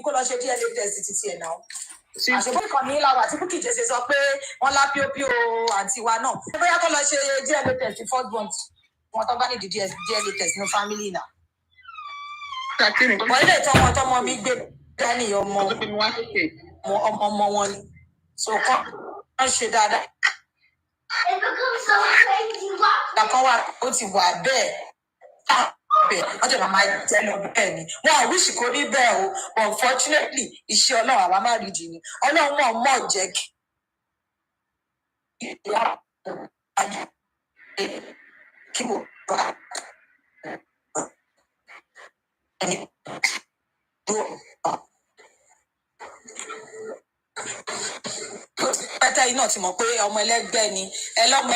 ní kó lọ ṣe DNA test títí ẹ̀ náà. Àṣebí kan ní làwọn àti Bukky Jesse sọ pé wọ́n lá píopíò àǹtí wa náà. Bóyá kó lọ ṣe DNA test first month. Wọ́n tó bá ní DNA test ní family náà. Wọ́n ilé tọmọ mi gbé dání ọmọ wọn ni. So kọ́ wọ́n ṣe dáadáa. Ìgbàkan wà ó ti wà bẹ́ẹ̀. Wọ́n jẹ́ màmá jẹ́ lọ bẹ́ẹ̀ ni. Wọ́n ò wíṣì kó rí bẹ́ẹ̀ o. But unfortunately, iṣẹ́ Ọlọ́run àwa máa rí di ni. Ọlọ́run mọ̀ jẹ́ kí mo bá ẹni tó pẹ́tẹ́ yìí náà ti mọ̀ pé ọmọ ẹlẹ́gbẹ́ ni ẹlọ́mọ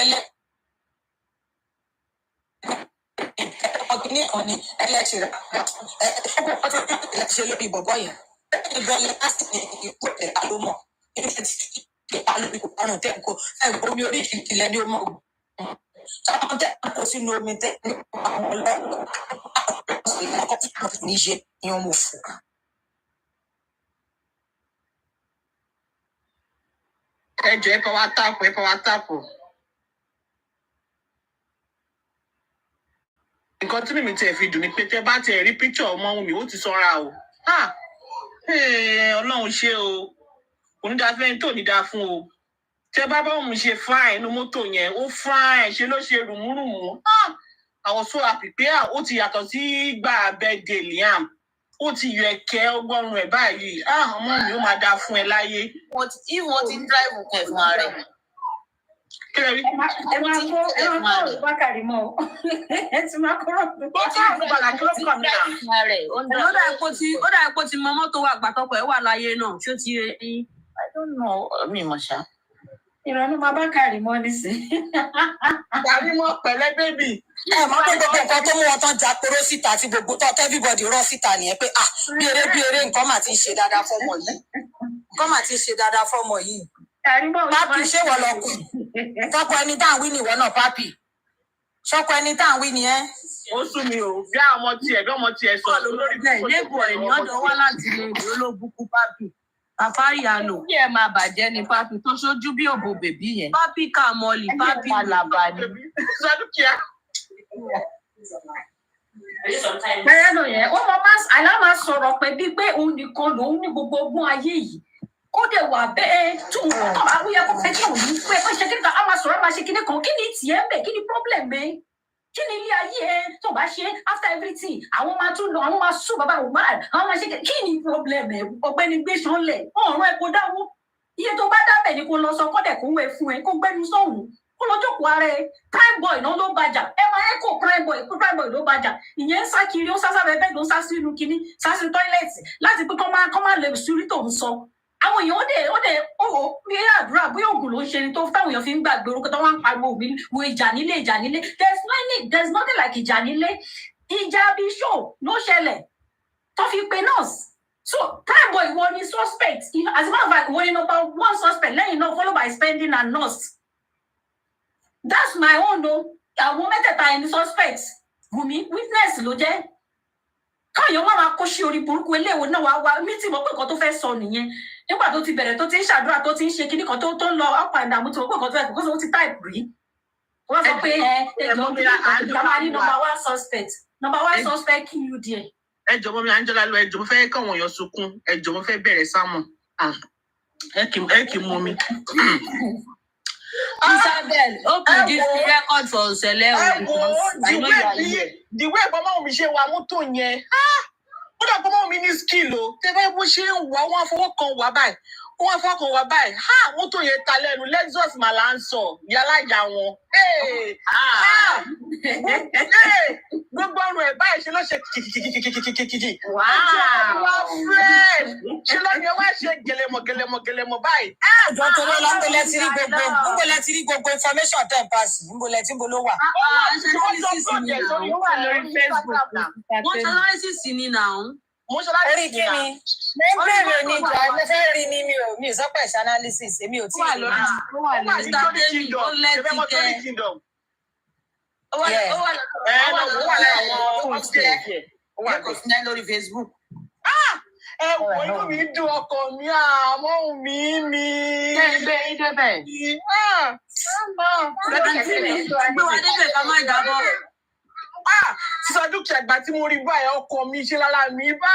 ọ̀gbìn nìkan ni ẹlẹ́tìrà ṣe lórí bọ̀bọ̀ yẹn ìbẹ̀lẹ̀ láti ní ikú ẹ̀ka ló mọ̀ ẹ̀ka lórí kò parun tẹ̀ kó omi orí ìkìlẹ̀ ni ó mọ̀ táwọn tẹ̀ kó sínú omi tẹ̀ ní àwọn ọlọ́run níṣẹ́ ni wọ́n mọ̀ fún. Ẹjọ́ ẹ fọwọ́ tápù. Nǹkan tí mímí tiẹ̀ fi dùn ní pé tẹ́ bá tiẹ̀ rí píkṣọ̀ ọmọ mi ó ti sanra o. Ọlọ́run ṣe o. Onídàáfẹ́ tó ní dáa fún o. Tẹ́ bá òun ṣe fáìn inú mọ́tò yẹn, ó fáìn ṣe ló ṣe rùmúrùmú. Àwọn so happy pé ó ti yàtọ̀ sí gbà birthday Liam. Ó ti yọ ẹ̀kẹ́ ọgọ́rùn-ún ẹ̀ báyìí. Ọmọ mi ó máa dáa fún ẹ láyé. Wọ́n ti drive kẹ̀ fún ààrẹ. Kí lẹ rí? Ẹ máa kó Bákàrí mọ́ o. Ẹ ti máa kó rọ̀pù. Ó tún àfún padà kí ló kàn mí náà. Ó dà epo ti mọ mọ́tò wà gbàtọ́pọ̀ ẹ̀ wà láyé náà. Ṣé ó ti yẹ yín? I don't know. Mi mọ̀ ṣá. Ìrọ̀lú máa Bákàrí mọ́ nísìnyí. Kàrí mọ́ pẹ̀lẹ́ bébì. Mọ̀ pé gbogbo nǹkan tó mú wọn tán já poró síta àti gbogbo tó everybody rọ́ síta nìyẹn pé bí eré nǹkan mà ti ń ṣe dáadáa fọ́mọ yìí. Pápì ṣé wọ́n lọ kù? Tọ́kọ ẹni tá à ń wí nìwọ náà pápì. Ṣọ́kọ ẹni tá à ń wí nìyẹn. Ó sún mi o, bí ọmọ tiẹ̀ sọ lórí bẹ́ẹ̀ lébùn ẹ̀ ní ọ̀dọ̀ wá láti lè rí olóbùkú pápì. Papariano. Bí ẹ máa bàjẹ́ ni pápì tó ṣojú bí òbò bèbí yẹn. Pápì kàmọ́lì, pápì làbà ni. Sọ́dúnkìá. Papariano yẹn, àlá máa sọ̀rọ̀ pé bí pé òun nìkan lòun ní gbogbo ogún ayé yìí. Ó dẹ̀ wà bẹ́ẹ̀ tó ń tọ́ àwòyẹ kó fẹ́ kí òun ní pé ó ṣe kíni kan á máa sọ̀rọ̀ máa ṣe kíni kan kí ni tiẹ̀ ń bẹ̀ kí ni problem ẹ̀ kí ni ilé ayé ẹ tó bá ṣe after everything àwọn máa tún lọ àwọn máa sùn bàbá òun máa àwọn máa ṣe kí ni problem ẹ̀ ọ̀gbẹ́ni gbé sanlẹ̀ ọ̀rọ̀ ẹ̀ kó dáwó iye tó bá dábẹ̀ ni kó lọ sọ kọ́dẹ̀ kó wẹ̀ fún ẹ kó gbẹ́nu sọ̀hún kó lọ jókòó ara ẹ prime boy náà ló bàjà ẹ máa ẹ kó prime boy ló bàjà ìyẹn ń sá kiri ó sá sábẹ́ bẹ́ẹ̀ ló ń sá sínú kinní sá sínú tọ́ílẹ̀tì láti pé kọ́ máa lè sùúrù tó ń sọ àwọn èèyàn ó dẹ̀ bí àdúrà bóyá ògùn ló ń ṣe ni tó táwọn èèyàn fi ń gbàgbé orúkọ tó wá ń pariwo òbí wo ìjà nílé there's nothing like ìjà nílé ìjà bí show ló ṣẹlẹ̀ tó fi pe nurse so time boy ìwọ ni suspect as a matter of fact ìwọ ni number one suspect lẹ́yìn náà followed by spending and nurse that's my own o àwọn mẹ́tẹ̀ẹ̀ta ẹni suspect Wùmí witness ló jẹ́ káyọ̀ wá máa kó sí orí burúkú eléwo náà wá mí tí mo pé nǹkan tó fẹ́ sọ nìyẹn nígbà tó ti bẹ̀rẹ̀ tó ti ń ṣàdúrà tó ti ń ṣe kíní kan tó ń lọ up and down mo ti mọ̀ pé nǹkan tó fẹ́ kó tó ti type rí wọ́n sọ pé ẹ̀jọ̀ bí àdúrà ní number one suspect kill you there. Ẹjọ́ mọ́ mi Angela lọ ẹjọ́ mo fẹ́ káwọn èèyàn sunkún ẹjọ́ mo fẹ́ bẹ̀rẹ̀ sámọ̀ ẹ kì í mú mi. Isabel, open this record for Sele. The way bọ́mọ́ mi ṣe wa mọ́tò yẹn ó dà bọ́mọ́ mi ní skill o tẹ́fẹ́ bó ṣe ń wà wọ́n afọwọ́kan wà báyìí mọ́tò yẹn ta lẹ́nu Lexus mà là ń sọ yálà ìyá wọn. Gbogbo ọrùn ẹ̀ báyìí ṣe ló ṣe kìkìkìkìkìkìkìkì. Wá friend ṣe ló ní wá ṣe gẹlẹmọ báyìí. Àjọ tó ló ń bolẹ̀ ti rí gbogbo information tẹ̀ ń pass ń bolẹ̀ tí ń bolo wà. Wọ́n ṣe analysis ni náà. Orí kí ni? Mo ń bèrè ní ìjà mo fẹ́ rí ni mi ò sọ pé ṣe analysis èmi ò tí ì rí. Lórí Facebook. ẹ wò inú mi dùn ọkọ mi àmọ́ mi mi. Gbé débẹ̀. Gbé wa débẹ̀ ká má jábọ́. Sísọ dúkìá ìgbà tí mo rí báyìí ọkọ mi ṣe lára mi bá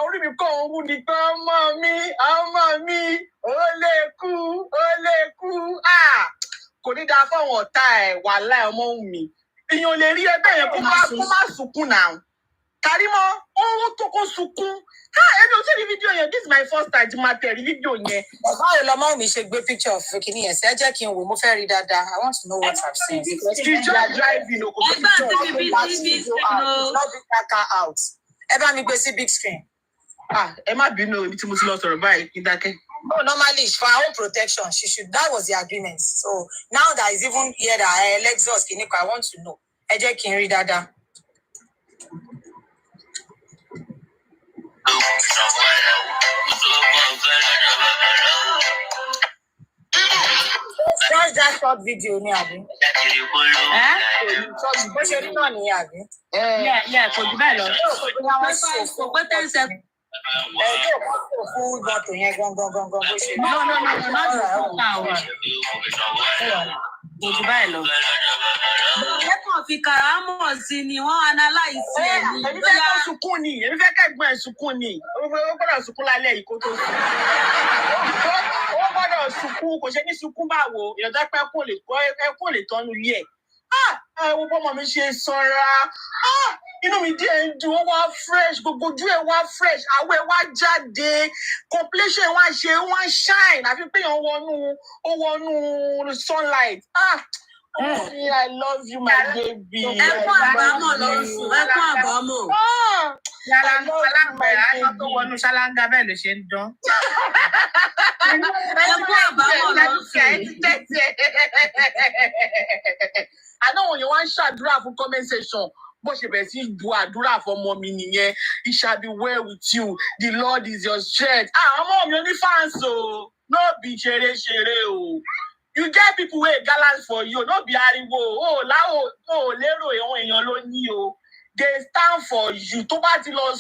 orí mi kọ́ òun wú ni pé ọmọ mi ó lè kú. Kò ní dáa fáwọn ọ̀tá ẹ̀ wà láì ọmọ òun mi. Èèyàn lè rí ẹgbẹ́ yẹn kó má sunkún náà. Kàrímọ́ ohun tó kó sunkún. Èmi ò tí rí fídíò yẹn. This is my first time tí máa tẹ̀rí fídíò yẹn. Báwo lọmọ mi ṣe gbé picture of kìíní yẹn sí? Ẹ jẹ́ kí n wò, mo fẹ́ rí dáadáa. I want to know what I've seen. She's just driving. Out. Ẹ bá mi gbé sí big screen. Ẹ má bínú ibi tí mo ti lọ sọ̀rọ̀ báyìí kí n dákẹ́. No, normally for her own protection, she should. That was the agreement. So now that is even here that Lexus Kiniko, I want to know. Ẹ jẹ́ kí n rí dáadáa. Just that short video ni àbí? Bó ṣe rí náà nìyẹn àbí? Kò jù bẹ́ẹ̀ lọ. Kò pé 10 seconds. Yóò kọ́ tó fún mọ́tò yẹn gangan bó ṣe rí. No, not kò jù báyìí lọ. Ẹ̀kọ́ fi kàrámọ̀ sí ni wọ́n analyze ẹ̀ ní. Èmi fẹ́ kó sunkún ni. Èmi fẹ́ kẹ́gbọ́n ẹ̀ sunkún ni. Ó gbọ́dọ̀ sunkún lálẹ́ yìí kó tó sùn. Ó gbọ́dọ̀ sunkún kò ṣe ní sunkún báwo. Èèyàn tó pẹ́ kó lè tọ́nu ilé ẹ̀. Ẹ wo bọ́mọ mi ṣe sanra. Inú mi díẹ̀ ń dùn, ó wá fresh, gbogbo ojú ẹ̀ wá fresh, àwọ̀ ẹ̀ wá jáde, complexion wá ṣe, wá shine, àfi pé èèyàn wọnú sunlight. I love you, my baby. Ẹkún àbámọ̀ ló ń sùn, ẹkún àbámọ̀. Aláǹgbẹ̀rẹ̀ tó wọnú ṣáláńgá bẹ́ẹ̀ ló ṣe ń dán. Ẹkún àbámọ̀ ló ń sùn. Àná òun yẹn wá ń ṣàdúrà fún comment section. Bó ṣe bẹ̀rẹ̀ sí bu àdúrà fọmọ mi nìyẹn. It shall be well with you. The Lord is your strength. Ọmọ mi ò ní fans o. No be ṣeré o. You get people wey gallant for you. No be ariwo. O lérò àwọn èèyàn ló ní o. They stand for you. Tó bá ti lọ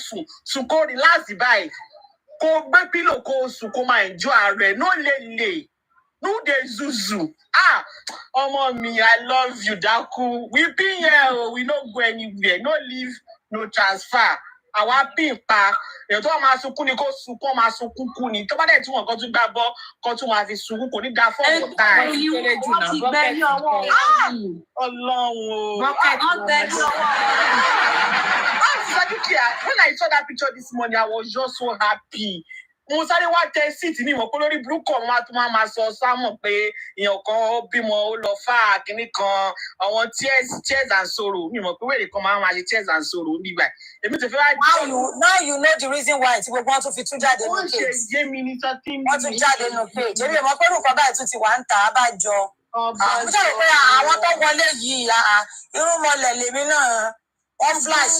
sùn kó relax báyìí. Kó gbé pílò kó sùn kó máa enjoy ààrẹ. No lele. No dey zuzu. Ọmọ mi, I love you, Daku. We been here, we no go anywhere. No leave, no transfer. Àwa pín pa. Èèyàn tó máa sunkún ni kó sunkún, máa sunkún kú ni. Tó bá dẹ̀ tí wọ́n kan tún gbá bọ́, kan tún máa fi sunkún kò ní da fọ́ọ̀mù ọ̀tá ẹ̀. Wọ́n ti gbẹ ní ọwọ́. Ọlọ́run o. Wọ́n gbẹ ní ọwọ́. When I saw that picture this morning, I was just so happy. Mo sáré wá tẹ síìtì ní ìmọ̀ pé lórí burúkú ọ̀hún wá tó máa sọ sámọ̀ pé èèyàn kan ó bímọ ó lọ fà kínní kan àwọn tears and sorrow mi mọ̀ pé wèrè kan máa ṣe tears and sorrow nígbà èmi tó fẹ́ wá. Now you know the reason why tí gbogbo wọn tún fi tún jáde nù page. Ó ṣe yé mi ní sọ́tí mi. Wọ́n tún jáde nù page. Èmi ò mọ̀ pé nǹkan báyìí tún ti wà ń ta abájọ. Mo sọ pé àwọn tó wọlé yìí irúnmọlẹ̀ lèmi náà. Wọ́n flash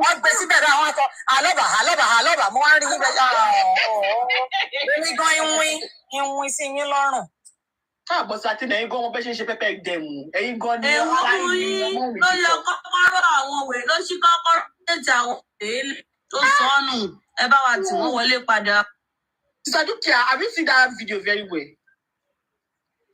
wọ́n gbé síbẹ̀ náà wọ́n kọ Aloba mo wá ń rí níbẹ̀ èmi gan ìwìn sí yín lọ́rùn. Káàbọ̀ àti ẹ̀yin gan wọn bẹ́ẹ̀ ṣe ń ṣe pẹ́pẹ́ dẹ̀mù ẹ̀yin gan ni. Ẹ̀wọ̀n yín ló yọ kọ́kọ́rọ́ àwọn wèrè ló ṣí kọ́kọ́rọ́ létí àwọn èèlè tó sọnù ẹ bá wa tí wọ́n wọlé padà. Sister Dukia, have you seen that video very well?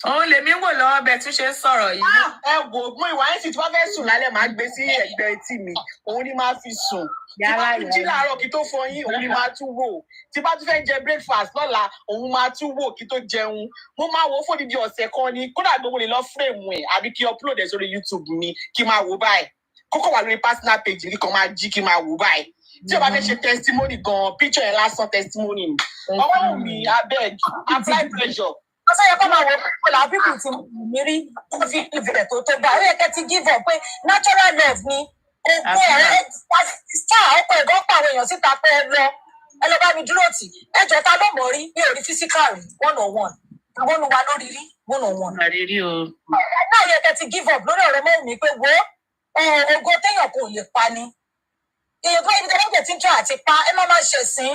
Òun lèmi wò lọ́wọ́ bẹ́ẹ̀ tún ṣe ń sọ̀rọ̀ yìí. Ẹ wò ó ìwà yẹn sì tí wọ́n fẹ́ sùn lálẹ́ máa gbé sí ẹ̀gbẹ́ etí mi òun ni máa fi sùn. Tí bá tún jí láàárọ̀ kí tó fọyín òun ni máa tún wò. Tí bá tún fẹ́ jẹ breakfast lọ́la òun máa tún wò kí tó jẹun. Mo máa wò ó fún odidi ọ̀sẹ̀ kan ni kódà gbogbo lè lọ frame ẹ̀ àbí kí upload ẹ̀ sórí YouTube mi kí máa wò báyìí. Kókó wà lórí personal page mi kan máa jí kí máa wò báyìí. Tí o bá fẹ́ ṣe testimony gan picture yẹn lásán testimony ni. Ọwọ́ mi abeg apply pressure. Ọ̀sẹ̀ yẹn kọ́ máa wọ pípọ̀ làwọn pípọ̀ tí mi rí wọ́n fi ìbẹ̀rẹ̀ tó bá ó yẹ kẹ́ ti give up pé natural love ni ògbó ọ̀rẹ́ star ọkọ̀ ẹ̀gbọ́n pa àwọn èèyàn síta pé ẹ lọ bá mi dúró tì ẹjọ́ ta ló mọ̀ rí mi ò rí physical rí 1-on-1 àwọn wa lórí rí 1-on-1. Náà yẹ kẹ́ ti give up lórí ọ̀rẹ́ mọ́ mi pé wo ògo téèyàn kò lè pa ni èèyàn tó ibi tẹ́lẹ̀ tí ń tọ́ àti pa ẹ má máa ṣẹ̀sìn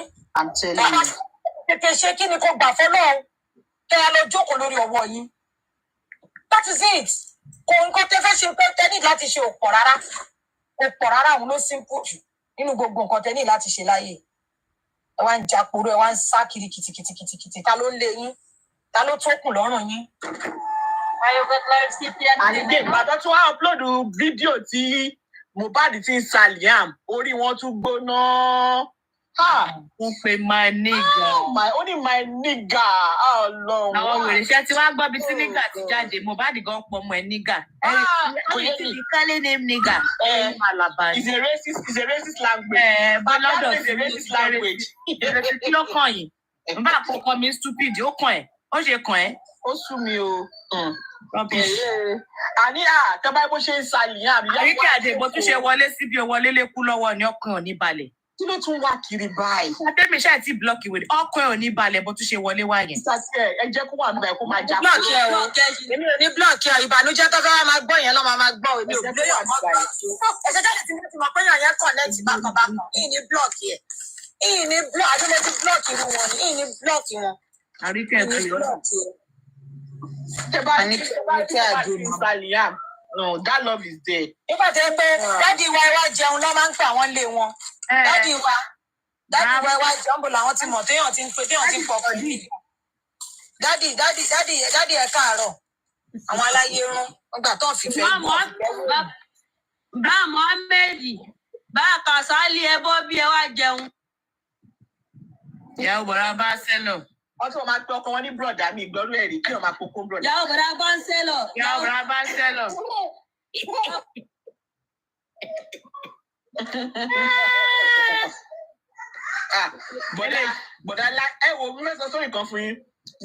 tètè ṣe kí ni kò gbà fọlọ́run kẹ́ ẹ lọ jókòó lórí ọwọ́ yín. That is it. Kò nǹkan tẹ́ fẹ́ ṣe pé tẹ́ ní láti ṣe òpọ̀ rárá òun ló simple jù nínú gbogbo nǹkan tẹ́ ní láti ṣe láyé. ẹ wá ń jàpòrò ẹ wá ń sá kìtìkìtì ta ló ń lé yín ta ló tó kù lọ́rùn yín. àníkè ìgbàdàn tí wọ́n upload fídíò tí Mohbad ti ń sa Liam orí wọn tún gbóná. wọ́n pe my nigga. Ó ní my nigga. Ọlọ́run. àwọn wèrè iṣẹ́ tí wọ́n á gbọ́ bí tí nigga ti jáde Mohbad gan pọ̀ mọ́ ẹ nigga. Kálí ní nigga. It's a racist language. Bọ́lọ́dọ̀ is a racist language. Kí ló kàn yín? N bá àkọ́kọ́ mi stupid ó kàn ẹ́ ó ṣe kàn ẹ́. Ó sú mi o. Àní tọ́ba bó ṣe ń sa Liam. Àríkè Àdèbò tún ṣe wọlé síbi wọlé lékú lọ́wọ́ ni ọkàn ò ní balẹ̀. Kí ló tún wá kiri báyìí? Adémi ṣáà ti blọọkì wèrè ọkàn ò ní balẹ̀ bó tún ṣe wọlé wá yẹn. Ẹ jẹ́ kó wà nígbà kó máa já. Blọọkì ẹ o èmi ò ní blọọkì ẹ ìbànújẹ́ tó fẹ́ máa gbọ́ yẹn lọ́ máa gbọ́ èmi ò gbé ọmọ blọọkì o. ẹsẹ̀ jáde tí mo ti mọ̀ pé yàn yẹn connect bákan yìí ní blọọkì ẹ̀ yìí ní blọọkì àdúgbò ti blọọkì irú wọn ni yìí ní blọọkì wọn. Àríkè ẹ̀ No, that love is there. Nígbà tó ń pẹ́ dádì wa wá jẹun lọ́ máa ń pè àwọn lé wọn. Dádì wa wá jẹun bò làwọn ti mọ̀ téèyàn ti ń pọ̀ fún mi. Dádì ẹ káàárọ̀. Àwọn aláyé rún nígbà tó ń fìfẹ́ gbọ́. Bá Mohammed bá Kàsálí ẹ bọ́ bí ẹ wá jẹun. Ìyàwó bọ̀dá bá sẹ́lọ̀. Wọ́n tún máa pe ọkọ wọn ní bùrọ̀dá mi ìgbọ́rú ẹ̀rí kí wọ́n máa kókó bùrọ̀dá. Ìyàwó bọ̀dá bá ń sẹ́lọ̀. Ìyàwó bọ̀dá bá ń sẹ́lọ̀. Bọ̀dá ẹ wo mo fẹ́ sọ sórí kan fún yín.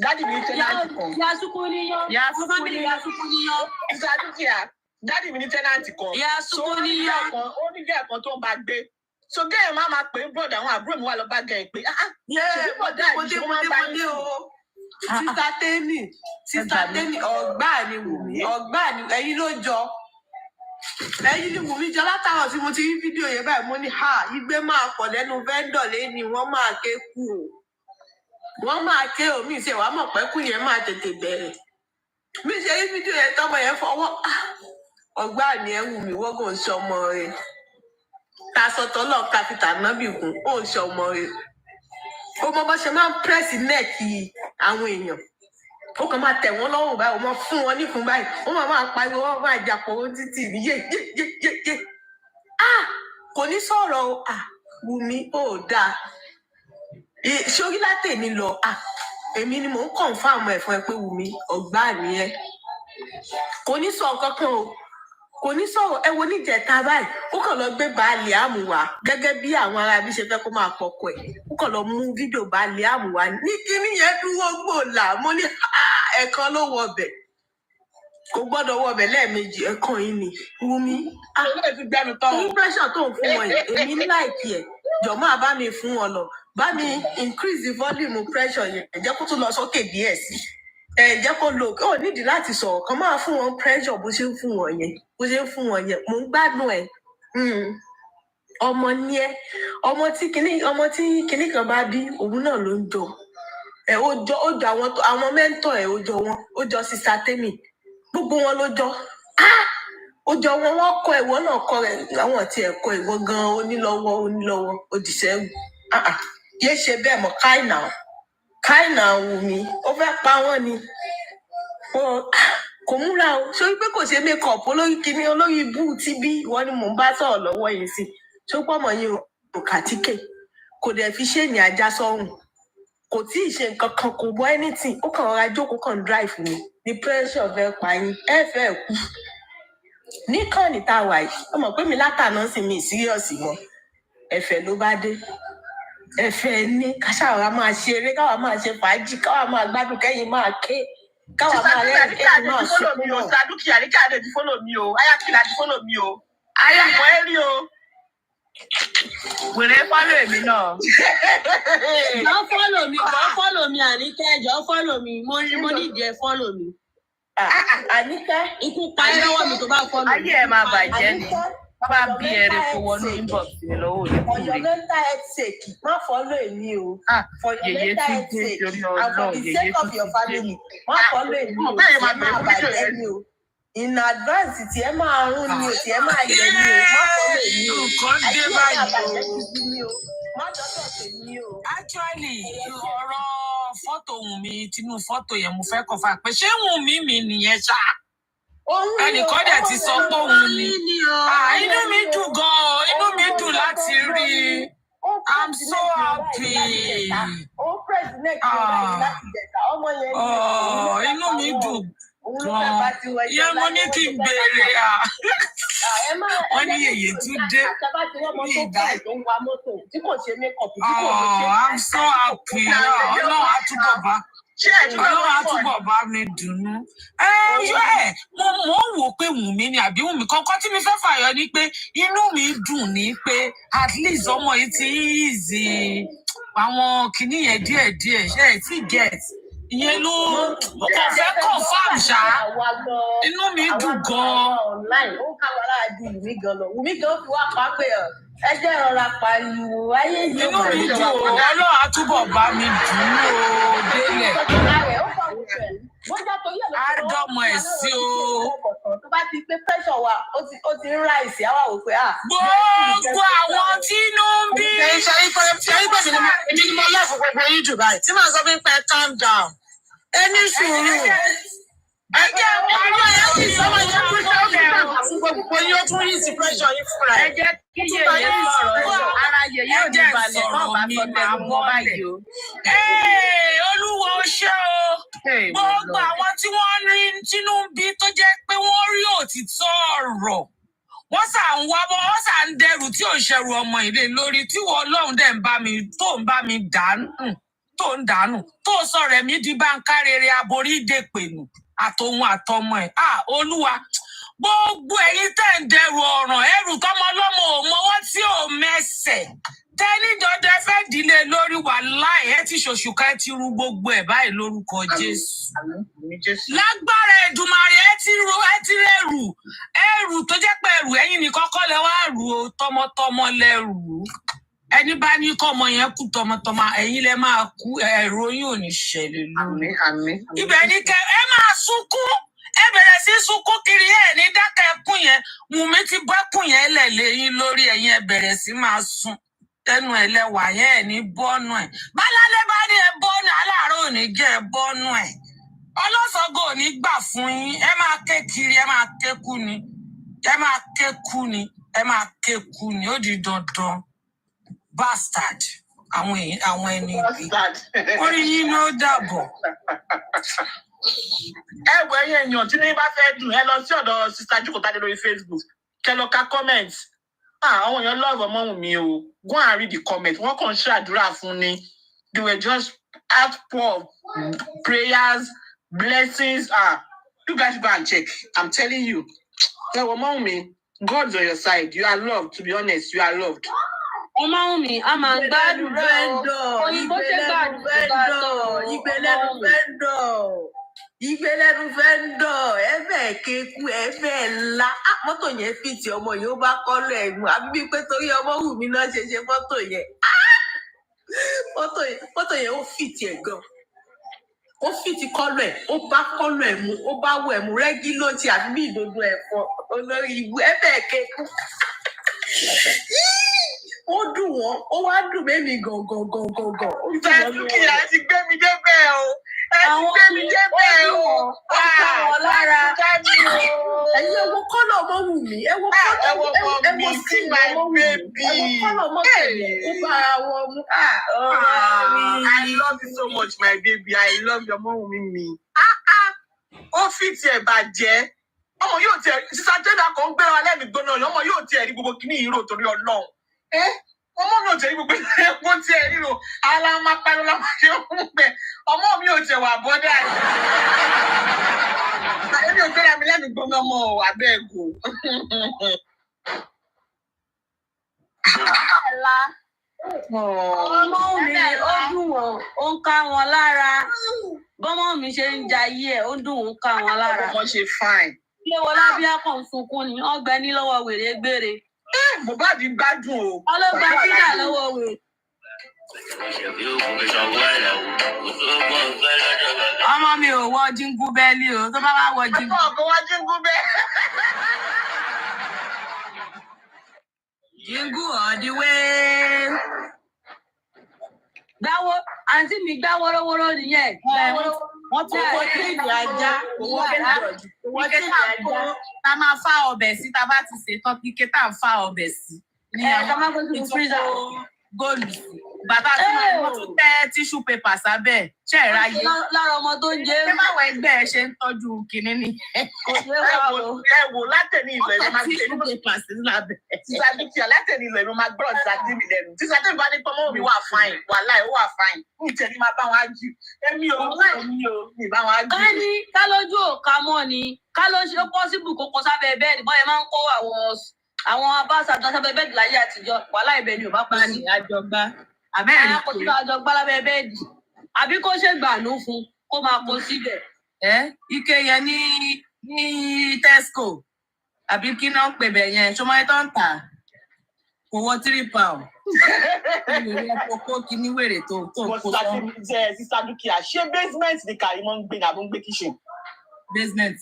Dádì mi ní tẹ́nàntì kan. Yasukun níyàn. Yasukun níyàn. Ìgbà dúkìá dádì mi ní tẹ́nàntì kan. Yasukun níyàn. Ó ní gẹ́ẹ̀ kan tó ń bá gbé. So gẹ́ẹ̀ máa pè é bọ̀dà àwọn àbúrò mi wà lọ bá gẹ̀ẹ́ pé bọ̀dá ìṣòwò o. Sista Tẹ́ni ọ̀gbá ni Wùmí ẹ̀yin ló jọ. Ẹ̀yin ni Wùmí jọ látàwọn tí mo ti rí fídíò yẹn báyìí mo ní igbe máa pọ̀ lẹ́nu vendor lẹ́ni wọ́n máa ké kú o. Wọ́n máa ké omi ìṣe wàá mọ̀ pé kú yẹn máa tètè bẹ̀rẹ̀. Mi ṣe rí fídíò yẹn tọ́mọ yẹn fọwọ́ ọ̀gbá ni ẹ Wùmí wọ́n kò ń sọmọ rẹ̀. Tasọ̀tọ̀ lọ káfíńtà nábì kún ó ń sọmọ rẹ̀. Ó mọ bó ṣe máa ń pírẹ́sì nẹ́ẹ̀kì àwọn èèyàn. Ó kàn máa tẹ̀ wọ́n lọ́rùn báyìí, ó máa fún wọn nífun báyìí, ó máa pariwo, ó máa jàpọ̀ títì ní yé. Kò ní sọ̀rọ̀ o, Wùmí ó dáa. Ṣorí látẹ̀ni lọ, èmi ni mò ń confirm ẹ̀ fún ẹ pé Wùmí ọ̀gbá nìyẹn. Kò ní sọ kankan o. Kò ní sọ̀rọ̀ ẹ wo níjẹta báyìí ó kàn lọ gbé baálé àmùwá gẹ́gẹ́ bí àwọn ará bí ṣe fẹ́ kó máa pọkọ ẹ̀ ó kàn lọ mú fídíò baálé àmùwá ní kíní yẹn dúró gbòòlà mo ní ẹ̀kan ló wọ ọbẹ̀ kò gbọ́dọ̀ wọ ọbẹ̀ lẹ́ẹ̀mejì ẹ̀kan yìí ni Wùmí impression tó ń fún wọn yìí èmi ní láìpì ẹ̀ jọ máa bá mi fún wọn lọ bá mi increase the volume pressure yẹn ẹ jẹ́ kó tún lọ sókè díẹ̀ sí jẹ́ kó lo ó nídìí láti sọ̀rọ̀ kan máa fún wọn pressure bó ṣe ń fún wọn yẹn mò ń gbádùn ẹ ọmọ ní ẹ ọmọ tí kinní kan bá bí òun náà ló ń jọ ẹ ó jọ àwọn mẹ́ńtọ̀ ẹ ó jọ wọn ó jọ Sista Tẹ́mi gbogbo wọn ló jọ ó jọ wọn kọ ìwọ náà kọ rẹ àwọn tí ẹ kọ ìwọ gan onílọ́wọ́ òdìṣẹwù yé ṣe bẹ́ẹ̀ mọ́ káìnà Wùmí ó fẹ́ pa wọ́n ni kò múra o sórí pé kò ṣe makeup olórí kíní olórí ibú tí bí ìwọ ni mò ń bá sọ̀rọ̀ lọ́wọ́ yìí sí tó pọ̀mọ̀ yín ò kàtíkè kò dẹ̀ fi ṣéènì ajá sọ́rùn kò tí ì ṣe nǹkan kan kò bọ́ anything ó kàn rọra jókòó kàn drive ni ní pressure fẹ́ pa yín ẹ fẹ́ kú níkànnì tá a wà yìí ó mọ̀ pé mi látàná sí mi serious mọ́ ẹ̀fẹ̀ ló bá dé ẹ̀fẹ̀ ní káṣáwá máa ṣe eré káwa máa ṣe fàájì káwa máa gbádùn kẹ́yìn máa ké káwa máa rẹ́rìn kẹ́yìn máa ṣe fún wọn. Dúkìá ní káàdé ti fọ́lọ̀ mi o ayákìlá ti fọ́lọ̀ mi o ayámọ̀ ẹ rí o. Wèrè fọ́lọ̀ èmi náà. Jọ fọ́lọ̀ mi Àníkẹ́ jọ fọ́lọ̀ mi mo nídìí ẹ fọ́lọ̀ mi. Àníkẹ́ ikú pa ẹ lọ́wọ́ mi tó bá fọ́lọ̀ mi. Ayé ẹ máa bàjẹ́ ni bá bí ẹrẹ kó wọnú inbox rẹ lọ́wọ́ òní kúrè. For your mental health sake má fọ́lọ̀ èmi o. For your mental health sake and for the sake of your family má fọ́lọ̀ èmi o tí ẹ máa bàjẹ́ ni o. In advance tí ẹ máa rún ni o tí ẹ máa yẹ ni o má fọ́lọ̀ èmi o. Nǹkan dé báyìí o. má dọ́tọ̀ tèmi o. Actually, ọ̀rọ̀ fọ́tò Wùnmí tinú fọ́tò yẹn mo fẹ́ kọ́ fà pé ṣé Wùnmí mi nìyẹn ṣá? Ẹnìkan dẹ̀ ti sọ pé òun ni. Inú mi dùn gan-an, inú mi dùn láti rí i. I'm so happy. Inú mi dùn gan-an. Ìyẹn mo ní kí n béèrè wọ́n ní yèyé tún dé ní ìgbà. I'm so happy. Ọlọ́run á túbọ̀ bá. Ọlọ́run á túbọ̀ bá mi dùnnú. Mo wò pé Wùnmí ni àbí Wùnmí kọ́kọ́ tí mi fẹ́ fàyọ ni pé inú mi dùn ní pé at least ọmọ yìí ti easy àwọn kìíní yẹn díẹ̀díẹ̀ ṣe é ti get ìyẹn ló kò fẹ́ confirm ṣá inú mi dùn gan-an. Ó ká wàrà di Wùnmí gan lọ Wùnmí gan fi wá pa pé ẹ jẹ́ ìrora pariwo ayé yìí. Inú mi dùn o Ọlọ́run á túbọ̀ bá mi dùn ó délẹ̀. Àdọ́mọ ẹ̀ sí o. Tó bá ti pé pressure wa ó ti ń ráìsì àwa wò pé gbogbo àwọn tí inú ń bí. ṣe ipò èmi ni mo lọ́ọ̀fù gbogbo yín jù báyìí tí màá sọ fún pé calm down ẹ ní sùúrù. Ẹ jẹ́ ọmọ yẹn kì í sọ́mọ yẹn kú sí ọ̀gá àti gbogbo yín ó tún yí sí pressure yín fúnra ẹ̀. Ẹ jẹ́ kí yèyé sọ̀rọ̀ ara yèyé ò ní balẹ̀ kọ́ bá sọ tẹnu mọ́ báyìí o. Olúwa ó ṣe o. Gbogbo àwọn tí wọ́n rí tínú ń bí tó jẹ́ pé wọ́n rí òtítọ́ ọ̀rọ̀. Wọ́n sà ń wá bọ́, wọ́n sà ń dẹrù tí ò ṣẹrù ọmọ ìlé lórí tí wọ́n Ọlọ́run dẹ̀ ń bá mi dànù tó sọ̀rọ̀ ẹ̀mí di báńkárere aborí dèpènù àtòun àtọmọ ẹ̀. Olúwa gbogbo ẹ̀yin tẹ́ ń dẹrù ọ̀ràn ẹrù tọmọ ọlọ́mọ ò mọwọ́ tí ò mẹsẹ̀ tẹ́nídọ́dẹ fẹ́ dílé lórí wàláhì ẹ ti ṣòṣùkà ẹ ti ru gbogbo ẹ̀ báyìí lórúkọ Jésù. Lágbára Èdùmàrè ẹ ti rẹrù ẹrù tó jẹ́ pé ẹrù ẹ̀yin nìkan kọ́ lẹ wá rù o tọmọtọmọ lẹ rù ẹni bá ní kọ́mọ yẹn kú tọmọtọmọ ẹ̀yin lẹ máa kú ẹ̀rù yín ò ní ṣẹlẹ̀ lórí. Ibẹ̀ ni kẹ ẹ máa sunkún ẹ bẹ̀rẹ̀ sí sunkún kiri ẹ̀ ní dákẹ́ ẹkún yẹn Wùnmí ti bẹ́kún yẹn lẹ̀ lẹ́yìn lórí ẹ̀yin ẹ bẹ̀rẹ̀ sí máa sun tẹnu ẹ lẹwà yẹn ẹ ní bọ́nú ẹ̀ bálálẹ́ bá ní ẹ bọ́nú aláàárọ̀ ò ní jẹ́ ẹ bọ́nú ẹ̀ ọlọ́sọ̀gọ̀ ò ní gbà fún yín ẹ máa ké kiri ẹ máa ké kú ni ó di dandan bastard àwọn ẹni ìbí orí yín ló dàbọ̀. Ẹ wo ẹ̀yin èèyàn tí ní bá fẹ́ dùn ẹ lọ sí ọ̀dọ̀ sista Jókòtádé lórí Facebook kẹ lọ ka comment. Àwọn èèyàn love Ọmọ́wùnmí o go and read the comment wọ́n kàn ń ṣàdúrà fún ni they were just outpour of prayers blessings. You guys go and check I'm telling you. Ẹ wo Ọmọ́wùnmí God's on your side you are loved to be honest you are loved. Ọmọ́wùnmí a máa ń gbádùn òyìnbó ṣe gbádùn ìgbélẹ́nu fẹ́ńdọ̀ ẹ̀fẹ̀ kéku ẹ̀fẹ̀ ńlá mọ́tò yẹn fìtì ọmọ yìí ó bá kọ́lọ̀ ẹ̀gùn àbí bíi pé torí Ọmọ́wùnmí náà ṣe mọ́tò yẹn mọ́tò yẹn ó fìtì ẹ̀ gan ó fìtì kọ́lọ̀ ẹ̀ ó bá kọ́lọ̀ ẹ̀ mu ó bá wọ̀ ẹ̀ mu rẹ́gí ló ti àbí bí ìdodo ẹ̀fọ́ olórí ibú ẹ̀fẹ̀ kéku ó dùn wọ́n ó wá dùn mẹ́mi gàngàngàngàn. Ìfẹ́ dúkìá ti gbé mi débẹ̀ o. Ẹ ti gbé mi débẹ̀ o. Ọ̀ká wọn lára. Ẹ̀yin ẹ wo kọ́lọ̀ Ọmọ́wùnmí. Ẹ wo sí my baby. Ẹ wo kọ́lọ̀ Ọmọ́wùnmí. Ó bá wọn mú. I love you so much my baby. I love your Ọmọ́wùnmí. Ó fi tiẹ̀ bàjẹ́. Ọmọ yóò tiẹ̀ sísá jẹ́dá kan ń gbéra lẹ́nu gbóná ọ̀yọ́. Ọmọ yóò tiẹ̀ rí gbogbo kìíní ìró torí Ọlọ́run. Ọmọ mi ò tẹ̀ gbogbo ẹ̀kọ́ tí ẹ ríro alámápẹ́rẹ́ lápáṣẹ òun pẹ̀ ọmọ mi ò tẹ̀ wà bọ́dà yìí. Èmi ò gbéra mi lẹ́nu gbọ́n ọmọ abẹ́ẹ̀gò. Ọmọ́wùnmí ó dùn wọ́n ó ń ká wọn lára bọ́mọ́wùnmí ṣe ń jayé ẹ̀ ó dùn ó ń ká wọn lára. Ọmọ ṣe fine. Ilé wọlé bí a kàn sunkún ni ọgbẹ́ ní lọ́wọ́ wèrè gbére. Mohbad gbádùn o. Ọlọ́gbà dídà lọ́wọ́ wèrè. Ọmọ mi ò wọ jíngú bẹ́ẹ̀lì o tó bá wá wọ jíngú. Ọkọ̀ wá jíngú bẹ́ẹ̀. Jíngú all the way. gbáwó àǹtí mi gbá wọ́rọ́wọ́rọ́ nìyẹn. Wọ́n tún kọ́ kéènì ajá. Owó kéènì ajá. Tá máa fá ọbẹ̀ sí, tá bá ti ṣe tán kíké tá ń fá ọbẹ̀ sí. Ní ká má gbé sínú freezer. Góòlù sí. Bàbá tí wọ́n tún tẹ́ tíṣù pépà sábẹ́ ṣe é ráyé. Lára ọmọ tó ń jẹ́. Ṣé báwọn ẹgbẹ́ ẹ ṣe ń tọ́jú kinní ni? Kò ṣe é wá o. Ẹ wò látẹ̀ní ìlọ ẹ̀rọ máa gbé Tíṣù pépà sí lábẹ́. sísá dúkìá látẹ̀ní ìlọ ẹ̀rọ máa gbọ́dọ̀ sísá dé mi lẹ́nu. Sísá dé mi bá ní tọ́mọ́ mi wà fáìn, wàláì ó wà fáìn. Ní ìtẹ̀lé máa bá wọn á jù. Èmi ò ní bá wọn á jù. Ká ní ká lójú òka mọ́ ni ká ló ṣe pọ́sibù kókó sábẹ́ bẹ́ẹ̀dì bọ́yẹ máa ń kó àwọn abáṣà tó sábẹ́ bẹ́ẹ̀dì láyé àtijọ́ wàhálà ibẹ̀ ni ò bá pa ní. Àjọgbá. Àbẹ́rẹ́ Kò sí àjọgbá lábẹ́ bẹ́ẹ̀dì àbí kó ṣe gbàánú fún kó máa kó síbẹ̀. Ike yẹn ní Tesco àbí kí náà ń pè bẹ̀ yẹn ṣọmọ ẹ tó ń tà kò wọ £3. Ìwé kókó kíní wèrè tó kó sọ. Sísá dúkìá ṣé basement ni Kàrímọ́ ń gbé ní àbó ń gbé kitchen? Basement.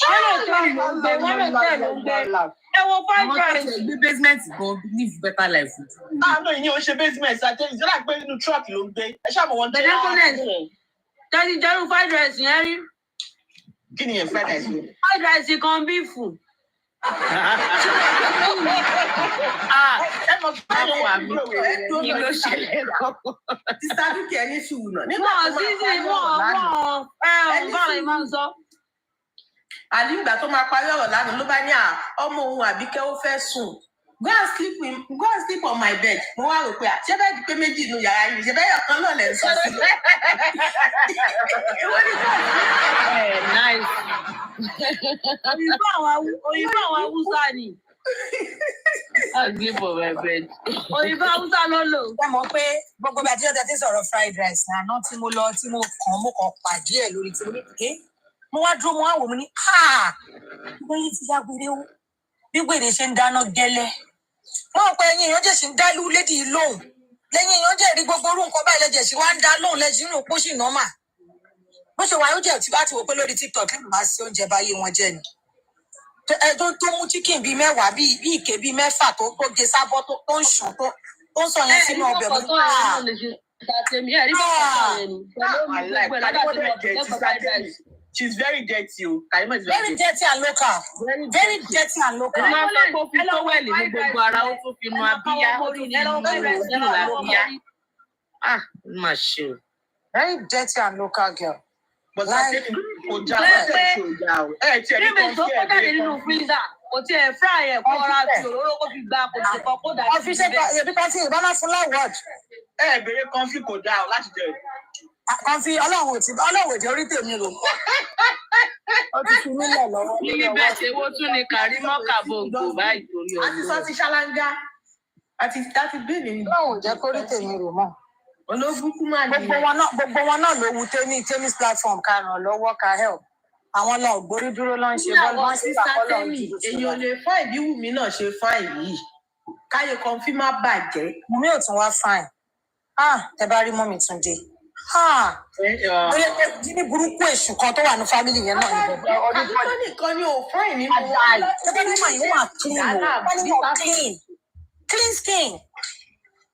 Wọ́n lè tẹ́ ló ń gbé ẹ wo five rice. Gbé basement gan live better life. Àánú ìyẹn ò ṣe basement àti ìjọba pé nínú truck ló ń gbé. Ẹ ṣáà mọ̀ wọ́n dé. Tẹ́tí jẹ́rú fried rice yẹn rí. Kí ni yẹn fried rice? Fried rice kan bífù. Ẹ mọ̀ pé Àwọn àmì kí ló ṣẹlẹ̀ lọ́wọ́. Sísá dúkìá ní sùúrù náà. Wọ́n sísì wọ́n báwo ni máa ń sọ. Àní ìgbà tó máa parí ọ̀rọ̀ lánàá ló bá ní ọmọ òun Àbíkẹ́ ó fẹ́ sùn. Go and sleep on my bed. Mo wá rò pé ṣé bẹ́ẹ̀ di pé méjì inú yàrá yìí ṣe bẹ́ẹ̀ kan náà lẹ̀ ń sọ sí. Nice. Òyìnbó àwọn Haúsá ni. I'll sleep on my bed. Òyìnbó Haúsá ló lò. Ẹ mọ̀ pé gbogbo ìgbà tí ó ti sọ̀rọ̀ fried rice àná tí mo lọ tí mo kàn pàdé ẹ̀ lórí tí mo ní mo wá dúró mo wá wò mo ní gbogbo yìí ti ya gbére o bí gbèrè ṣe ń dáná gẹ́lẹ́ wọn pe ẹyin èèyàn jẹ̀sí ń dá lédi lóhùn lẹ́yìn èèyàn jẹ́ rí gbogbo orú nǹkan báyìí lẹ́jẹ̀ sí wá ń dá lóhùn lẹ́jìn rò pósì nọ́mà bó ṣe wà ó jẹ́ tí bá ti wò pé lórí TikTok kí màá sí oúnjẹ báyé wọn jẹ́ ni tó mú chicken bíi 10 bíi ìké bíi 6 tó gé sábọ́ tó ń ṣàn tó ń sọ yẹn sínú ọbẹ̀ mú She's very dirty. Very dirty and local. Very dirty and local. Ẹ máa fẹ́ kó fi tówẹ́lì ní gbogbo ara ó tún fi nu abíyá ó tún fi nu abíyá. Má ṣe o. Very dirty and local girl. Níbi tó kọ́ jáde nínú freezer, kò tiẹ̀ fry ẹ̀ kó ra ti òróró kó fi gba kò sì kọ́ kó dà sí ibẹ̀. Ebi kan tí ìbáná fún láwọ̀d. Ẹ bèrè kọfí kò dáa láti jẹ. Kọfí ọlọ́wọ̀ èdè orí tèmi rò. Ó ti fi mílẹ̀ lọ́wọ́. Ní ibẹ̀ ṣe wó tún ni Kàrímọ́ Kàbọ̀ǹgbò báyìí torí ọdún. A ti sọ ti ṣáláńgá. Àti bẹ́ẹ̀ ni. Ọlọ́wọ̀ jẹ́ kórí tèmi rò mọ́. Olóbùkún máa ní. Gbogbo wọn náà ló wu Temi's platform ká ràn lọ́wọ́ ká help. Àwọn náà gbórí dúró ló ń ṣe bọ́ọ̀lù wọn sí ìpàkọ́lọ̀ òjì. Èèyàn lè fá ìbí Wùmí náà ṣe fá yìí. Káyé kan fi má bàjẹ́. Wùmí ò tún wá fine. Tẹ bá rí mọ́mì Túndé. Ní burúkú èṣù kan tó wà ní fámìlì yẹn náà níbẹ̀. Àdúgbò nìkan ni ò fáìn nínú wọn. Ṣé ní mọ̀ yìí wà clean o? Clean skin.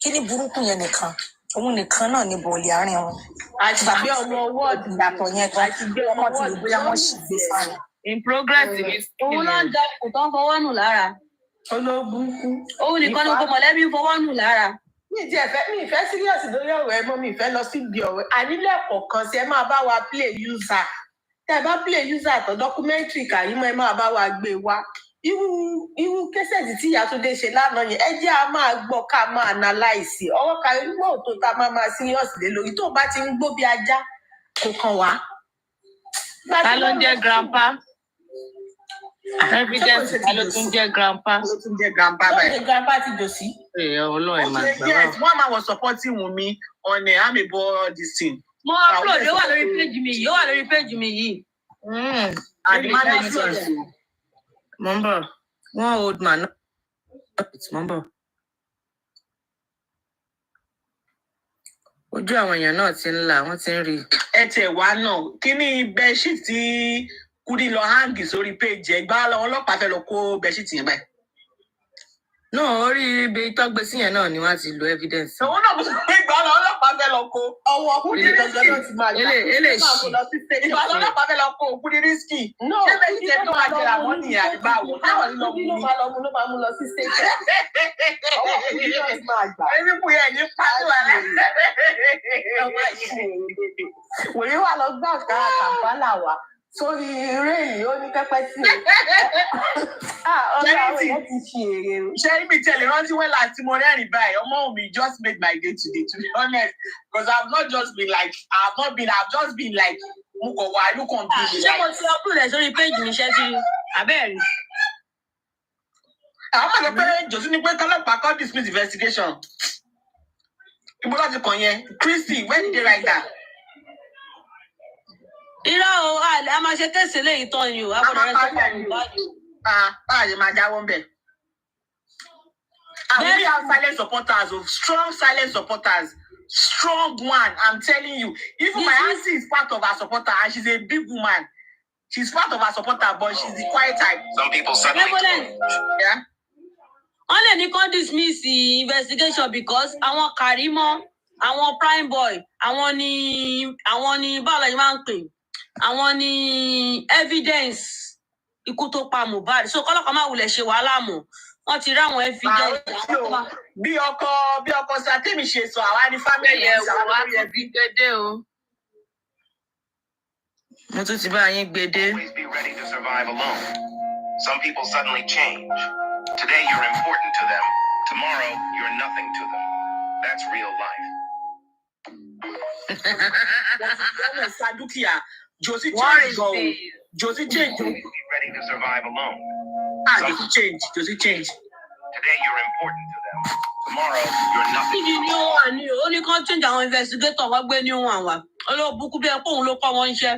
Kí ni burúkú yẹn nìkan? Òun nìkan náà ní bọ̀ọ̀lì àárín wọn. Àti gbé ọmọ ọwọ́ ìyàtọ̀ yẹn kan. Ọmọ tí ìlú bóyá wọ́n sì gbé fáwọn. In progress ni. Òun náà dá kò tán fọwọ́ nù lára. Olóbùkún. Òun nìkan ni kò mọ̀lẹ́bí fọwọ́ nù lára. Mi ìfẹ́ serious lórí ọ̀rọ̀ ẹ mọ́ mi ìfẹ́ lọ sí ibi ọ̀rọ̀ ànílẹ̀ kọ̀ọ̀kan sí ẹ máa bá wa play user tẹ́ ẹ bá play user tó documentary Kàrímọ́ ẹ máa bá wa gbé wa irú kẹsẹ̀tì tí Ìyátúndé ṣe lánàá yẹn ẹ jẹ́ a máa gbọ́ ká máa analyse ọwọ́ Kàrímọ́ tó ta máa serious lé lórí tó bá ti ń gbó bí ajá kò kàn wá. Ta ló ń jẹ́ grandpa? Evidence ta ló tún jẹ́ grandpa? Ló tún jẹ́ grandpa báyìí. Ṣé grandpa ti dò sí? Ọlọ́run máa gbà wá. Yes, one man was supporting Wunmi on Amebo this thing. Mo upload ó wà lórí page mi yìí, ó wà lórí page mi yìí. And the man dey use us. Remember, one old man. Remember. Ojú àwọn èèyàn náà ti ń là, wọ́n ti ń rí. Ẹ tẹ̀ wá náà, kí ni bedsheet tí Kudi lọ hang sórí page ẹ̀ gbá ọlọ́pàá fẹ́ lọ kó bedsheet yẹn báyìí. No, orí ibi tó gbé sí yẹn náà ni wọ́n ti lo evidence. òun náà mo sọ pé ìgbà ọlọ́pàá fẹ́ lọ kó. ọwọ́ kúndé lọ́jọ́ náà ti máa gbà. ìgbà ọlọ́pàá fẹ́ lọ kó òkú ní risky. ṣé bẹ́ẹ̀ ti tẹ́ tó máa jẹrà mọ́ nìyẹn àdìbà wò táwọn nínú ọmọ mi. ló máa mú lọ sí station. ọwọ́ kúndé náà ti máa gbà. ẹni kù yẹn ní pàtó alẹ́. wòye wà lọ gbà ká kàmpálà wá sórí eré yìí ó ní pẹ́pẹ́ sí i. ọlọ́run ẹ̀ ti ṣe èrè o. ṣé ibi tẹ̀lé rántí wẹ́lá tí mo rẹ́rìn báyìí ọmọ mi just made my day today, to be honest, because I've just been like mo kọ̀ wá ló kàn bí mi. ṣé mo ti upload ẹ̀ sórí page mi ṣẹ́ sí abẹ́ẹ̀rí? àwọn ọmọ pé jòsí ni pé kọ́lọ́pàá kọ́ dismiss investigation. ibo láti kàn yẹn Christy, when did they write that? irọ́ o a máa ṣe tẹ̀sí léyìí tán ni o a gbọ́dọ̀ rẹ sọ́kọ̀ àlùbáàdì o. báyìí máa jáwọ́ ń bẹ̀. We have silent supporters, strong silent supporters, strong one. I'm telling you. Even my auntie is part of her supporter, and she's a big woman. She's part of her supporter, but she's the quiet type. Some people suddenly. Yeah. Wọ́n lè ní kó dismiss the investigation because àwọn Karimo, àwọn Prime Boy, àwọn ni báwo la ṣe máa ń pè, àwọn ni evidence ikú tó pa Mohbad. So kọ́lọ́kọ́ máa wulẹ̀ ṣe wàhálà mọ́. Wọ́n ti rí àwọn evidence. Bí ọkọ Sátẹ́mi ṣe sọ àwa ní family yẹn wá ti bí gbédé o. Mo tún ti bá yín gbédé. Always be ready to survive alone. Some people suddenly change. Today you're important to them. Tomorrow you're nothing to them. That's real life. Josie change. Josie change. Be ready to survive alone. Josie change. Today you're important to them. Tomorrow you're nothing. Ìdí ni ó wà ní ó ní kán change àwọn investigator wọ́n gbé ní òun àwà. Olóòbùkún bí ẹ pé òun ló kọ́ wọn iṣẹ́.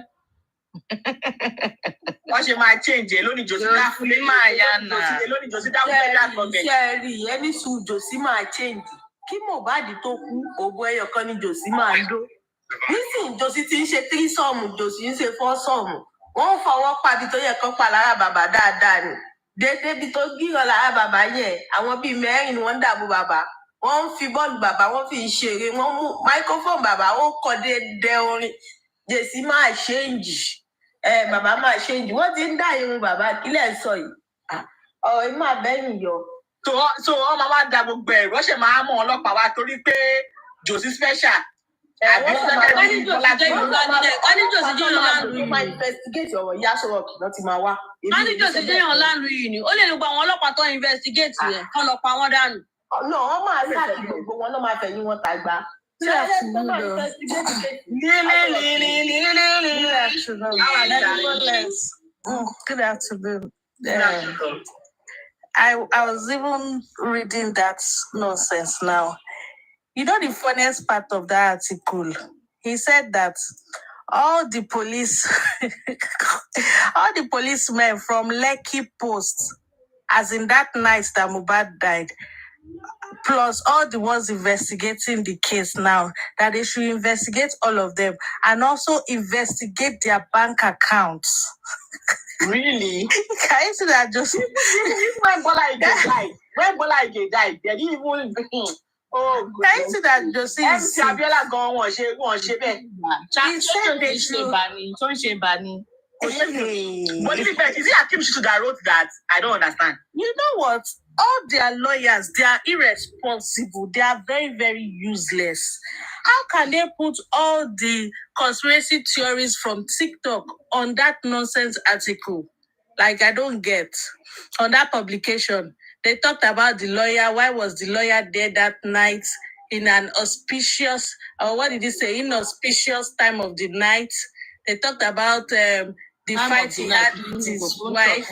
Wọ́n ṣe máa change ẹ lónìí Josie dáfúlé máa yá nà. Lónìí Josie dáfúlé lágbọ̀gbẹ̀. Ṣé rí ẹni sùn Josie máa change? Kí Mohbad tó kú, ògbó ẹyọ kan ni Josie máa ń dó. Nísìnyí Josie ti ń ṣe 3 sọ́ọ̀mù, Josie ń ṣe 4 sọ́ọ̀mù. Wọ́n ń fọwọ́ pàbí tó yẹ kán pa lára bàbá dáadáa ni. Dédé bí tó gíràn lára bàbá yẹn, àwọn bíi 4 ni wọ́n ń dàbò bàbá. Wọ́n ń fi bọ́ọ̀lù bàbá, wọ́n fi ṣeré, wọ́n mú microphone bàbá, ó kọ déédé orin. Josie máa change. Bàbá máa change. Wọ́n ti ń dá irun bàbá kílẹ̀ sọ yìí. Ọ̀rọ̀ yìí máa bẹ́yìn yọ. So wọ́n máa da gbogbo ẹ̀rù, wọ́n ṣe máa mọ̀ ọlọ́pàá wá torí pé Josie special. Wọ́n ní Josie jẹ́ yàn lánàá yìí ni. Ó lè gba àwọn ọlọ́pàá tó investigate yẹn kán lọ pa wọ́n dànù. No, wọ́n máa láti gbogbo wọn ló máa fẹ̀yìn wọn tàgbà. Good afternoon. I was even reading that nonsense now. You know the funniest part of that article? He said that all the policemen from Lekki Post, as in that night that Mohbad died, plus all the ones investigating the case now, that they should investigate all of them and also investigate their bank accounts. Really? Can you see that, Joseph? When Bola Ige died, they didn't even... Oh, good. Can you see that, Joseph? MC Abiola gan wọ́n ṣe bẹ́ẹ̀. He said they should... Tó ń ṣe bani. But is it Akim Shitu that wrote that? I don't understand. You know what? All their lawyers, they are irresponsible. They are very, very useless. How can they put all the conspiracy theories from TikTok on that nonsense article? Like, I don't get. On that publication, they talked about the lawyer. Why was the lawyer there that night in an auspicious, or what did he say? Inauspicious time of the night. They talked about the fight he had with his wife.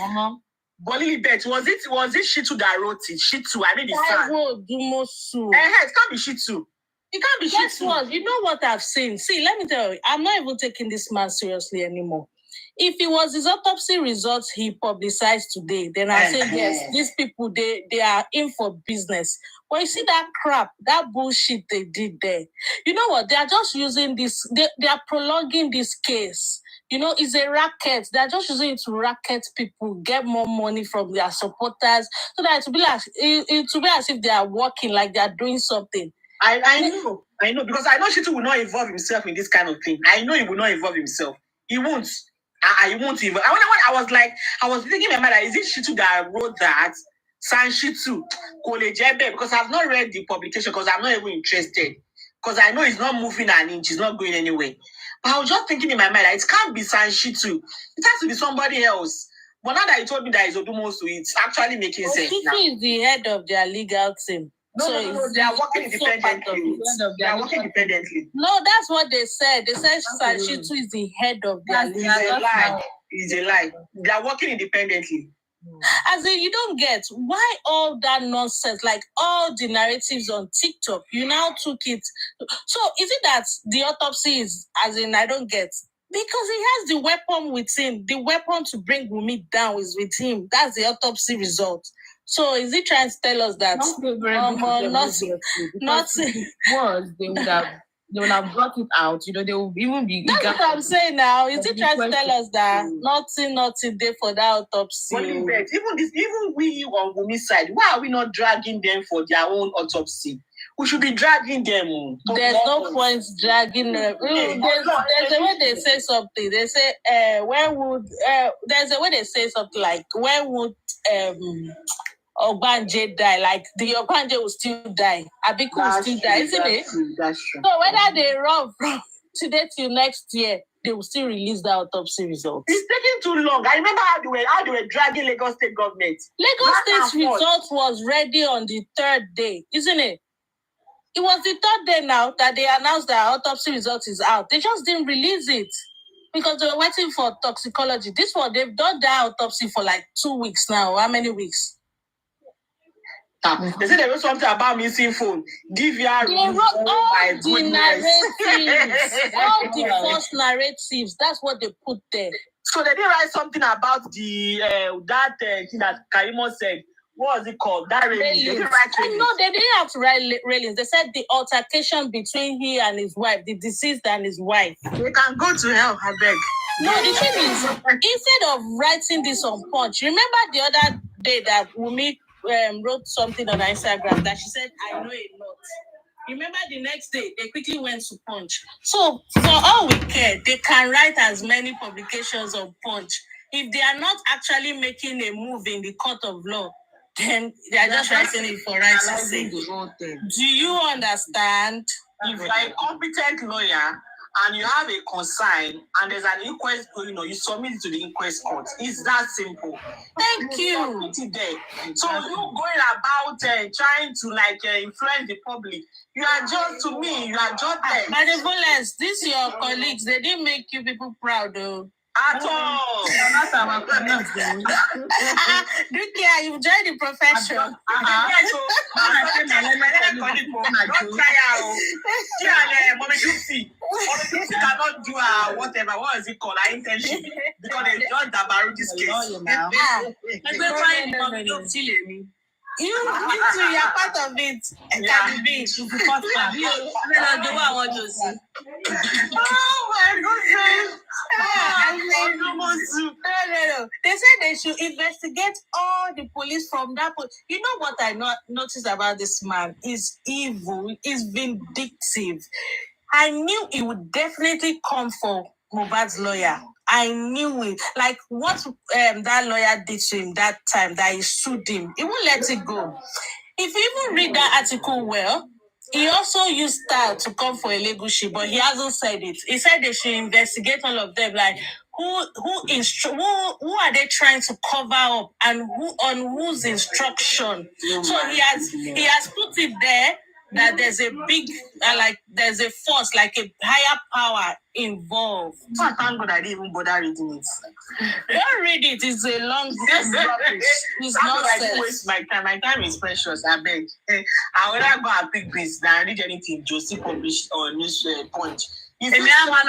Bolly Bet, was it Shitu that wrote it? Shitu, I mean the fan. It can't be Shitu. It can't be Guess Shitu. what? You know what I've seen? See, let me tell you, I'm not even taking this man seriously anymore. If it was his autopsy results he publicized today, then I'll say, yes, these people, they are in for business. But you see that crap, that bullshit they did there. You know what? They are just using this, they are prolonging this case it's a racket. They're just using it to racket people, get more money from their supporters, so that it will be as if they are working, like they are doing something. I know, because I know Shitu will not involve himself in this kind of thing. I know he will not involve himself. He won't. He won't even. I was thinking in my mind, is it Shitu that wrote that? San Shitu, Kolejebe, because I've not read the publication because I'm not even interested. Because I know it's not moving an inch, it's not going anywhere. But I was just thinking in my mind, it can't be San Shitu. It has to be somebody else. But now that you told me that it's Odumosu, it's actually making sense now. Shitu is the head of their legal team. No, they are working independently. They are working independently. No, that's what they said. They said San Shitu is the head of their legal team. It's a lie. They are working independently. As in, you don't get why all that nonsense, like all the narratives on TikTok, you now took it. So is it that the autopsy is, as in, I don't get, because he has the weapon with him. The weapon to bring Wunmi down is with him. That's the autopsy result. So is he trying to tell us that they would have brought it out, they will even be. That's what I'm saying now. Is he trying to tell us that nothing there for that autopsy? Even we on Wumi's side, why are we not dragging them for their own autopsy? We should be dragging them. There's no point dragging them. There's a way they say something. They say, there's a way they say something like, when would Ogbanje die? Like the Ogbanje will still die. Abiku will still die, isn't it? That's true. So whether they run from today till next year, they will still release the autopsy results. It's taking too long. I remember how they were dragging Lagos State government. Lagos State's result was ready on the 3rd day, isn't it? It was the 3rd day now that they announced that autopsy result is out. They just didn't release it because they were waiting for toxicology. This one, they've done that autopsy for like 2 weeks now. How many weeks? They said they wrote something about missing phone. DVR. They wrote all the narratives, all the false narratives. That's what they put there. So they didn't write something about the thing that Karimo said. What was it called? That railing. They didn't write railings. No, they didn't have to write railings. They said the altercation between he and his wife, the deceased and his wife. They can go to hell, I beg. No, the thing is, instead of writing this on Punch, remember the other day that Wunmi wrote something on her Instagram that she said, I know a lot. Remember the next day, they quickly went to Punch. So, for all we care, they can write as many publications on Punch. If they are not actually making a move in the court of law, then they are just writing it for rights' sake. Do you understand? If you are a competent lawyer and you have a concern and there's an inquest, you submit it to the inquest court. It's that simple. Thank you. Put it there. So you going about trying to influence the public. You are just, to me, you are just there. Benevolence, these your colleagues, they didn't make you people proud though. At all. Dukia, you've joined the profession. Cannot do whatever. What is it called? Our internship. Because they just dabaru this case. You too, you're part of it. Oh my goodness. No. They said they should investigate all the police from that point. You know what I noticed about this man? He's evil, he's vindictive. I knew he would definitely come for Mohbad's lawyer. I knew it. Like what that lawyer did to him that time that he sued him, he won't let it go. If you even read that article well, he also used style to come for Elegushi, but he hasn't said it. He said they should investigate all of them, like who are they trying to cover up and who on whose instruction. So he has put it there that there's a big there's a force, like a higher power involved. Oh, thank God I didn't even bother reading it. Don't read it. It's a long rubbish. It's nonsense. Waste my time. My time is precious. I beg. I would rather go and pick this than read anything Josie published on this Punch. You know what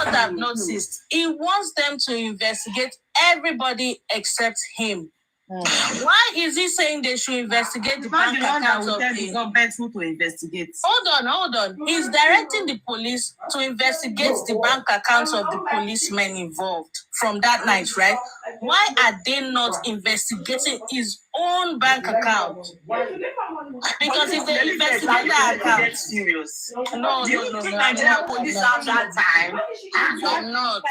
I've noticed? He wants them to investigate everybody except him. Why is he saying they should investigate the bank accounts of the government to investigate? Hold on. He's directing the police to investigate the bank accounts of the policemen involved from that night, right? Why are they not investigating his own bank account? Because if they investigate that account, serious. no. Nigerian police have that time. I'm not.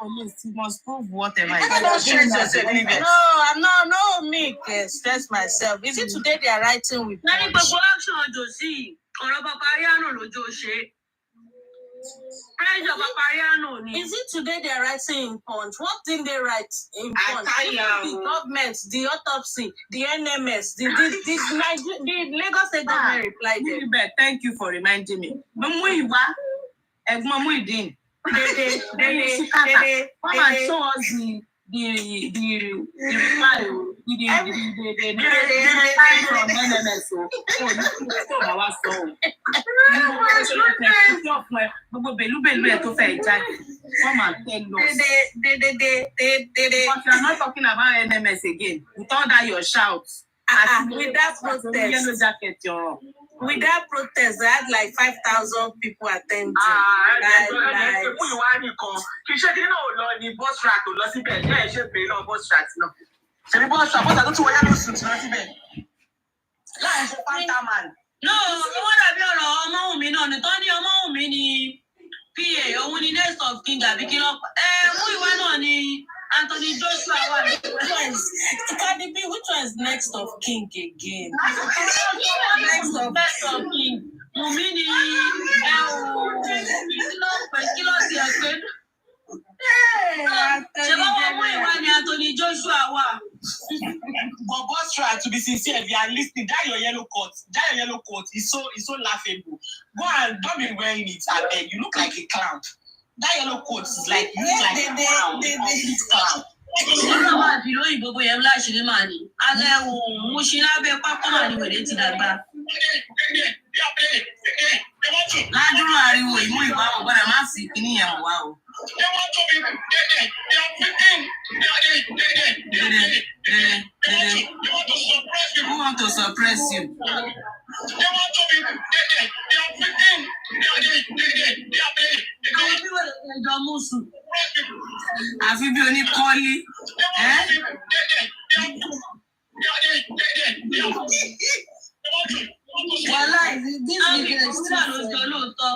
Police must prove whatever. Don't stress yourself, I'm not. No, me stress myself. Is it today they are writing with Lẹ́yìn punch? gbogbo action Josie, ọ̀rọ̀ Papariano lójó ṣe. Pressure Papariano ni. Is it today they are writing in punch? What did they write in punch? The government, the autopsy, the NMS, the Lagos State government replied. Thank you for reminding me. Muiwa, Egmon Muideen. They come and show us the reply. The from NMS. Come and tell us. But you are not talking about NMS again. With all that your shouts. With that protest, yellow jacket, you're with that protest, they had like 5,000 people attending. No, wọ́n dàbí ọ̀rọ̀ Ọmọ́wùmí náà ni tó ní Ọmọ́wùmí ni PA òun ni next of king àbí kí lọ́pàá. Múyìwá náà ni Anthony Joshua wà ní. Cardi B, which one is next of king again? Next of king. Wùmí ni kí ló ti ẹ̀ pé. Ṣé báwo Múyìwá ni Anthony Joshua wà? But boss try to be sincere. If you are listening, that your yellow coat is so laughable. Go and don't be wearing it. I beg. You look like a clown. That yellow coat is like you look like a clown. Ọ̀rọ̀ máa fi lóyìn gbogbo yẹn láṣìírí màá ní. Alẹ́ wo mo ṣe lábẹ́ pápá màá ní wèrè ti dàgbà. ládùúrú ariwo ìmú ìwà ọ̀gbọ́dọ̀ má sì kíní yẹn wá o. Who want to suppress you? Àfi bí oníkọ́lí. Wàhálà this weekend sílẹ̀ ló sọ lóòótọ́.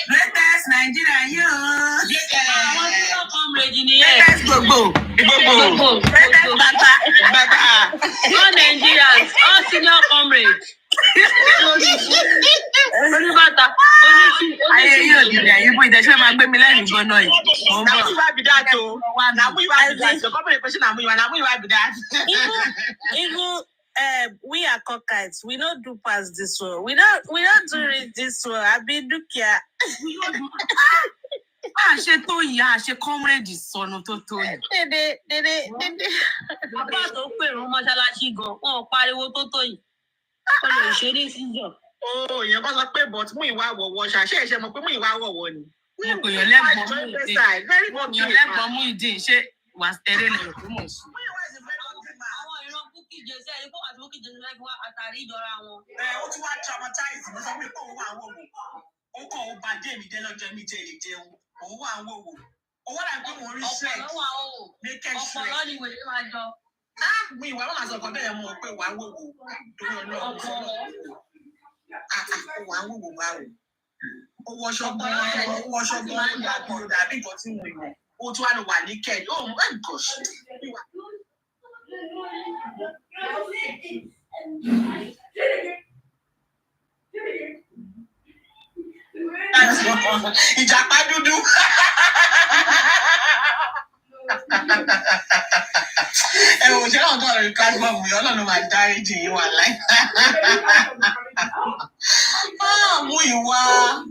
Latest Nigeria yóò. Àwọn tí wọ́n comrade nìyẹn. Latest gbogbo. Latest bàtà. All Nigerians, all senior comrades. Oníbàtà, Ayé yóò dìde àyíbó ìdẹ́sẹ̀ máa gbé mi lẹ́yìn gbọ́nà yìí. Mo ń bọ̀. Even we are cockeyes. We don't do past this one. We don't do it this one. I be dukia. Ṣe tó yìí, ṣe comrade sọnù tó tó yìí. bàbá tó pèrò mọ́ṣáláṣí gan, wọn ò pariwo tó tó yìí. Ó lè ṣe ní síjọ. Èèyàn kan sọ pé but mú ìwà àwọ̀wọ̀ ṣàṣẹ ẹ̀ṣẹ̀ mọ̀ pé mú ìwà àwọ̀wọ̀ ni. Mo kò yàn lẹ́gbọ̀n mú ìdí ṣé wà eré lẹ́yìn tó mọ̀ sí. Àwọn ìran Bukky Jesse ẹni fún àti Bukky Jesse láti wá àtàrí ìjọra wọn. Ó tún wá traumatize mi sọ pé òun wà wò wò. Ó kàn ó bá dé mi jẹ́ lọ́jọ́ mi jẹ́ lè jẹun. Òun wà wò wò. Owó là ń pé mo rí strength. Ọ̀pọ̀lọ́ wà ó wò. Ọ̀pọ̀lọ́ ni wèrè máa jọ. Mú ìwà wọn àti ọkàn bẹ́ẹ̀ mọ̀ pé wà wò wò. Torí Ọlọ́run. Wà wò wò wà wò. Ó wọṣọ gan-an dàbí nǹkan tí mo yàn. Ó tún wá lọ wà ní kẹ́ẹ̀. Oh my gosh. Ìjàpá dúdú. Ẹ̀wọ̀n ṣé náà tó ọ̀rọ̀ ìka gbọ́ mi, Ọlọ́run máa dáríjì yín wà láì.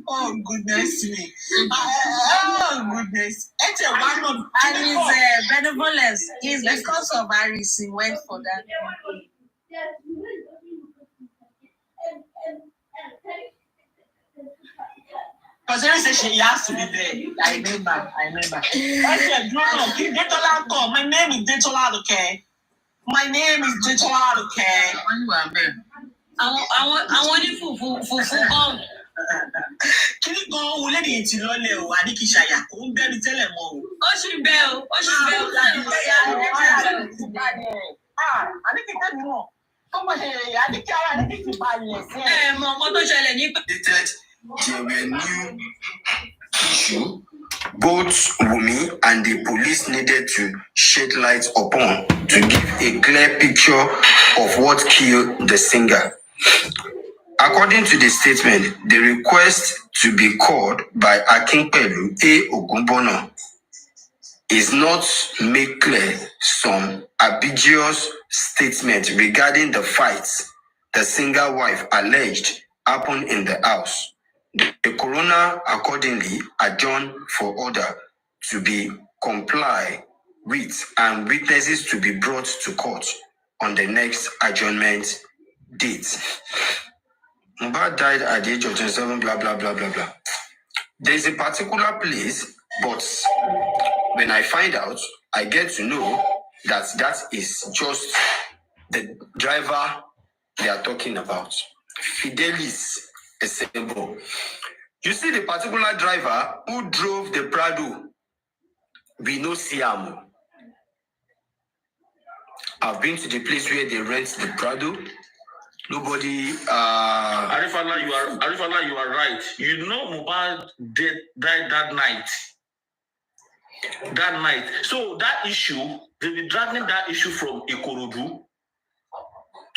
Oh, goodness me. Oh, goodness. And his benevolence is because of Aris, he went for that. Because every session he has to be there. I remember. I said, no, my name is Detola, okay? My name is Detola, okay? I want you for gone. Can you go let it to Lole or Anikishaya? Who bear the telephone? Ocean Bell. More. Come on here, I think I need to buy yes. There were new issue both Wumi and the police needed to shed light upon to give a clear picture of what killed the singer. According to the statement, the request to be called by Akinpelu A. Ogunbono is not make clear some ambiguous statement regarding the fights the singer wife alleged happened in the house. The coroner accordingly adjourned for order to be complied with and witnesses to be brought to court on the next adjournment date. Mohbad died at the age of 27, blah, blah, blah, blah, blah. There's a particular place, but when I find out, I get to know that is just the driver they are talking about. Fidelis Esebo. You see the particular driver who drove the Prado, we know Siamo. I've been to the place where they rent the Prado. Nobody. Arifala, you are right. You know, Mohbad died that night. So that issue, they were dragging that issue from Ikorodu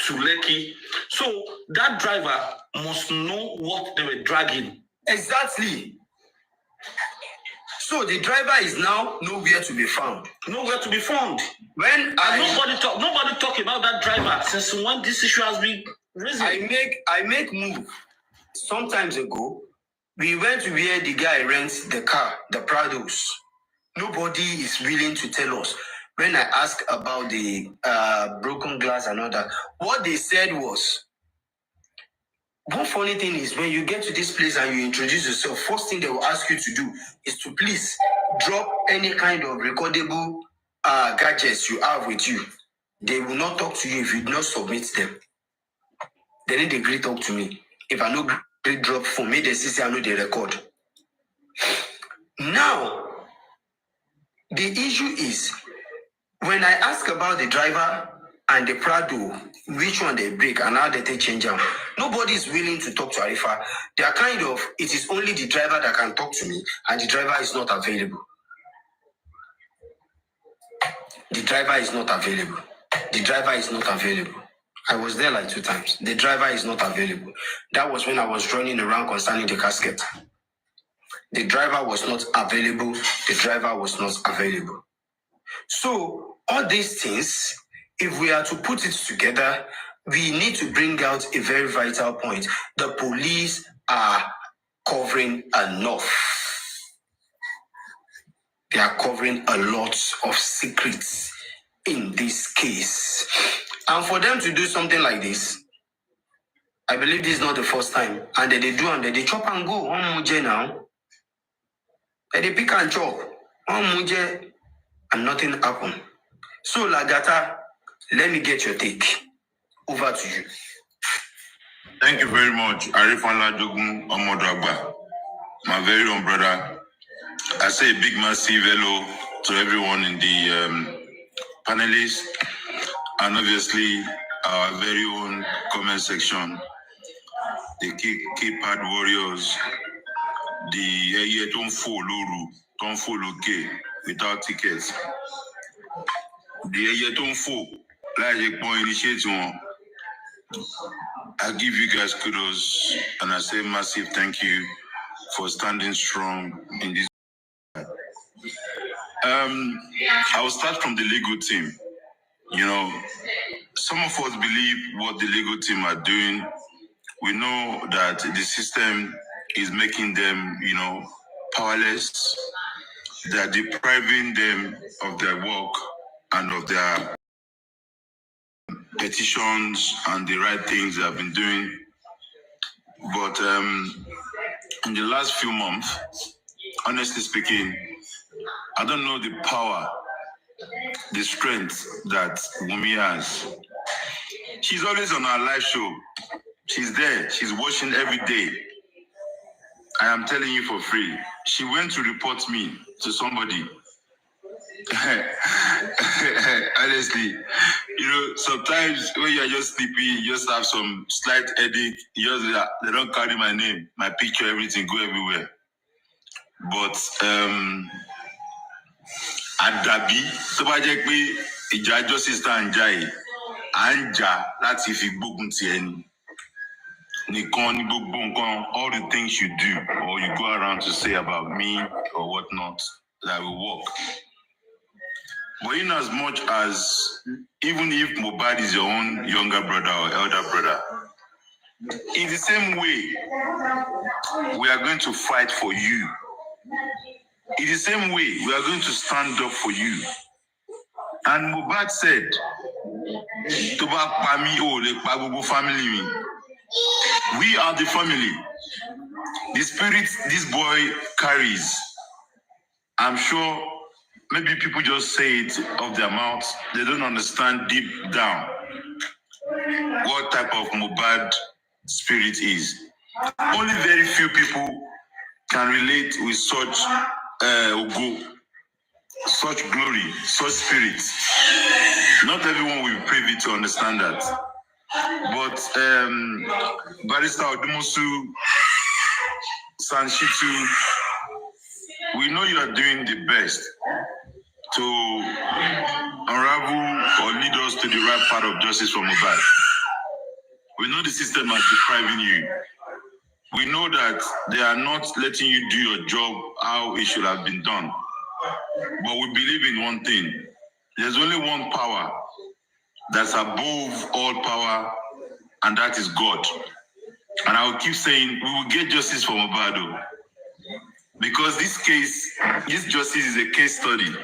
to Lekki. So that driver must know what they were dragging. Exactly. So the driver is now nowhere to be found. When nobody talk about that driver since when this issue has been risen. I make move. Sometimes ago, we went to where the guy rents the car, the Prados. Nobody is willing to tell us. When I asked about the broken glass and all that, what they said was, one funny thing is when you get to this place and you introduce yourself, first thing they will ask you to do is to please drop any kind of recordable gadgets you have with you. They will not talk to you if you do not submit them. They need to agree talk to me. If I no great drop for me, they say I know they record. Now, the issue is when I ask about the driver and the Prado, which one they break and how they take change them, nobody is willing to talk to Arifa. They are kind of, it is only the driver that can talk to me, and the driver is not available. The driver is not available. I was there like 2 times. The driver is not available. That was when I was running around concerning the casket. The driver was not available. So, all these things, if we are to put it together, we need to bring out a very vital point. The police are covering enough. They are covering a lot of secrets in this case. And for them to do something like this, I believe this is not the first time. And they do, and they chop and go. One muje now. And they pick and chop. One muje, and nothing happened. So, Lagata, let me get your take. Over to you. Thank you very much, Arifala Jogun Omodagba, my very own brother. I say a big, massive hello to everyone in the panelists, and obviously our very own comment section, the keypad warriors, the don't follow without tickets. The don't follow, initiate. I give you guys kudos and I say massive thank you for standing strong in this. I will start from the legal team. You know, some of us believe what the legal team are doing We know that the system is making them, powerless. They are depriving them of their work and of their petitions and the right things they have been doing. But in the last few months, honestly speaking, I don't know the power, the strength that Wunmi has. She's always on our live show. She's there. She's watching every day. I am telling you for free. She went to report me to somebody. Honestly, sometimes when you're just sleepy, you just have some slight headache. They don't carry my name, my picture, everything, go everywhere. But Adabi, tó bá jẹ́ pé ìjà justice tá ń jà yìí, à ń jà láti fi gbógun ti ẹni. Nìkan ni gbogbo nǹkan, all the things you do or you go around to say about me or whatnot, that will work. But in as much as, even if Mohbad is your own younger brother or elder brother, in the same way, we are going to fight for you. In the same way, we are going to stand up for you. And Mohbad said, "Tó bá pa mí, o lè pa gbogbo family mi." We are the family. The spirit this boy carries, I'm sure maybe people just say it off their mouths. They don't understand deep down what type of Mohbad spirit is. Only very few people can relate with such such glory, such spirit. Not everyone will be privy to understand that. But Barrister Odumusu, Sanshitu, we know you are doing the best to unravel or lead us to the right part of justice for Mohbad. We know the system is depriving you. We know that they are not letting you do your job how it should have been done. But we believe in one thing. There's only one power that's above all power, and that is God. And I will keep saying, we will get justice for Mohbad. Because this justice is a case study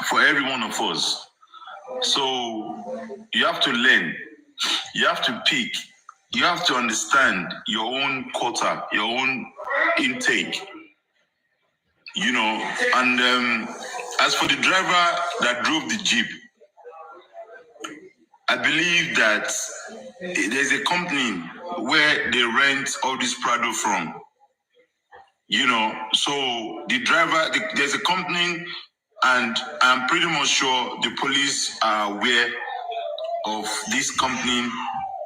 for every one of us. So you have to learn, you have to pick, you have to understand your own quota, your own intake, And as for the driver that drove the Jeep, I believe that there's a company where they rent all this Prado from. So the driver, there's a company, and I'm pretty much sure the police are aware of this company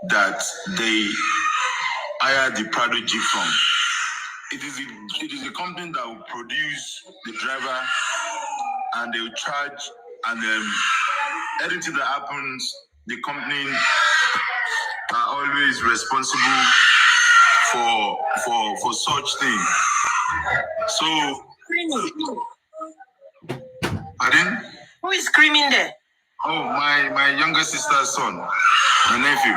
that they hire the Prado Jeep from. It is a company that will produce the driver, and they will charge, and anything that happens, the company are always responsible for such things. So, pardon? Who is screaming there? Oh, my younger sister's son, my nephew.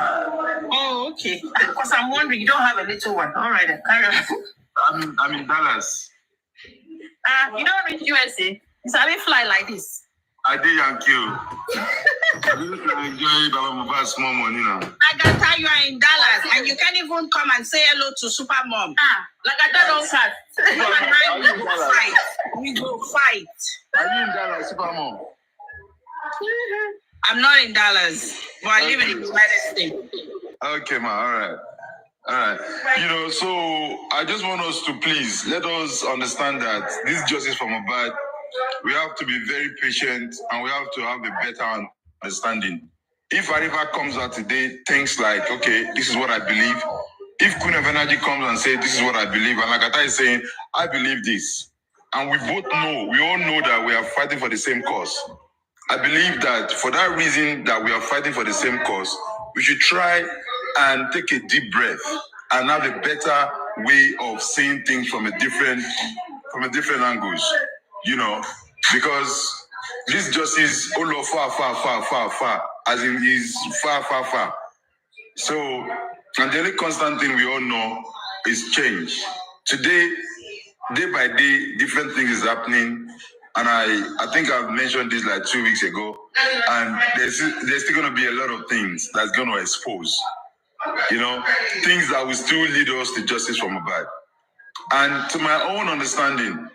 Oh, okay. Because I'm wondering, you don't have a little one. All right, then, carry on. I'm in Dallas. You don't reach USA. It's a fly like this. I did Yankee. I enjoy Baba small money now. Lagata, you are in Dallas, and you can't even come and say hello to Super Mom. Lagata don't cut. You and I will go fight. We go fight. Are you in Dallas, Super Mom? I'm not in Dallas, but I live in the United States. Okay, ma. All right. So I just want us to please let us understand that this justice for Mohbad, we have to be very patient, and we have to have a better understanding. If Arifa comes out today, thinks like, okay, this is what I believe. If Queen of Energy comes and says, this is what I believe, and Lagata is saying, I believe this. And we all know that we are fighting for the same cause. I believe that for that reason that we are fighting for the same cause, we should try and take a deep breath and have a better way of saying things from a different angles, because this justice all far, as in is far. So And the only constant thing we all know is change. Today, day by day, different things is happening. And I think I've mentioned this like 2 weeks ago. And there's still going to be a lot of things that's going to expose. You know, things that will still lead us to justice from above. And to my own understanding,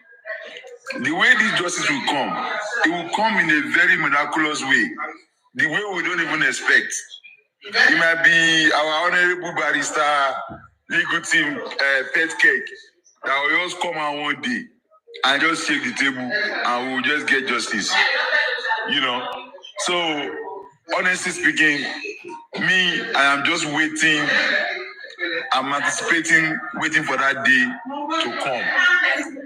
the way this justice will come, it will come in a very miraculous way. The way we don't even expect. It might be our honorable barrister, legal team, pet cake, that will just come out one day and just shake the table and we'll just get justice. You know? So, honestly speaking, me, I am just waiting. I'm anticipating, waiting for that day to come.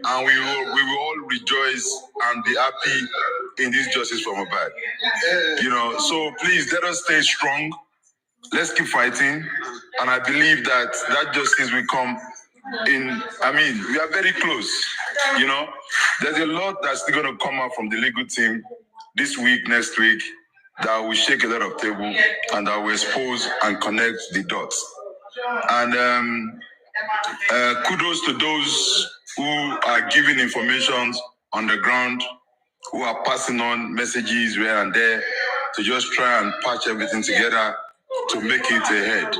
And we will all rejoice and be happy in this justice from above. You know, so please let us stay strong. Let's keep fighting. And I believe that justice will come in. I mean, we are very close. You know, there's a lot that's still going to come out from the legal team this week, next week, that will shake a lot of table and that will expose and connect the dots. And kudos to those who are giving information on the ground, who are passing on messages here and there to just try and patch everything together to make it ahead.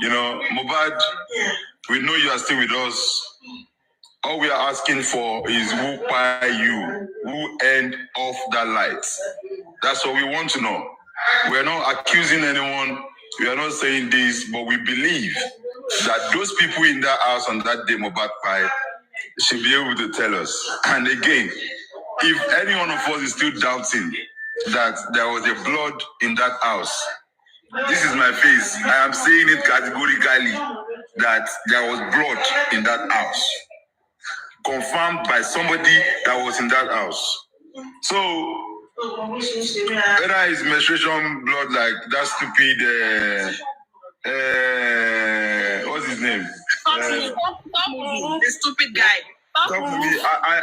You know, Mohbad, we know you are still with us. All we are asking for is who buy you, who end off that light. That's what we want to know. We are not accusing anyone. We are not saying this, but we believe that those people in that house on that day, Mohbad pie, should be able to tell us. And again, if any one of us is still doubting that there was a blood in that house, this is my face. I am saying it categorically that there was blood in that house, confirmed by somebody that was in that house. So, whether it's menstruation blood like that stupid, what's his name? The stupid guy.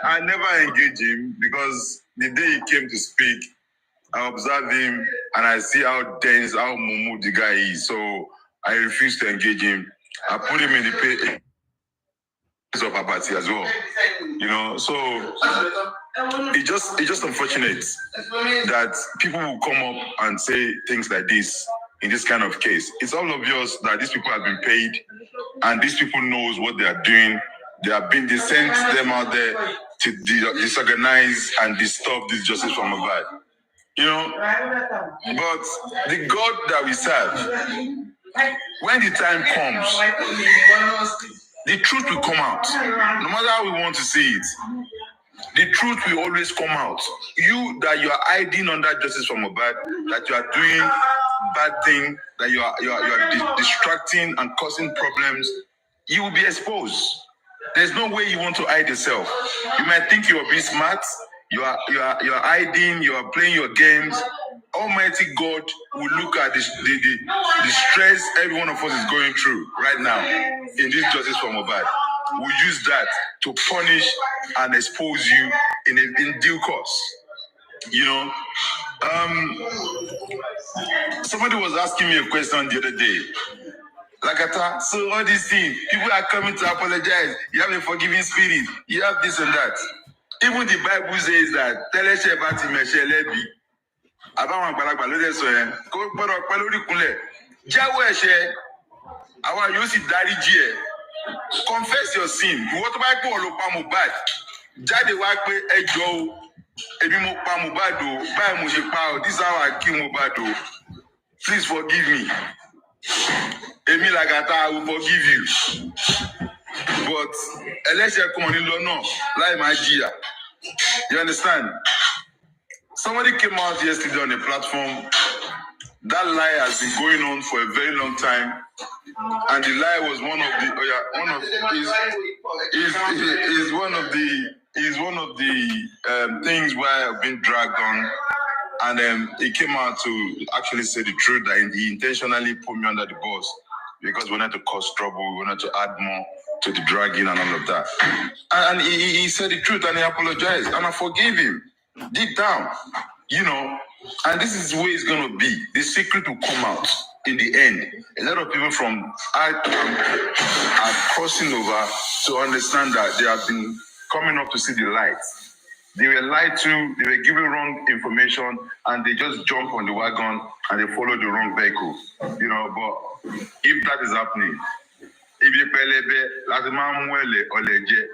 I never engage him because the day he came to speak, I observe him and I see how dense, how mumu the guy is. So I refuse to engage him. I put him in the place of apathy as well. You know, so it's just unfortunate that people will come up and say things like this in this kind of case. It's all obvious that these people have been paid and these people knows what they are doing. They sent them out there to disorganize and disturb this justice from above. You know, but the God that we serve, when the time comes, the truth will come out. No matter how we want to see it, the truth will always come out. You are hiding under justice from above, that you are doing bad thing, that you are distracting and causing problems, you will be exposed. There's no way you want to hide yourself. You might think you are being smart. You are hiding. You are playing your games. Almighty God will look at the stress every one of us is going through right now in this justice from above. We'll use that to punish and expose you in due course. You know, somebody was asking me a question the other day. Lagata, so all these things, people are coming to apologize. You have a forgiving spirit. You have this and that. Even the Bible says that Teleshe Bati Meshelebi. Abawan Balagba Lode Soye. Ko gbọ́dọ̀ pẹ́ lórí ìkúnlẹ̀. Jẹ́wọ́ ẹ̀ṣẹ̀. Àwa yóò sì dáríjì ẹ́. Confess your sin. Ìwọ tó bá pé ó lọ pa Mohbad. Jáde wá pé ẹ jọ̀ọ́ o. Èmi mo pa Mohbad o. Báyìí mo ṣe pa o. This is how I kill Mohbad o. Please forgive me. Emi Lagata, I will forgive you. But ẹlẹ́ṣẹ̀ kan ní lọ náà láì máa jìyà. You understand? Somebody came out yesterday on a platform. That lie has been going on for a very long time, and the lie was one of the things where I've been dragged on. And he came out to actually say the truth that he intentionally put me under the bus because we wanted to cause trouble, we wanted to add more to the dragging and all of that. And he said the truth and he apologized and I forgave him deep down, you know. And this is the way it's going to be. The secret will come out in the end, a lot of people from are crossing over to understand that they have been coming up to see the light. They were lied to, they were given wrong information, and they just jump on the wagon and they follow the wrong vehicle. You know, but if that is happening, if you pelebe, láti máa mú ẹlẹ ọlẹjẹ,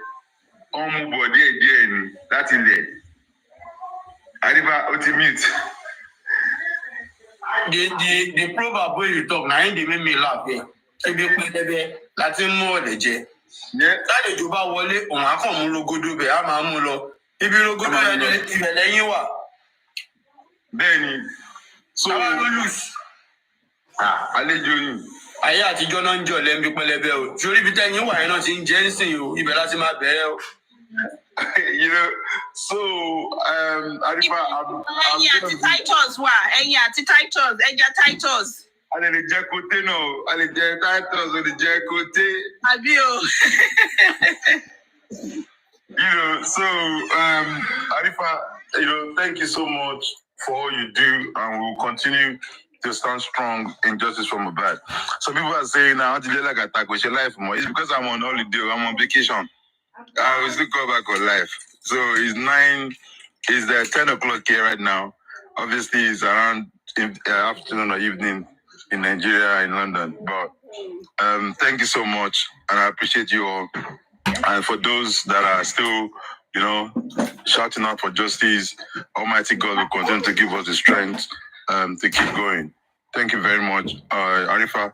ọmú bọdí ẹdí ẹni láti lẹ. Adiba ultimate. The proverb wey you talk, na him dey make me laugh here. If you pelebe, láti mú ọlẹjẹ. Tálejò bá wọlé, òun á kàn mú rogodo bẹ̀, á máa mú lọ. Ibi rogodo yẹn ibẹ̀ lẹ́yìn wà. Bẹ́ẹ̀ni. So àlejò yìí. Ayé àtijọ́ náà ń jọ lẹ́ńbí pẹlẹbẹ o. Sórí ibi tẹ́yìn wà yẹn náà ti ń jẹ́ ń sìn o. Ibẹ̀ láti máa bẹ̀rẹ̀ o. You know, so Arifa, ẹyin àti Titus wà, ẹyin àti Titus, ẹja Titus. A lè jẹ kote náà, a lè jẹ Titus, a lè jẹ kote. Àbí o. You know, so Arifa, you know, thank you so much for all you do, and we'll continue to stand strong in justice from above. So people are saying now, it's because I'm on holiday, I'm on vacation. I will still go back on life. So it's 10 o'clock here right now. Obviously, it's around afternoon or evening in Nigeria, in London. But thank you so much, and I appreciate you all. And for those that are still, you know, shouting out for justice, Almighty God will continue to give us the strength to keep going. Thank you very much, Arifa.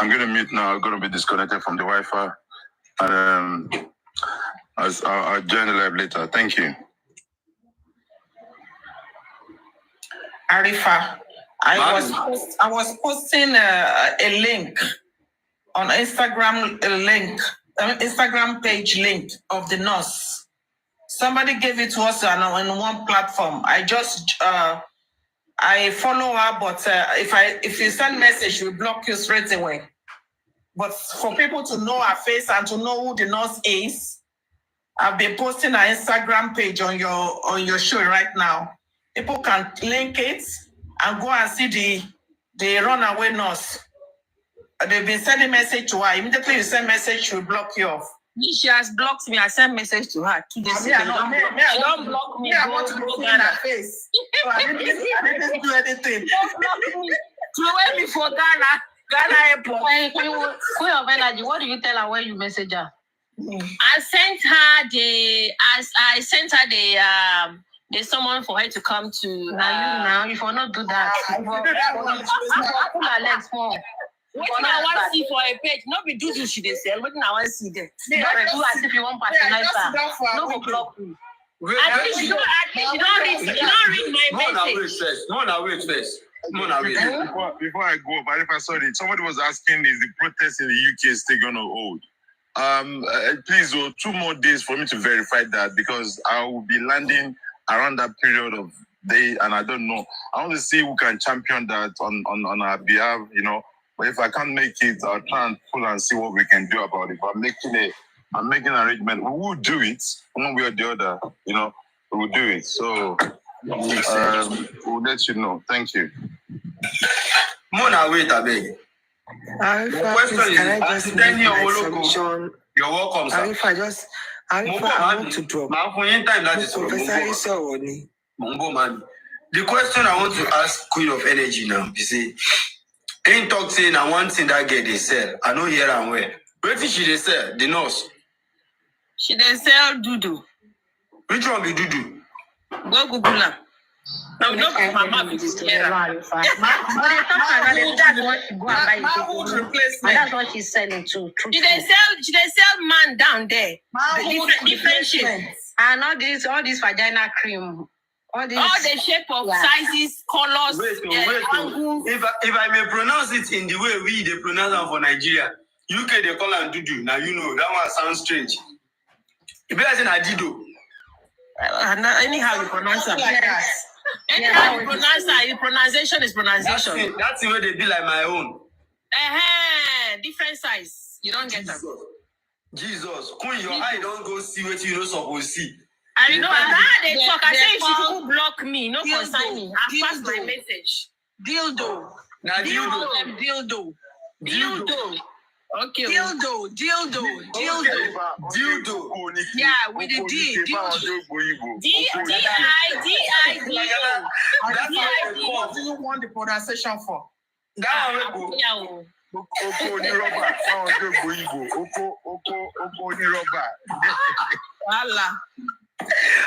I'm going to mute now. I'm going to be disconnected from the Wi-Fi. And I'll join the live later. Thank you. Arifa, I was posting a link on Instagram, Instagram page link of the nurse. Somebody gave it to us on one platform. I follow her, but if you send message, she will block you straight away. But for people to know her face and to know who the nurse is, I've been posting her Instagram page on your show right now. People can link it and go and see the runaway nurse. They've been sending message to her. Immediately you send message, she will block you off. She has blocked me. I sent message to her 2 days ago. Don't block me. I want to look in her face. So I didn't do anything. Don't block me. Throw me for Ghana airport. Queen of energy, what do you tell her when you message her? I sent her the someone for her to come to. Now you will not do that. Pull her legs more. What I want to see for a page, not be do she they sell. What I want to see them. Do as if you want patronize her. No go block you. At least you don't read my message. Wait first. Before I go, but if I saw it, somebody was asking, is the protest in the UK still going to hold? Please, 2 more days for me to verify that, because I will be landing around that period of day, and I don't know. I want to see who can champion that on our behalf, you know. But if I can't make it, I'll try and pull and see what we can do about it. But I'm making an arrangement. We will do it one way or the other, you know. We will do it. So we'll let you know. Thank you. Mona, wait a bit. The question is, you're welcome, sir. I want to drop. The question I want to ask Queen of Energy now, you see, ain't talk saying I want in that girl they sell. I know here and where. Where did she they sell? The nurse. She they sell Dudu. Which one be Dudu? Go Google her. No, Mama be That's what she's selling too. She they sell man down there. Different shapes. And all this vagina cream. All the shape of sizes, colors, angles. If I may pronounce it in the way they pronounce them for Nigeria, UK they call them Dudu. Now you know that one sounds strange. If you say Adido, anyhow you pronounce it. Anyhow you pronounce it, the pronunciation is pronunciation. That's the way they be like my own. Different size. You don't get them. Jesus, Queen, your eye don't go see what you don't supposed to see. I know they talk. I say if she could block me, no consign me. I pass my message. Dildo. Now Dildo. Okay. Dildo. Yeah, with the D. Dildo. D-I-D-I-D-O. What do you want the pronunciation for? Oko ni rubber. Oko ni rubber. Allah.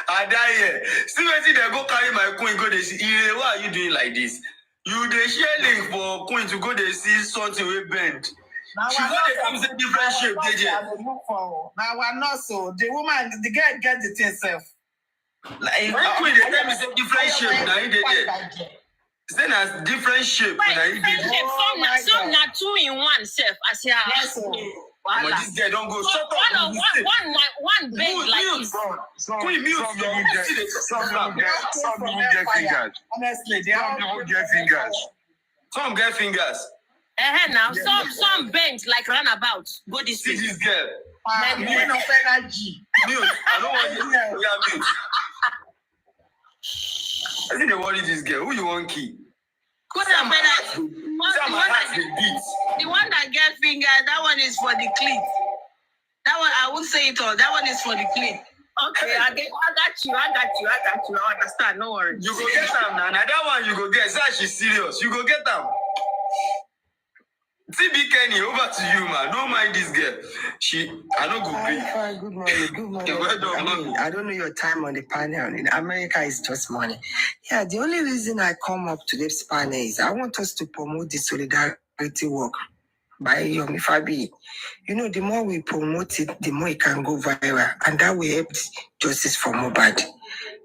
I die here. Still waiting they go carry my queen go they see. Ire, why are you doing like this? You dey share link for queen to go they see something we bend. She go dey use a different shape, DJ. Now we're not so. The woman, the girl get the thing self. Like queen they tell me say different shape. Now he did it. Say na different shape. Now he did it. Some na 2-in-1 self. As ya. But this girl don't go. Shut up. One bend like this. Queen mute. Some get fingers. Honestly, they Some people get fingers. Some get fingers. Now some bend like roundabout. Go this See way. this girl. men of energy. Mute. I don't want you. We are mute. I think they worry this girl. Who you want key? Sam, The one that get finger, that one is for the cleat. That one, I won't say it all. That one is for the cleat. Okay, I got you. I understand. No worries. You go get them now. Now that one you go get. Say she's serious. You go get them. TB Kenny, over to you, man. Don't mind this girl. I don't go pay. Fine. Good morning. I don't know your time on the panel. In America, it's just money. Yeah, the only reason I come up to this panel is I want us to promote the solidarity work by Yomi Fabi. You know, the more we promote it, the more it can go viral. And that will help justice for Mohbad.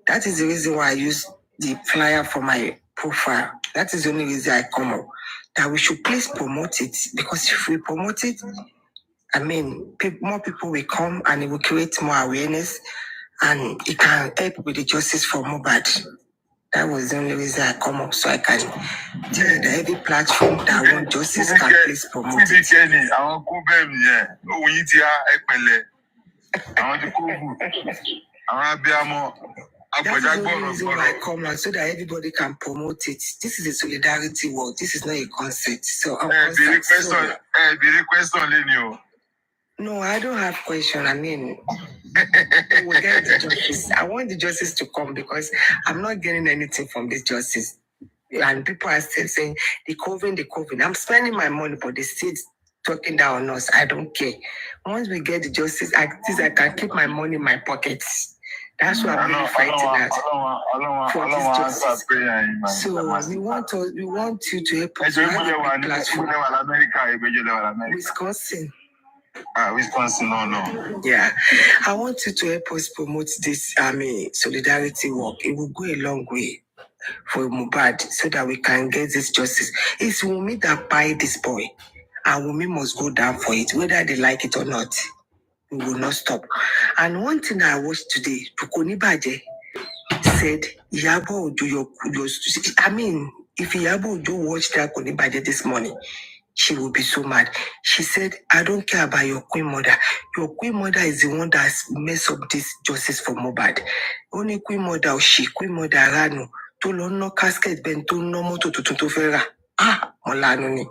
That is the reason why I use the flyer for my profile. That is the only reason I come up. That we should please promote it, because if we promote it, more people will come and it will create more awareness and it can help with the justice for Mohbad. That was the only reason I come up, so I can tell you that every platform that want justice can please promote it. That's the only reason why I come out, so that everybody can promote it. This is a solidarity work. This is not a concert. So I'm No, I don't have question. We'll get the justice. I want the justice to come because I'm not getting anything from this justice. And people are still saying the COVID. I'm spending my money, but they still talking down on us. I don't care. Once we get the justice, I can keep my money in my pockets. That's why I'm really fighting that for this justice. So we want you to help us. Wisconsin. Wisconsin, no. Yeah, I want you to help us promote this solidarity work. It will go a long way for Mohbad so that we can get this justice. It's Wunmi that buy this boy, and Wunmi must go down for it, whether they like it or not. We will not stop. And one thing I watched today, Tukoni Baje said, Iyabo Ojo, if Iyabo Ojo watched that Tukoni Baje this morning, she will be so mad. She said, I don't care about your queen mother. Your queen mother is the one that's messed up this justice for Mohbad. Only queen mother queen mother Rano, to no casket ben to no moto to fera. Molano ni.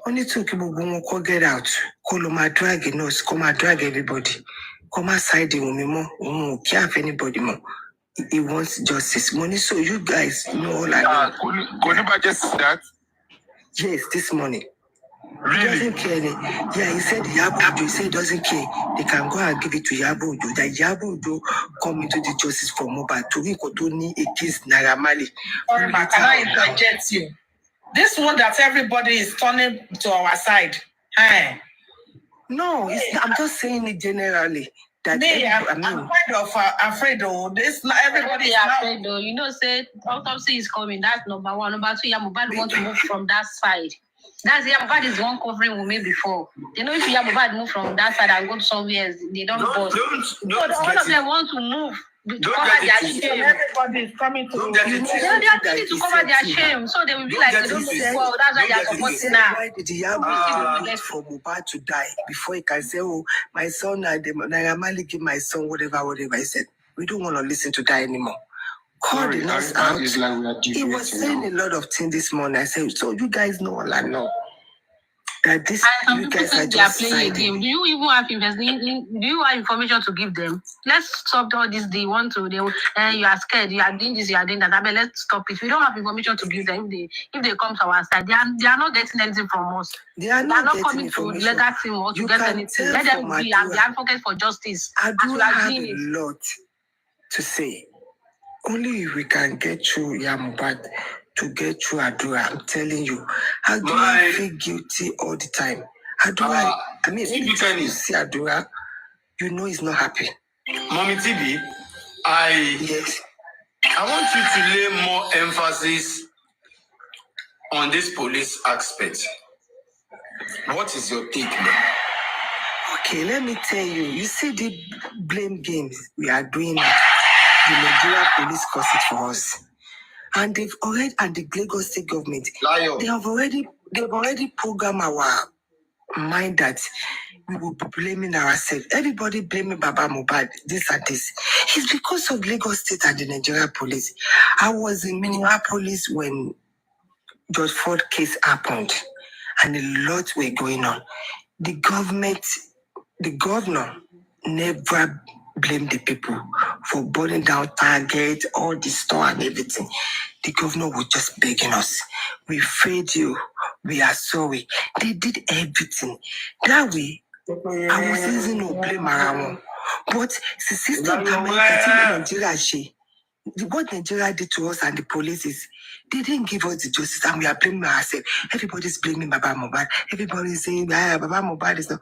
Only two people go get out. Call my drag us, come and drag everybody. Come outside the woman, can't have anybody more. He wants justice. Money, so you guys know all I know. Could you just that? Yes, this morning. Really? He doesn't care. Yeah, he said Yabo. He said he doesn't care. They can go and give it to Yabo. That Yabo come into the justice for Mohbad to Rikotoni against Naira Marley. Can I interject you? This one that everybody is turning to our side. Hey. No, I'm just saying it generally. That I'm kind of afraid of this. Not everybody is afraid though. You know, say autopsy is coming. That's number one. Number two, Mohbad want to move from that side. That's Mohbad is the one covering Wunmi before. You know, if Mohbad move from that side and go to somewhere else, they don't bust. All of them want to move to cover their shame. Everybody is coming to they are ready to cover their shame, so they will be like they don't know well. That's why they are supporting now. Why did Yabo wait for Mohbad to die before he can say, "Oh, my son, Naira Marley give my son whatever"? He said, "We don't want to listen to that anymore. called the nurse out. He was saying a lot of things this morning. I said, so you guys know all I know. That this you guys are just playing a game. Do you even have do you have information to give them? Let's stop all this. They want to. You are scared. You are doing this. You are doing that. But let's stop it. We don't have information to give them. If they come to our side, they are not getting anything from us. They are not coming to legacy or to get anything. Let them be and be advocates for justice. I do have a lot to say. Only if we can get through Yamubad to get through Adura. I'm telling you, Adura feel guilty all the time. Adura, if you see Adura, you know he's not happy. Mommy TB, Yes. I want you to lay more emphasis on this police aspect. What is your take there? Okay, let me tell you. You see the blame games we are doing it. The Nigeria police cause it for us. And they've already, and the Lagos State government, they've already programmed our mind that we will be blaming ourselves. Everybody blaming Baba Mohbad, this and this. It's because of Lagos State and the Nigeria police. I was in Minneapolis when George Ford case happened, and a lot were going on. The governor never blamed the people for burning down Target, all the store and everything. The governor was just begging us. We failed you. We are sorry. They did everything. That way, I was using no blame around. But the system what Nigeria did to us and the police is they didn't give us the justice and we are blaming ourselves. Everybody's blaming Baba Mohbad. Everybody's saying Baba Mohbad is not.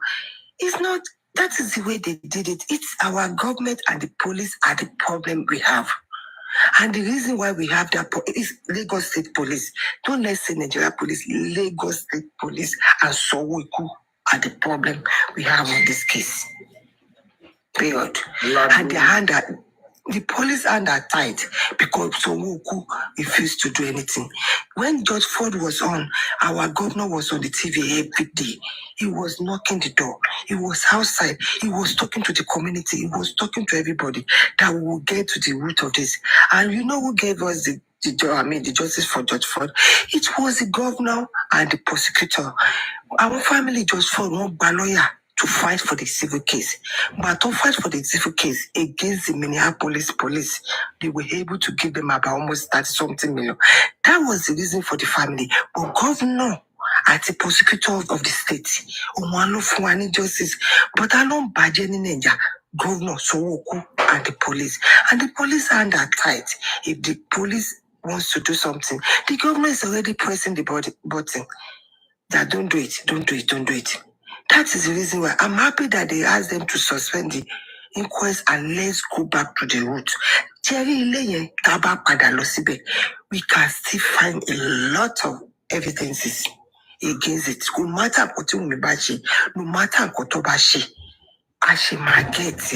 It's not. That is the way they did it. It's our government and the police are the problem we have. And the reason why we have that is Lagos State Police. Don't let's say Nigeria Police, Lagos State Police and Soweto are the problem we have in this case. Period. And the police hand are tight because Soweto refused to do anything. When George Ford was on, our governor was on the TV every day. He was knocking the door. He was outside. He was talking to the community. He was talking to everybody that we will get to the root of this. And you know who gave us the justice for George Ford? It was the governor and the prosecutor. Our family, George Ford, won't be a lawyer to fight for the civil case. But to fight for the civil case against the Minneapolis police, they were able to give them about almost 30-something million. That was the reason for the family. But governor at the prosecutor of the state, justice, but I don't budget in Nigeria. Governor Sowoku and the police. And the police are under tight. If the police wants to do something, the governor is already pressing the button. That don't do it. That is the reason why I'm happy that they asked them to suspend the inquest and let's go back to the root. We can still find a lot of evidences against it. No matter what I should get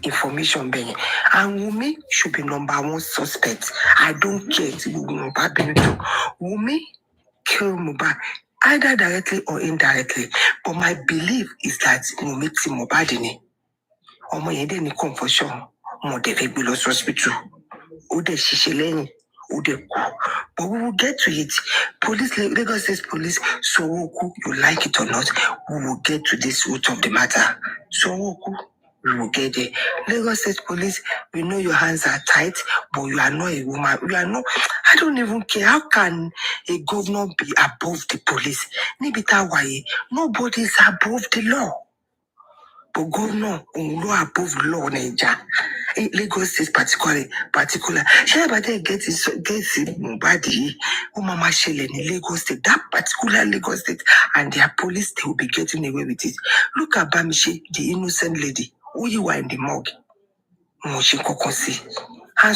information being. And Wumi should be number one suspect. I don't care if Wumi kill Mohbad, either directly or indirectly. But my belief is that Wumi ti Mohbad ni. Omo yede ni confusion. Mo de fe gbe hospital. O de sise leyin. But we will get to it. Police, Lagos State Police, Sowoku, you like it or not, we will get to this root of the matter. Sowoku, we will get there. Lagos State Police, we know your hands are tight, but you are not a woman. You are not. I don't even care. How can a governor be above the police? Nobody is above the law. But governor, law above law, Nigeria. Lagos State particular. Everybody gets body. Mama Shelley in Lagos State, that particular Lagos State, and their police, they will be getting away with it. Look at Bamishi, the innocent lady, who you are in the morgue. And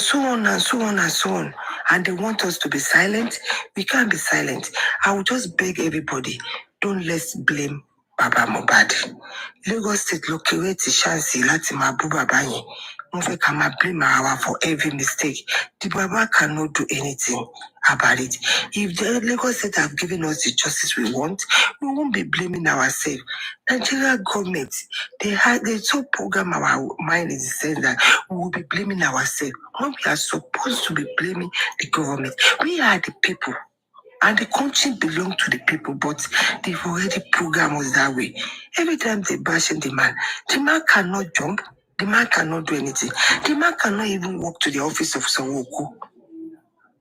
so on and so on and so on. And they want us to be silent. We can't be silent. I will just beg everybody, don't let's blame Baba Mohbad. Lagos State locate chance láti máa bú bàbá yẹn. Move come and blame our for every mistake. The Baba cannot do anything about it. If the Lagos State have given us the justice we want, we won't be blaming ourselves. Nigeria government, they so program our mind in the sense that we will be blaming ourselves. When we are supposed to be blaming the government, we are the people. And the country belongs to the people, but they've already programmed us that way. Every time they bashing the man cannot jump, the man cannot do anything. The man cannot even walk to the office of Sanwo-Oko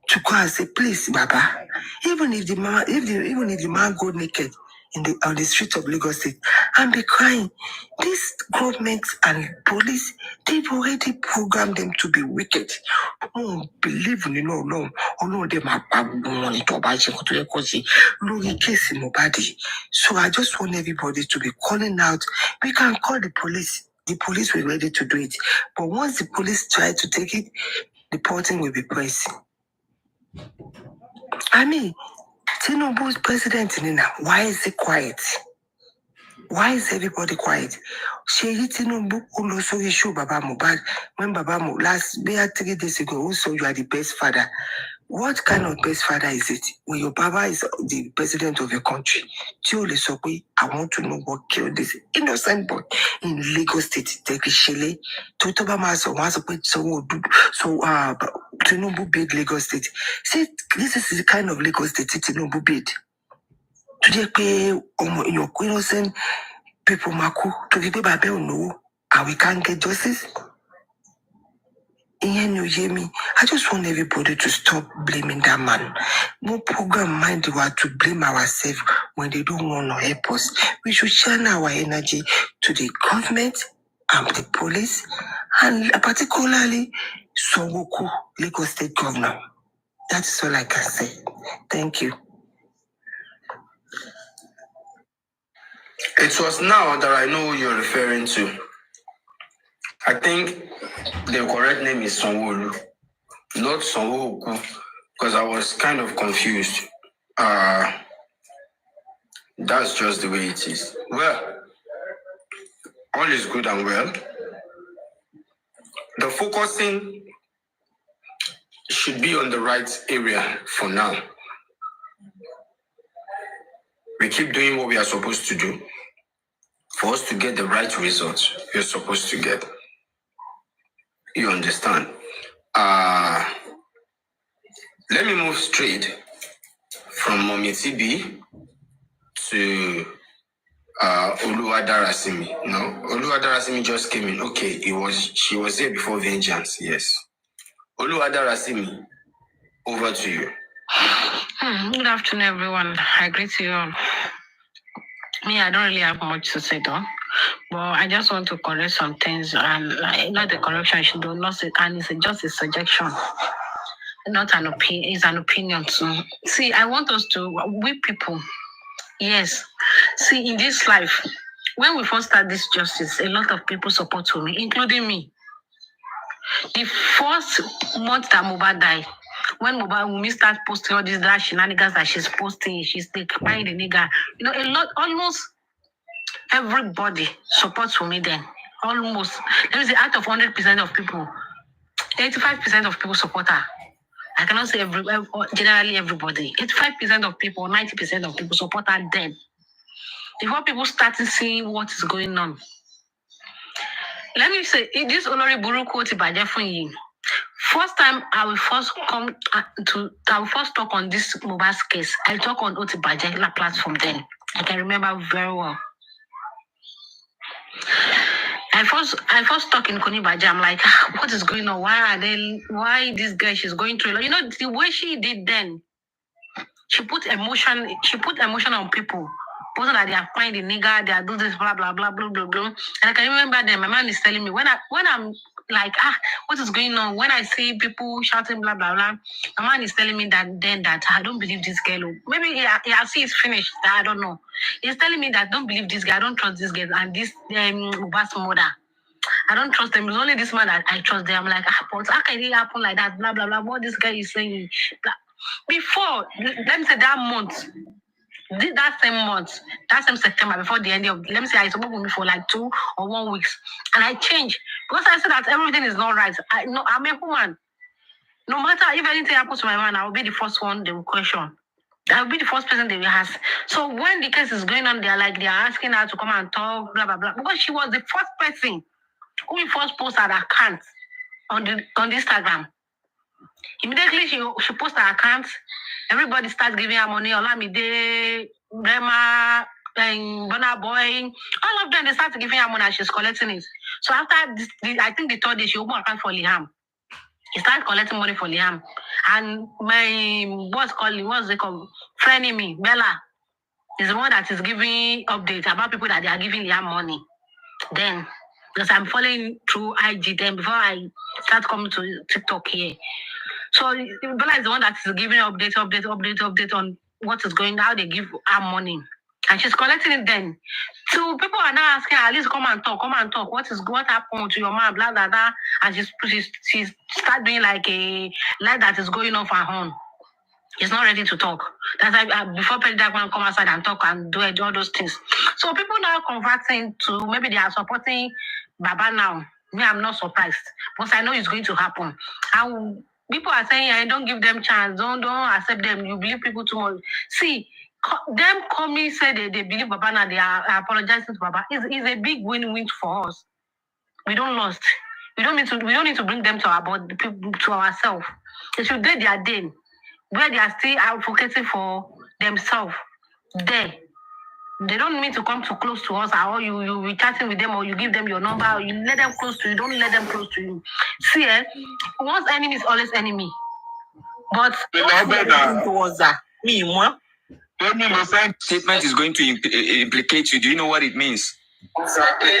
to go and say, please, Baba. Even if the man go naked on the streets of Lagos State and be crying, this government and police, they've already programmed them to be wicked. Oh, believe in no, they might money to buy case in nobody. So I just want everybody to be calling out. We can call the police. The police were ready to do it. But once the police try to take it, the reporting will be pressed. I mean, Tinubu's president in now. Why is he quiet? Why is everybody quiet? Sheyi Tinubu also issue Baba Mohbad. When Baba Mohbad last 3 days ago, also you are the best father. What kind of best father is it? When your Baba is the president of your country, I want to know what killed this innocent boy in Lagos State. Take a shele. Tinubu bid Lagos State. See, this is the kind of Lagos State Tinubu bid. To just pay your innocent people maku to be baby no, and we can't get justice. You hear me? I just want everybody to stop blaming that man. No program mind we are to blame ourselves when they don't want to help us. We should channel our energy to the government and the police, and particularly Sanwo-Oko, Lagos State Governor. That's all I can say. Thank you. It was now that I know who you're referring to. I think the correct name is Sanwo-Olu, not Sanwo-Oko, because I was kind of confused. That's just the way it is. Well, all is good and well. The focusing should be on the right area for now. We keep doing what we are supposed to do for us to get the right results we're supposed to get. You understand? Let me move straight from Mommy TB to Oluwadarasimi. No, Oluwadarasimi just came in. Okay, she was here before Vengeance. Yes. Oluwadarasimi, over to you. Good afternoon, everyone. I greet you all. Me, I don't really have much to say though, but I just want to correct some things, and not the correction I should do, not say, and it's just a suggestion, not an opinion. It's an opinion too. See, I want us to, we people, yes. See, in this life, when we first start this justice, a lot of people support me, including me. The first month that Mohbad died, when Wunmi starts posting all these shenanigans that she's posting, she's buying the nigga, almost everybody supports me then. Almost. Let me say, out of 100% of people, 85% of people support her. I cannot say generally everybody. 85% of people, 90% of people support her then. Before people started seeing what is going on. Let me say, this Olori Buru quote by Jeffrey. First time I will first talk on this Mohbad's case. I talk on Otibajela platform then. I can remember very well. I first talk in Konibaja. I'm like, what is going on? Why this girl she's going through? The way she did then, she put emotion on people. Posing that they are fine the nigga, they are doing this, blah, blah, blah, blah, blah, blah. And I can remember then, my man is telling me, when I'm like, what is going on? When I see people shouting, blah, blah, blah, my man is telling me that I don't believe this girl. Maybe I see it's finished, I don't know. He's telling me that don't believe this guy, I don't trust this girl, and this Uba's mother. I don't trust them. It's only this man that I trust them. I'm like, but how can it happen like that? Blah, blah, blah. What this guy is saying. Blah. Before, let me say that month, that same September, before the end of, let me say, I spoke with me for like 2 or 1 week. And I changed Because I said that everything is not right. I'm a woman. No matter if anything happens to my man, I will be the first one they will question. I will be the first person they will ask. So when the case is going on, they are asking her to come and talk, blah, blah, blah. Because she was the first person who first posted her account on the Instagram. Immediately she posted her account. Everybody starts giving her money. Olamide, Rema, Burna Boy, all of them, they start giving her money and she's collecting it. So after this, I think the third day, she opened an account for Liam. He started collecting money for Liam. And my what's they called? Frenemy, Bella, is the one that is giving updates about people that they are giving Liam money. Then, because I'm following through IG then before I start coming to TikTok here. So Bella is the one that is giving update on what is going on, how they give her money. And she's collecting it then. So people are now asking her, at least come and talk. What happened to your man, blah, blah, blah. And she start doing like a life that is going off her own. He's not ready to talk. That's like before Petty Darkman come outside and talk and do all those things. So people now converting to maybe they are supporting Baba now. Me, I'm not surprised. Because I know it's going to happen. And people are saying, I don't give them chance. Don't accept them. You believe people too much. See, them coming say they believe Baba now. They are apologizing to Baba. It's a big win-win for us. We don't lost. We don't need to bring them to ourselves. They should do their day. Where they are still advocating for themselves, they don't need to come too close to us, or you be chatting with them, or you give them your number, or you let them close to you. Don't let them close to you. See, once enemy is always enemy. But statement is going to implicate you. Do you know what it means? Okay,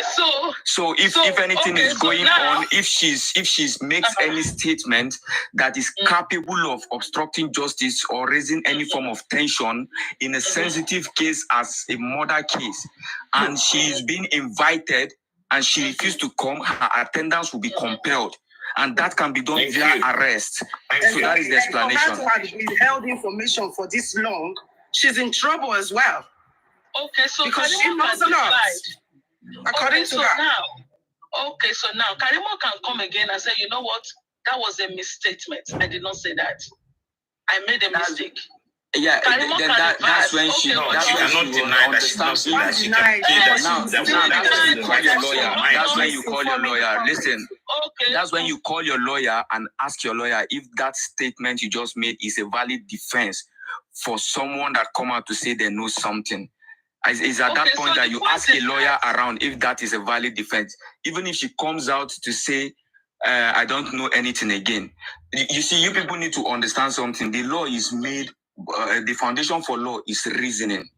so if anything is going on, if she's makes any statement that is capable of obstructing justice or raising any form of tension in a sensitive case as a murder case, and she is being invited and she refused to come, her attendance will be compelled, and that can be done via arrest. So that is the explanation. For her to have withheld information for this long, she's in trouble as well. Okay, so because she knows a lot. According to her. So now Karimo can come again and say, you know what? That was a misstatement. I did not say that. I made a mistake. Yeah, that's when she cannot deny that she knows that she can That's when you call your lawyer. Listen, that's when you call your lawyer and ask your lawyer if that statement you just made is a valid defense for someone that come out to say they know something. Is at that point that you ask a lawyer around if that is a valid defense. Even if she comes out to say, I don't know anything again. You see, you people need to understand something. The law is made, the foundation for law is reasoning.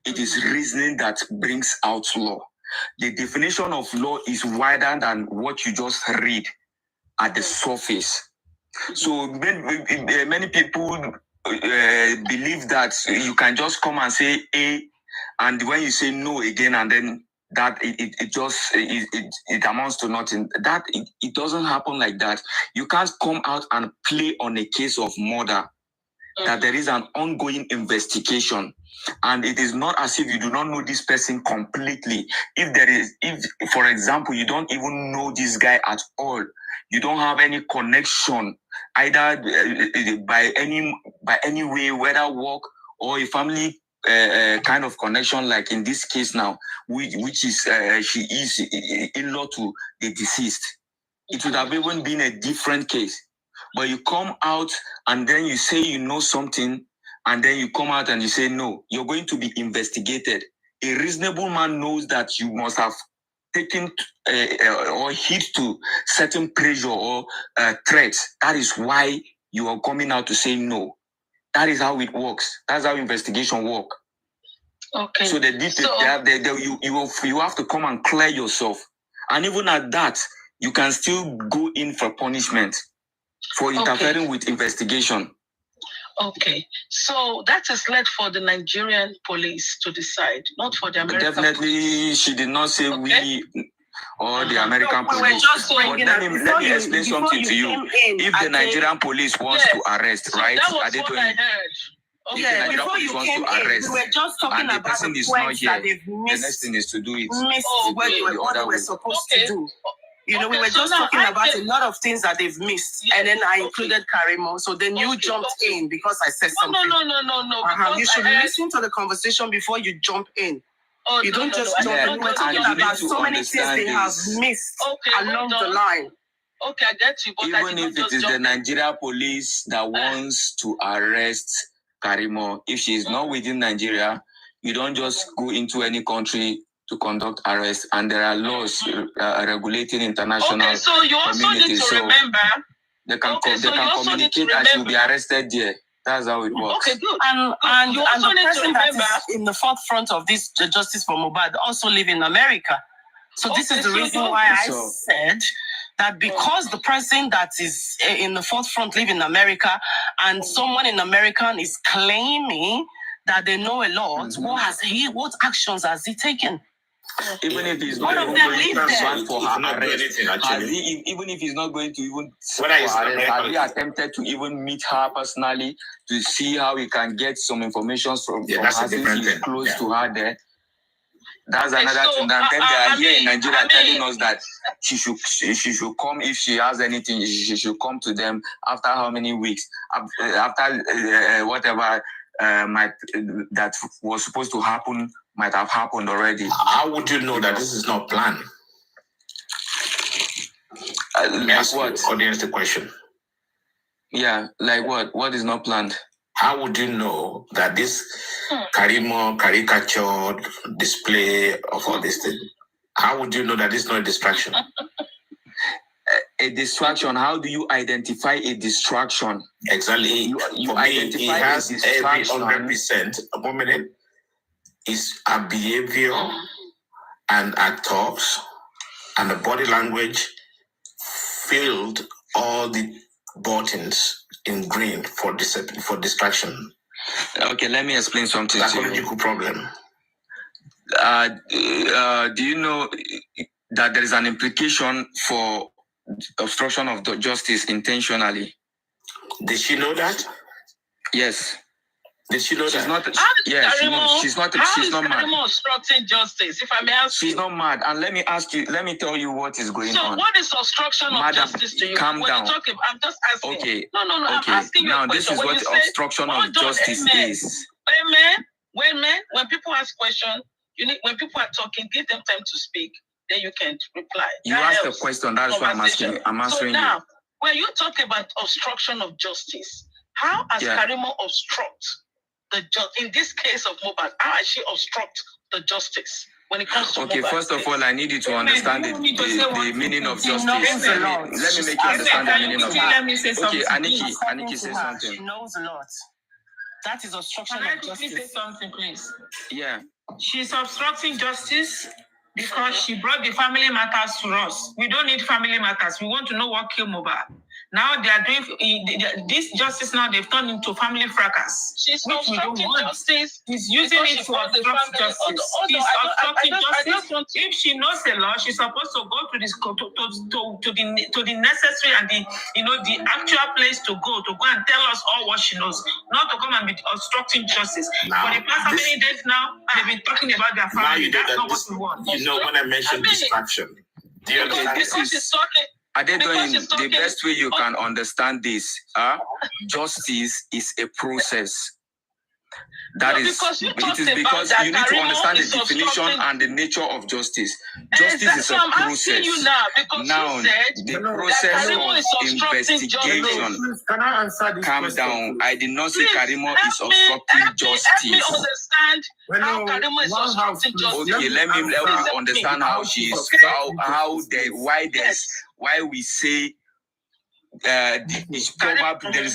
It is reasoning that brings out law. The definition of law is wider than what you just read at the surface. So many people believe that you can just come and say A, and when you say no again, and then that it amounts to nothing. That it doesn't happen like that. You can't come out and play on a case of murder. That there is an ongoing investigation, and it is not as if you do not know this person completely. If for example, you don't even know this guy at all, you don't have any connection either by any way, whether work or a family kind of connection, like in this case now, which is she is in-law to the deceased. It would have even been a different case. But you come out and then you say you know something, and then you come out and you say no, you're going to be investigated. A reasonable man knows that you must have taken or hit to certain pressure or threats. That is why you are coming out to say no. That is how it works. That's how investigation works. Okay. So you have to come and clear yourself. And even at that, you can still go in for punishment for interfering with investigation. Okay. So that is left for the Nigerian police to decide, not for the American Definitely, police. She did not say we or the American police. But let me explain something to you. If the Nigerian police wants to arrest, right? That was what I heard. Okay. Before you came in, we were just talking about the points that they've missed. The next thing is to do it what they were supposed to do. You know, we were just talking about a lot of things that they've missed, and then I included Karimo. So then you jumped in because I said something. No. You should listen to the conversation before you jump in. You don't just jump in. We're talking about so many things they have missed along the line. Okay, I get you. But even if it is the Nigeria police that wants to arrest Karimo, if she is not within Nigeria, you don't just go into any country to conduct arrests, and there are laws regulating international. Okay, so you also need to remember. They can communicate and she'll be arrested there. That's how it works. Okay, good. And you also need to remember that is in the forefront of this justice for Mohbad also live in America. So this is the reason why I said that because the person that is in the forefront live in America and someone in America is claiming that they know a lot, what actions has he taken? Even if he's not going for her arrest, even if he's not going to even have he attempted to even meet her personally to see how he can get some information from her since he's close to her there? That's another thing. And then they are here in Nigeria telling us that she should come if she has anything. She should come to them after how many weeks? After whatever that was supposed to happen might have happened already. How would you know that this is not planned? Like what? Audience the question. Yeah, like what? What is not planned? How would you know that this Karimo caricature display of all this thing? How would you know that this is not a distraction? A distraction. How do you identify a distraction? Exactly. You identify it has every 100%. A moment. Is our behavior and our talks and the body language filled all the buttons in green for distraction. Okay, let me explain something to you. Psychological problem. Do you know that there is an implication for obstruction of the justice intentionally? Did she know that? Yes. Did she know she's that? Not. Yeah, she's not. She's not mad. Obstructing justice, if I may ask she's not mad. And let me ask you. Let me tell you what is going on. So, what is obstruction of justice to you? Calm down. I'm just asking. Okay. No. Okay. I'm asking you now, a this question. is what obstruction of justice is. When people ask questions, when people are talking, give them time to speak. Then you can reply. You asked a question. That's why I'm asking. I'm answering you. So now, when you talk about obstruction of justice, how has Karimo obstruct in this case of Mohbad? How has she obstruct the justice when it comes to Mohbad? First of all, I need you to understand the meaning of justice. Let me make you understand the meaning of justice. Let me say something. Aniki, say something. She knows a lot. That is obstruction of justice. Can I say something, please? Yeah. She's obstructing justice because she brought the family matters to us. We don't need family matters. We want to know what killed Mohbad. Now they are doing this justice. Now they've turned into family fracas. She's obstructing justice. She's using it to obstruct justice. She's obstructing justice. If she knows the law, she's supposed to go to this to the necessary and the actual place to go and tell us all what she knows, not to come and be obstructing justice. Now, for the past how many days now, they've been talking about their family. That's not what we want. You know, when I mentioned distraction, do you understand? The best way you can understand this, justice is a process. It is because you need to understand the definition and the nature of justice. Justice is a process. Now, the process of investigation. Can I answer this? Calm down. I did not say Karimo is obstructing justice. Help me understand how Karimo is obstructing justice. Okay, let me understand how she is. Why we say there is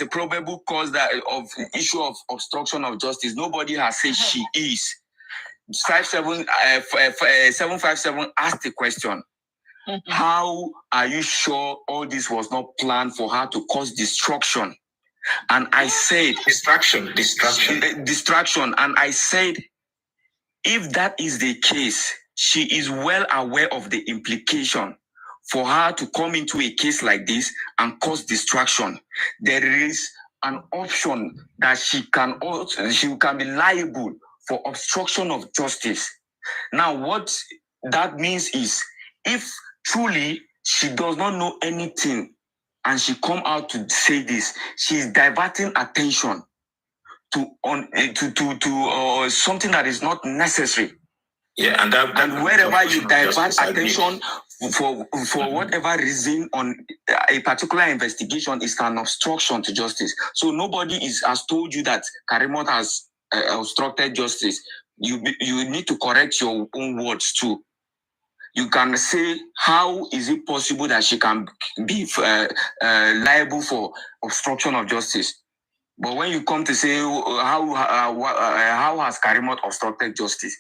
a probable cause of issue of obstruction of justice. Nobody has said she is. 757 asked the question. How are you sure all this was not planned for her to cause destruction? And I said distraction. And I said, if that is the case, she is well aware of the implication for her to come into a case like this and cause distraction. There is an option that she can be liable for obstruction of justice. Now, what that means is, if truly she does not know anything, and she come out to say this. She's diverting attention to something that is not necessary. Yeah, and wherever you divert attention for whatever reason on a particular investigation is an obstruction to justice. So nobody has told you that Karimot has obstructed justice. You need to correct your own words too. You can say, how is it possible that she can be liable for obstruction of justice? But when you come to say, how has Karimot obstructed justice?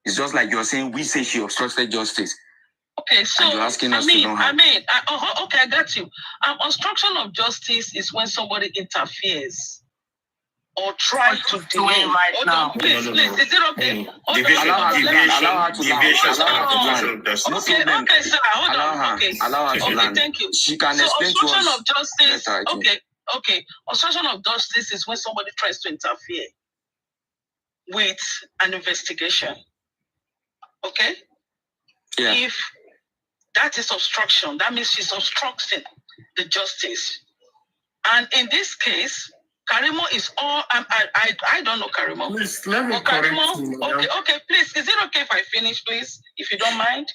It's just like you're saying, we say she obstructed justice. Okay, so and you're asking us to know how. Okay, I got you. Obstruction of justice is when somebody interferes or tries to delay. Hold on, please. Is it okay? Deviation. Okay, sir. Hold on. Okay, thank you. She can so explain to us. Obstruction of justice. Okay. Obstruction of justice is when somebody tries to interfere with an investigation. Okay? Yeah. If that is obstruction, that means she's obstructing the justice. And in this case, Karimo is all. I don't know Karimo. Please, let me correct you. Okay, please. Is it okay if I finish, please? If you don't mind?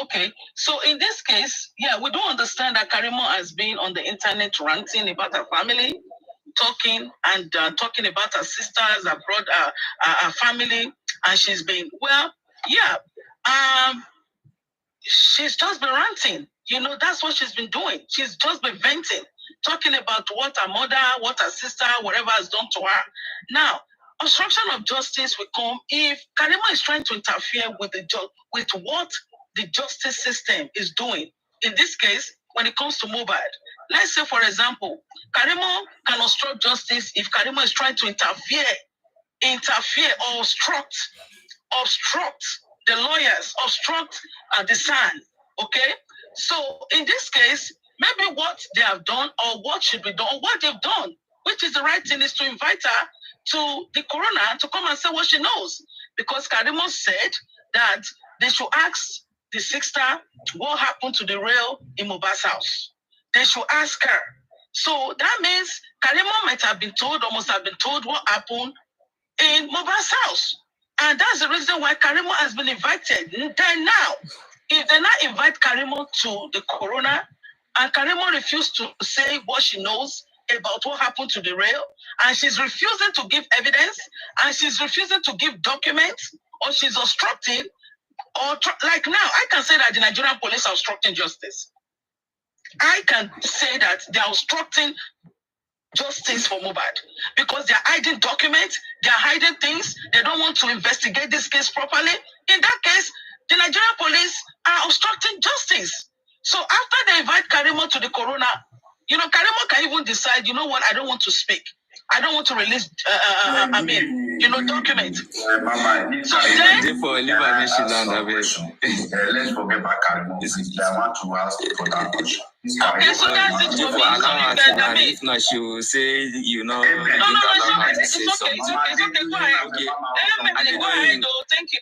Okay. So in this case, yeah, we don't understand that Karimo has been on the internet ranting about her family, talking about her sisters, her brother, her family, and she's been, she's just been ranting. That's what she's been doing. She's just been venting, talking about what her mother, what her sister, whatever has done to her. Now, obstruction of justice will come if Karimo is trying to interfere with what the justice system is doing. In this case, when it comes to Mohbad, let's say, for example, Karimo can obstruct justice if Karimo is trying to interfere or obstruct the lawyers, obstruct the son. Okay? So in this case, maybe what they have done or what should be done, or what they've done, which is the right thing, is to invite her to the coroner to come and say what she knows. Because Karimo said that they should ask the sister what happened to the rail in Mohbad's house. They should ask her. So that means Karimo might have been told, or must have been told, what happened in Mohbad's house. And that's the reason why Karimo has been invited. Then now, if they not invite Karimo to the coroner, and Karimo refused to say what she knows about what happened to the rail, and she's refusing to give evidence, and she's refusing to give documents, or she's obstructing, like now, I can say that the Nigerian police are obstructing justice. I can say that they are obstructing justice for Mohbad because they are hiding documents, they are hiding things, they don't want to investigate this case properly. In that case, the Nigerian police are obstructing justice. So after they invite Karimo to the coroner, Karimo can even decide, you know what, I don't want to speak. I don't want to release, documents. So then... Let's forget about Karimo. I want to ask for that question. Okay, so that's it for me. If not, she will say, No, it's okay. Go ahead. Go ahead, thank you.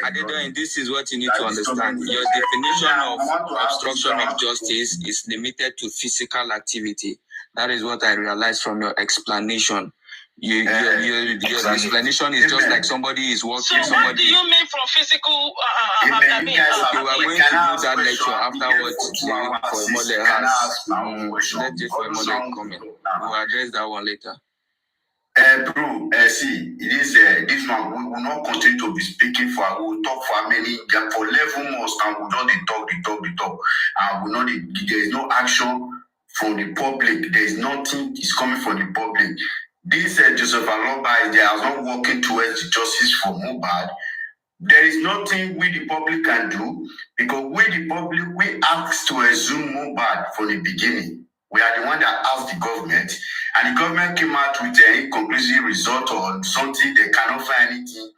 Adedoyin, this is what you need to understand. Your definition of obstruction of justice is limited to physical activity. That is what I realized from your explanation. Your explanation is just like somebody is walking. So what do you mean from physical? We are going to do that lecture afterwards. For has. Let J for Mole come in. We'll address that one later. See, it is this one. We will not continue to be speaking for. We will talk for many for 11 months, and we will not talk. And we know there is no action from the public. There is nothing is coming from the public. This Joseph Aloba, they are not working towards justice for Mohbad. There is nothing we the public can do because we the public we asked to assume Mohbad from the beginning. We are the one that asked the government, and the government came out with an inconclusive result or something. They cannot find anything.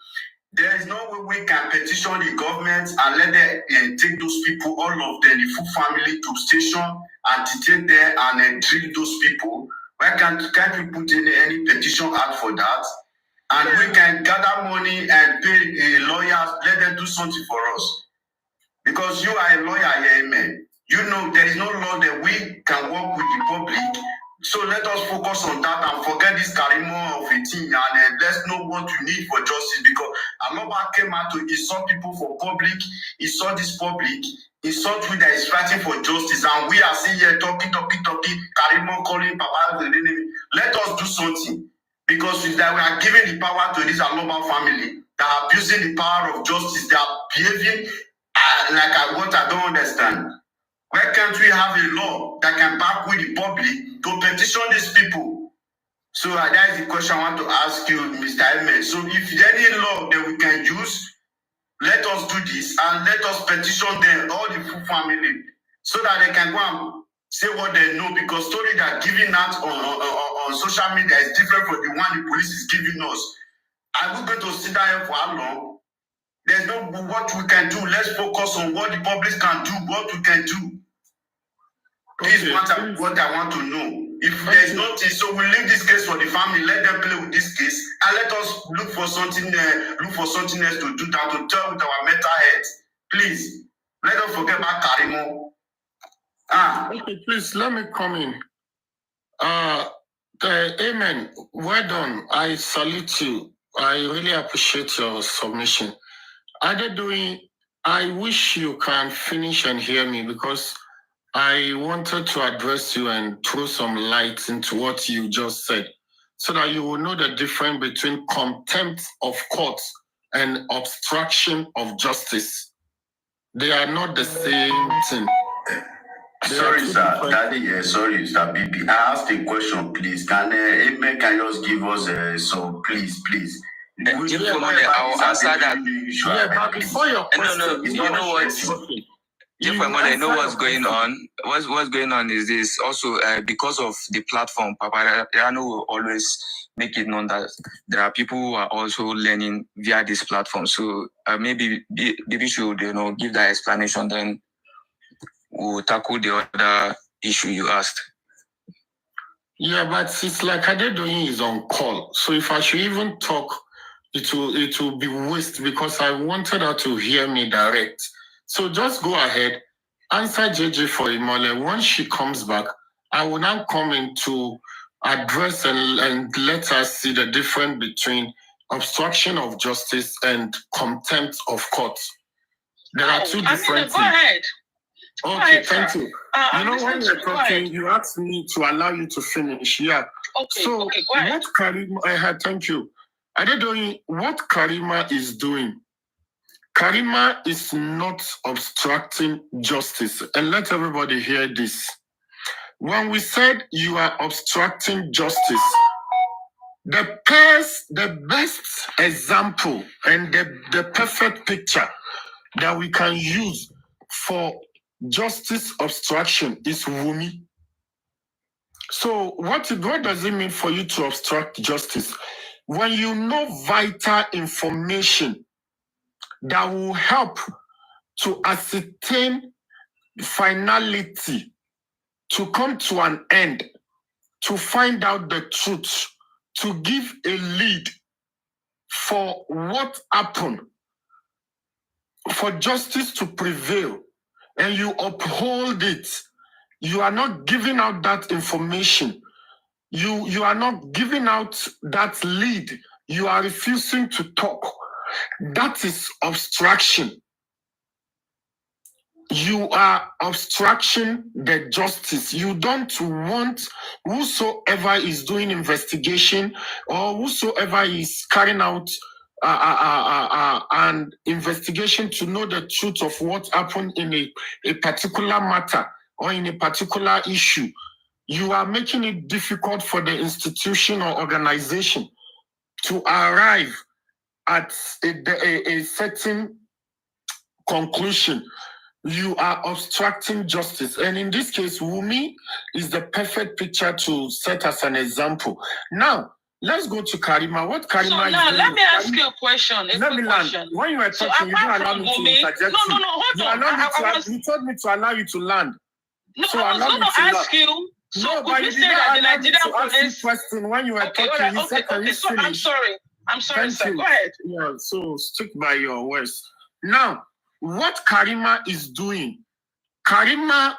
There is no way we can petition the government and let them take those people, all of them, the full family, to station and detain them and drill those people. Why can't we put in any petition out for that? And we can gather money and pay lawyers, let them do something for us. Because you are a lawyer here, man. You know, there is no law that we can work with the public. So let us focus on that and forget this Karimo of a thing, and let's know what we need for justice, because Aloba came out to insult people for public, insult this public, insult we that is fighting for justice, and we are sitting here talking, Karimo calling Papa. Let us do something, because we are giving the power to this Aloba family that are abusing the power of justice. They are behaving like what I don't understand. Why can't we have a law that can back with the public to petition these people? So that is the question I want to ask you, Mr. Ahmed. So if there is any law that we can use, let us do this and let us petition them, all the full family, so that they can go and say what they know, because story that giving out on social media is different from the one the police is giving us. Are we going to sit down here for how long? There's no what we can do. Let's focus on what the public can do, what we can do. This is what I want to know. If there's nothing, so we leave this case for the family. Let them play with this case, and let us look for something else to do, that to tell with our mental health. Please, let us forget about Karimo. Okay, please let me come in. Amen. Well done. I salute you. I really appreciate your submission. Adedoyin, I wish you can finish and hear me, because I wanted to address you and throw some light into what you just said, so that you will know the difference between contempt of court and obstruction of justice. They are not the same thing. Sorry, sir. Daddy, sorry, sir. BB. I asked a question, please. Can Amen can just give us so please. I'll answer that. Yeah, but before your question, no, you know what? I know what's going on. What's going on is this also because of the platform. Papariano will always make it known that there are people who are also learning via this platform. So maybe should give that explanation. Then we'll tackle the other issue you asked. Yeah, but it's like Adedoyin is on call. So if I should even talk, it will be waste, because I wanted her to hear me direct. So just go ahead, answer JJ for Imole. Once she comes back, I will now come in to address and let her see the difference between obstruction of justice and contempt of court. There are two different things. Go ahead. Okay, thank you. You know, when you're talking, you asked me to allow you to finish. Yeah. Okay, so go ahead. What Karima, thank you. Adedoyin, what Karima is doing, Karima is not obstructing justice. And let everybody hear this. When we said you are obstructing justice, the best example and the perfect picture that we can use for justice obstruction is Wumi. So what does it mean for you to obstruct justice? When you know vital information that will help to ascertain finality, to come to an end, to find out the truth, to give a lead for what happened, for justice to prevail, and you uphold it. You are not giving out that information. You are not giving out that lead. You are refusing to talk. That is obstruction. You are obstructing the justice. You don't want whosoever is doing investigation or whosoever is carrying out an investigation to know the truth of what happened in a particular matter or in a particular issue. You are making it difficult for the institution or organization to arrive at a certain conclusion. You are obstructing justice. And in this case, Wumi is the perfect picture to set as an example. Now, let's go to Karima. What Karima is doing? Let me ask you a question. Let me land. When you were talking, you didn't allow me to interject. No, hold on. You told me to allow you to land. No, so I was going to ask you. So no, but you did not allow me to ask you question when you were talking. You said, can you finish? I'm sorry, sir. Go ahead. Yeah, so stick by your words. Now, what Karima is doing Karima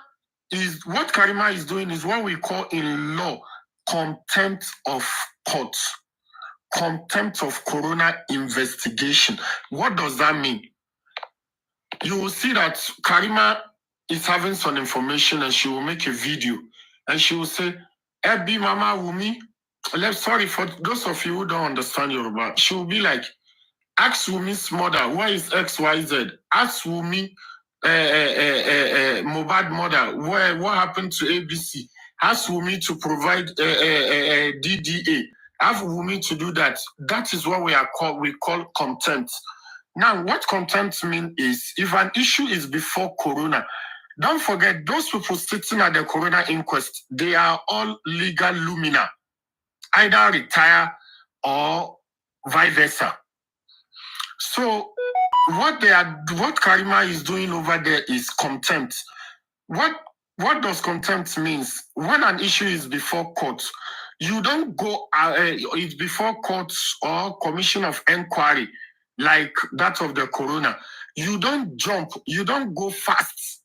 is doing is what we call in law contempt of court, contempt of coroner investigation. What does that mean? You will see that Karima is having some information and she will make a video and she will say, Ebi Mama Wumi, sorry for those of you who don't understand Yoruba, she will be like, ask Wumi's mother, where is XYZ? Ask Wumi, Mohbad mother, what happened to ABC? Ask Wumi to provide DDA. Ask Wumi to do that. That is what we call contempt. Now, what contempt means is if an issue is before coroner, don't forget those people sitting at the coroner inquest, they are all legal lumina, either retire or vice versa. So what Karima is doing over there is contempt. What does contempt means? When an issue is before court, you don't go, it's before courts or commission of inquiry like that of the coroner. You don't jump, you don't go fast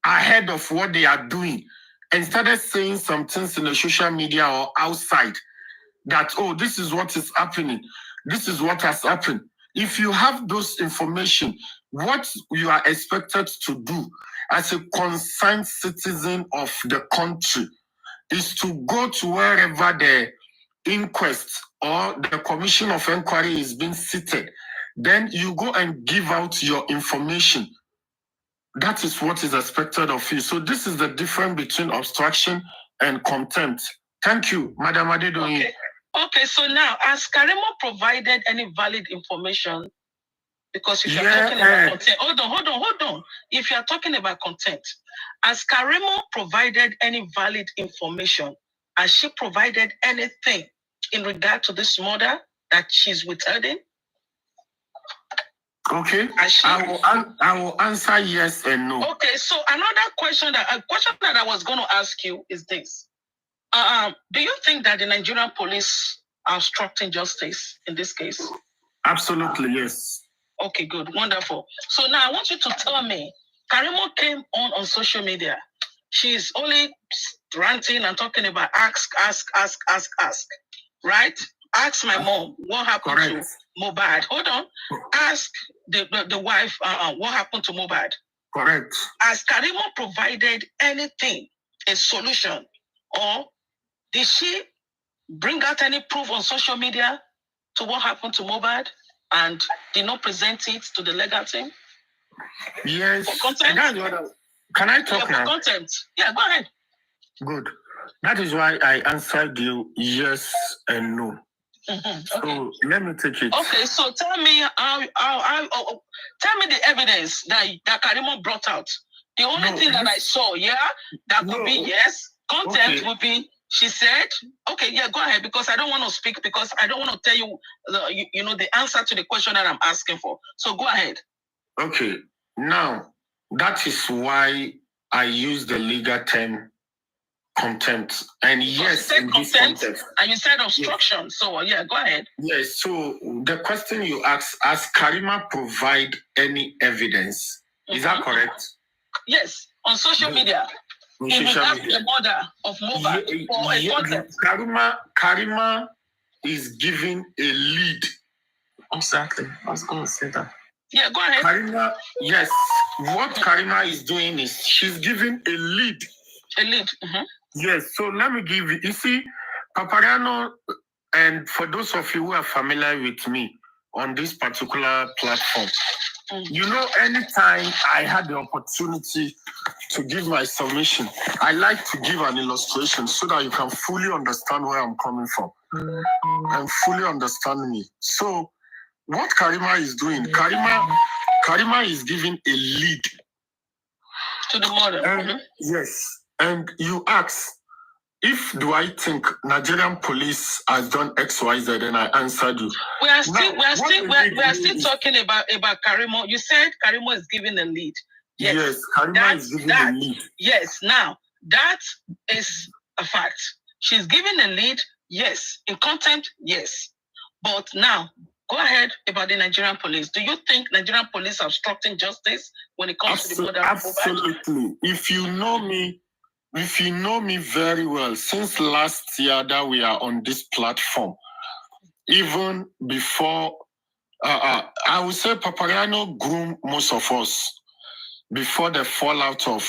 ahead of what they are doing and started saying some things in the social media or outside that, oh, this is what is happening. This is what has happened. If you have those information, what you are expected to do as a concerned citizen of the country is to go to wherever the inquest or the commission of inquiry is being seated. Then you go and give out your information. That is what is expected of you. So this is the difference between obstruction and contempt. Thank you, Madam Adedoyin. Okay, so now, has Karimo provided any valid information? Because if you're talking about content, hold on. If you're talking about content, has Karimo provided any valid information? Has she provided anything in regard to this murder that she's withholding? Okay, I will answer yes and no. Okay, so another question that I was going to ask you is this. Do you think that the Nigerian police are obstructing justice in this case? Absolutely, yes. Okay, good, wonderful. So now I want you to tell me, Karimo came on social media. She's only ranting and talking about ask, right? Ask my mom what happened to Mohbad. Hold on. Ask the wife what happened to Mohbad. Correct. Has Karimo provided anything, a solution, or did she bring out any proof on social media to what happened to Mohbad and did not present it to the legal team? Yes. For content? Can I talk now? For content. Yeah, go ahead. Good. That is why I answered you yes and no. Okay. So let me take it. Okay, so tell me tell me the evidence that Karimo brought out. The only thing that I saw, that could be yes. Content would be, she said, okay, yeah, go ahead, because I don't want to speak, because I don't want to tell you, the answer to the question that I'm asking for. So go ahead. Okay, now, that is why I use the legal term contempt. And yes, in this context. And you said obstruction, yes. So yeah, go ahead. Yes, so the question you asked, has Karima provide any evidence? Is that correct? Yes, on social media. In regards to the murder of Mohbad. Karima is giving a lead. Exactly. I was going to say that. Yeah, go ahead. Karima, yes. What Karima is doing is she's giving a lead. A lead. Mm-hmm. Yes. So let me give you. You see, Papariano, and for those of you who are familiar with me on this particular platform, you know, anytime I had the opportunity to give my submission, I like to give an illustration so that you can fully understand where I'm coming from and fully understand me. So what Karima is doing, Karima is giving a lead to the murder. Yes. And you ask, do I think Nigerian police has done XYZ? And I answered you. We are still talking about Karimo. You said Karimo is giving a lead. Yes, Karima is giving a lead. Yes, now that is a fact. She's giving a lead. Yes, in content. Yes, but now Go ahead about the Nigerian police. Do you think Nigerian police are obstructing justice when it comes to the murder of Mohbad? Absolutely. If you know me very well, since last year that we are on this platform, even before, I would say Papariano groomed most of us before the fallout of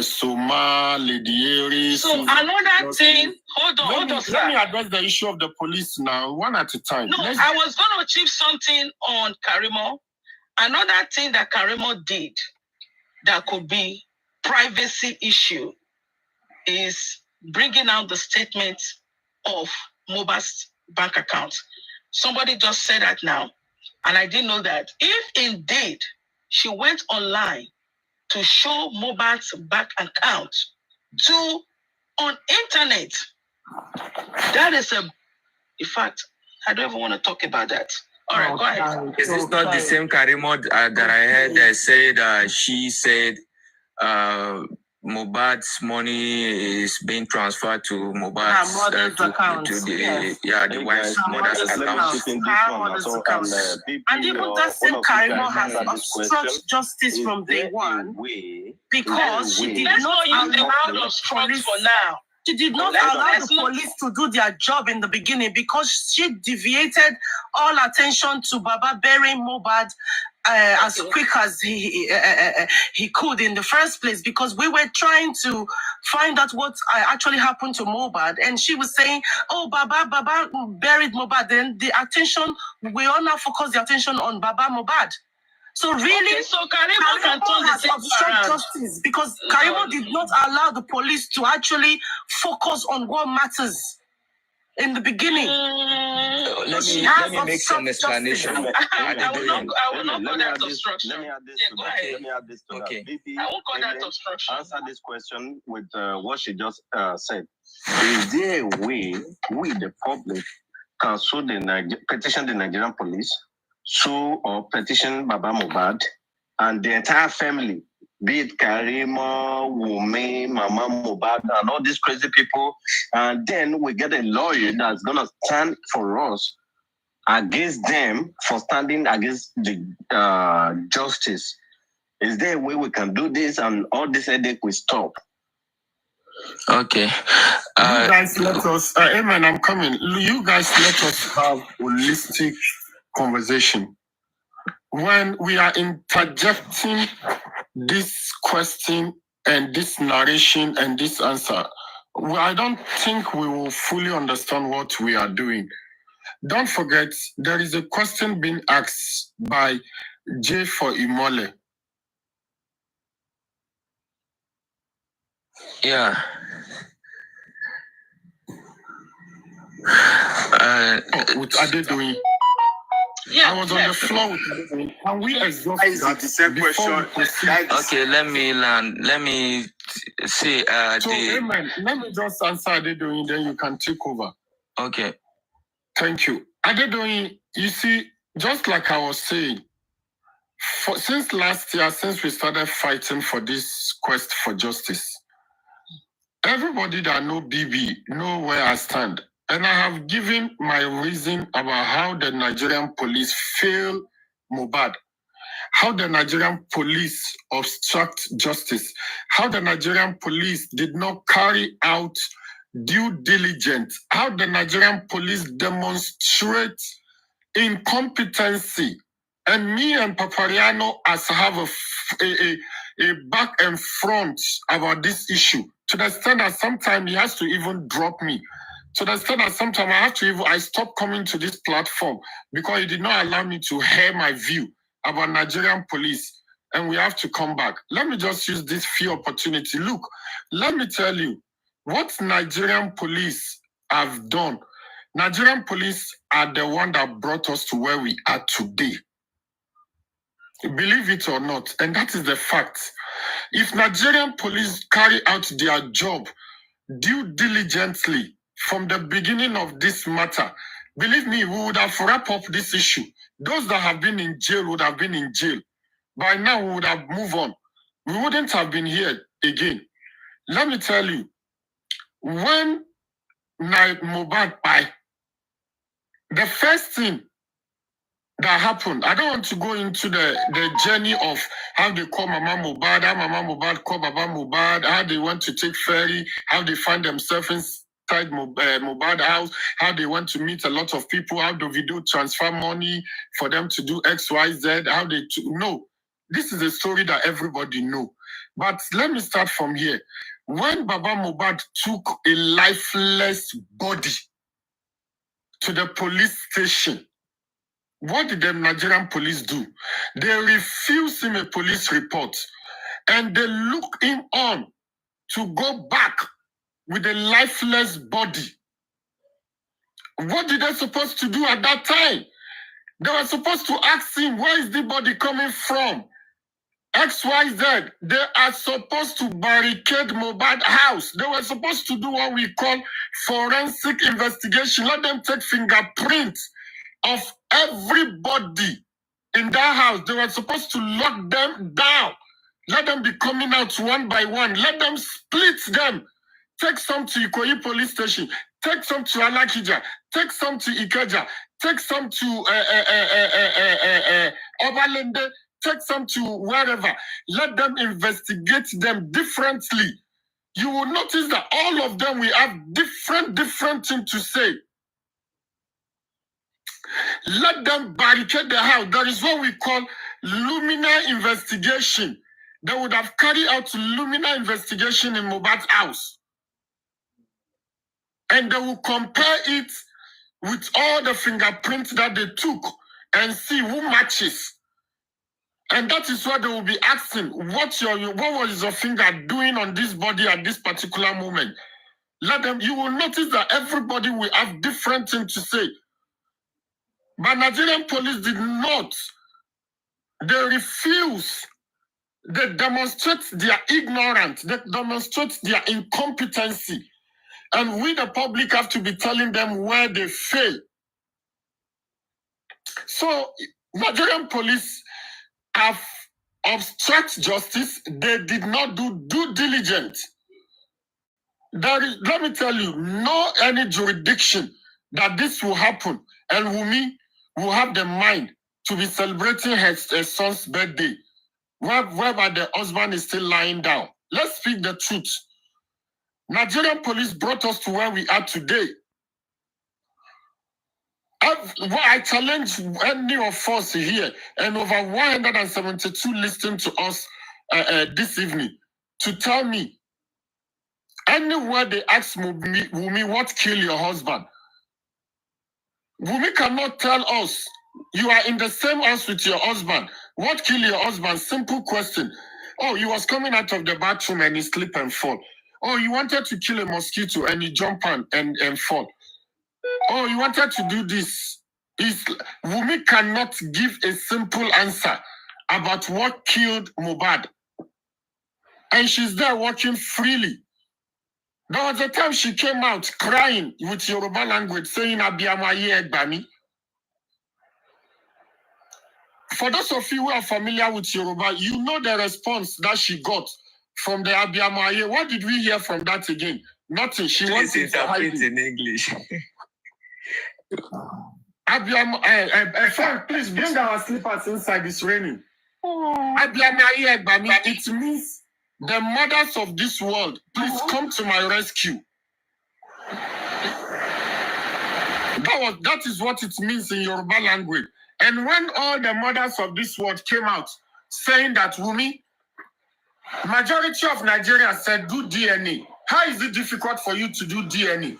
Soma, Lady Aries. So another thing, hold on, sir. Let me address the issue of the police now, one at a time. No, I was going to achieve something on Karimo. Another thing that Karimo did that could be privacy issue is bringing out the statement of Mohbad's bank account. Somebody just said that now, and I didn't know that. If indeed she went online to show Mohbad's bank account on internet, that is in fact, I don't even want to talk about that. All right, go ahead. Is this not the same Karimo that I heard that said she said Mohbad's money is being transferred to Mohbad's account? The wife's mother's account. And even that same Karimo has obstructed justice from day one because she did not allow the police for now. She did not allow the police to do their job in the beginning because she deviated all attention to Baba burying Mohbad as quick as he could in the first place, because we were trying to find out what actually happened to Mohbad, and she was saying, "Oh, Baba buried Mohbad." Then we all now focus the attention on Baba Mohbad. So really, so Karimo can turn the things around. Justice because Karimo did not allow the police to actually focus on what matters in the beginning. Let me make some explanation. I will not call that obstruction. Let me add this to that. I won't call that obstruction. Answer this question with what she just said. Is there a way we, the public, can petition the Nigerian police, sue or petition Baba Mohbad and the entire family, be it Karimo, Wumi, Mama Mohbad, and all these crazy people, and then we get a lawyer that's going to stand for us against them for standing against the justice? Is there a way we can do this and all this headache will stop? Okay. You guys let us, Amen, I'm coming. You guys let us have holistic conversation. When we are interjecting this question and this narration and this answer, I don't think we will fully understand what we are doing. Don't forget, there is a question being asked by J for Imole. Yeah. What are they doing? Yeah, I was on the floor with Adedoyin. Can we exhaust that? The same question. Okay, let me land. Let me say Amen. Let me just answer Adedoyin, then you can take over. Okay. Thank you. Adedoyin, you see, just like I was saying, since last year, since we started fighting for this quest for justice, everybody that know BB know where I stand. And I have given my reason about how the Nigerian police fail Mohbad, how the Nigerian police obstruct justice, how the Nigerian police did not carry out due diligence, how the Nigerian police demonstrate incompetency. And me and Papariano as have a back and front about this issue, to the extent that sometimes he has to even drop me. To the extent that sometimes I stop coming to this platform because he did not allow me to hear my view about Nigerian police, and we have to come back. Let me just use this few opportunity. Look, let me tell you what Nigerian police have done. Nigerian police are the one that brought us to where we are today. Believe it or not, and that is the fact. If Nigerian police carry out their job due diligently from the beginning of this matter, believe me, we would have wrapped up this issue. Those that have been in jail would have been in jail. By now, we would have moved on. We wouldn't have been here again. Let me tell you, when Mohbad died, the first thing that happened. I don't want to go into the journey of how they call Mama Mohbad, how Mama Mohbad call Baba Mohbad, how they want to take ferry, how they find themselves inside Mohbad house, how they want to meet a lot of people, how the video transfer money for them to do X, Y, Z, how they... No, this is a story that everybody know. But let me start from here. When Baba Mohbad took a lifeless body to the police station, what did the Nigerian police do? They refused him a police report and they look him on to go back with a lifeless body. What did they supposed to do at that time? They were supposed to ask him, where is the body coming from? XYZ, they are supposed to barricade Mohbad house. They were supposed to do what we call forensic investigation. Let them take fingerprints of everybody in that house. They were supposed to lock them down. Let them be coming out one by one. Let them split them. Take some to Ikoyi police station. Take some to Alakija. Take some to Ikeja. Take some to Obalende. Take some to wherever. Let them investigate them differently. You will notice that all of them will have different things to say. Let them barricade the house. That is what we call Lumina investigation. They would have carried out Lumina investigation in Mohbad's house. And they will compare it with all the fingerprints that they took and see who matches. And that is what they will be asking. What was your finger doing on this body at this particular moment? Let them, you will notice that everybody will have different things to say. But Nigerian police did not. They refuse. They demonstrate their ignorance. They demonstrate their incompetency. And we, the public, have to be telling them where they fail. So, Nigerian police have obstructed justice. They did not do due diligence. Let me tell you, no any jurisdiction that this will happen. And Wunmi will have the mind to be celebrating her son's birthday, whereby the husband is still lying down. Let's speak the truth. Nigerian police brought us to where we are today. I challenge any of us here, and over 172 listening to us this evening, to tell me, anywhere they ask Wunmi, what killed your husband? Wunmi cannot tell us. You are in the same house with your husband. What killed your husband? Simple question. Oh, he was coming out of the bathroom and he slipped and fall. Oh, you wanted to kill a mosquito and he jumped and fall. Oh, you wanted to do this. Wunmi cannot give a simple answer about what killed Mohbad. And she's there working freely. There was a time she came out crying with Yoruba language saying, Abiyamaye Egbami. For those of you who are familiar with Yoruba, you know the response that she got from the Abiyamaye. What did we hear from that again? Nothing. She wants to interpret in English. Friend, please bring our slippers inside. It's raining. Abiyamaye Egbami, it means the mothers of this world, please come to my rescue. That is what it means in Yoruba language. And when all the mothers of this world came out saying that, Wunmi, majority of Nigerians said, do DNA. How is it difficult for you to do DNA?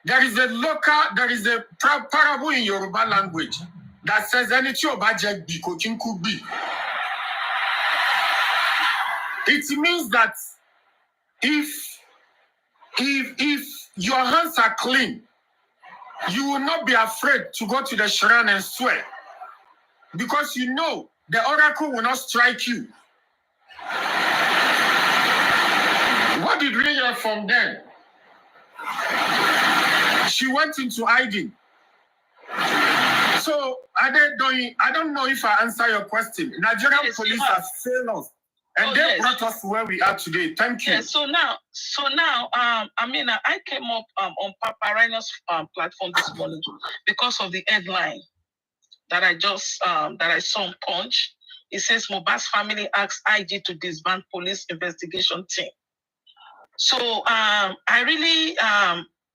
There is a parable in Yoruba language that says, it means that if your hands are clean, you will not be afraid to go to the shrine and swear. Because you know the oracle will not strike you. What did we hear from them? She went into hiding. So I don't know if I answer your question. Nigerian police have failed us. And they brought us to where we are today. Thank you. Yeah, so now, I came up on Papariano's platform this morning because of the headline that I saw on Punch. It says Mohbad's family asks IG to disband police investigation team. So I really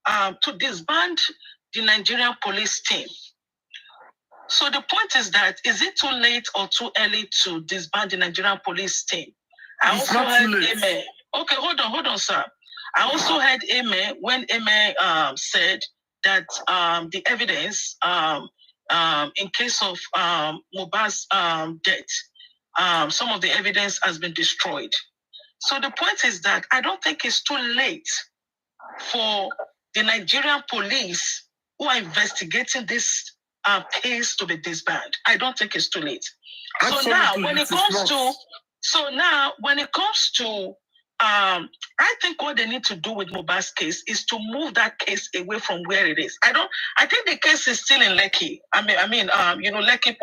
to disband the Nigerian police team. So the point is that, is it too late or too early to disband the Nigerian police team? I also heard Amen. Okay, hold on, sir. I also heard Amen when Amen said that the evidence in case of Mohbad's death, some of the evidence has been destroyed. So the point is that I don't think it's too late for the Nigerian police who are investigating this case to be disbanded. I don't think it's too late. Absolutely. So now, when it comes to, I think what they need to do with Mohbad's case is to move that case away from where it is. I think the case is still in Lekki. Lekki.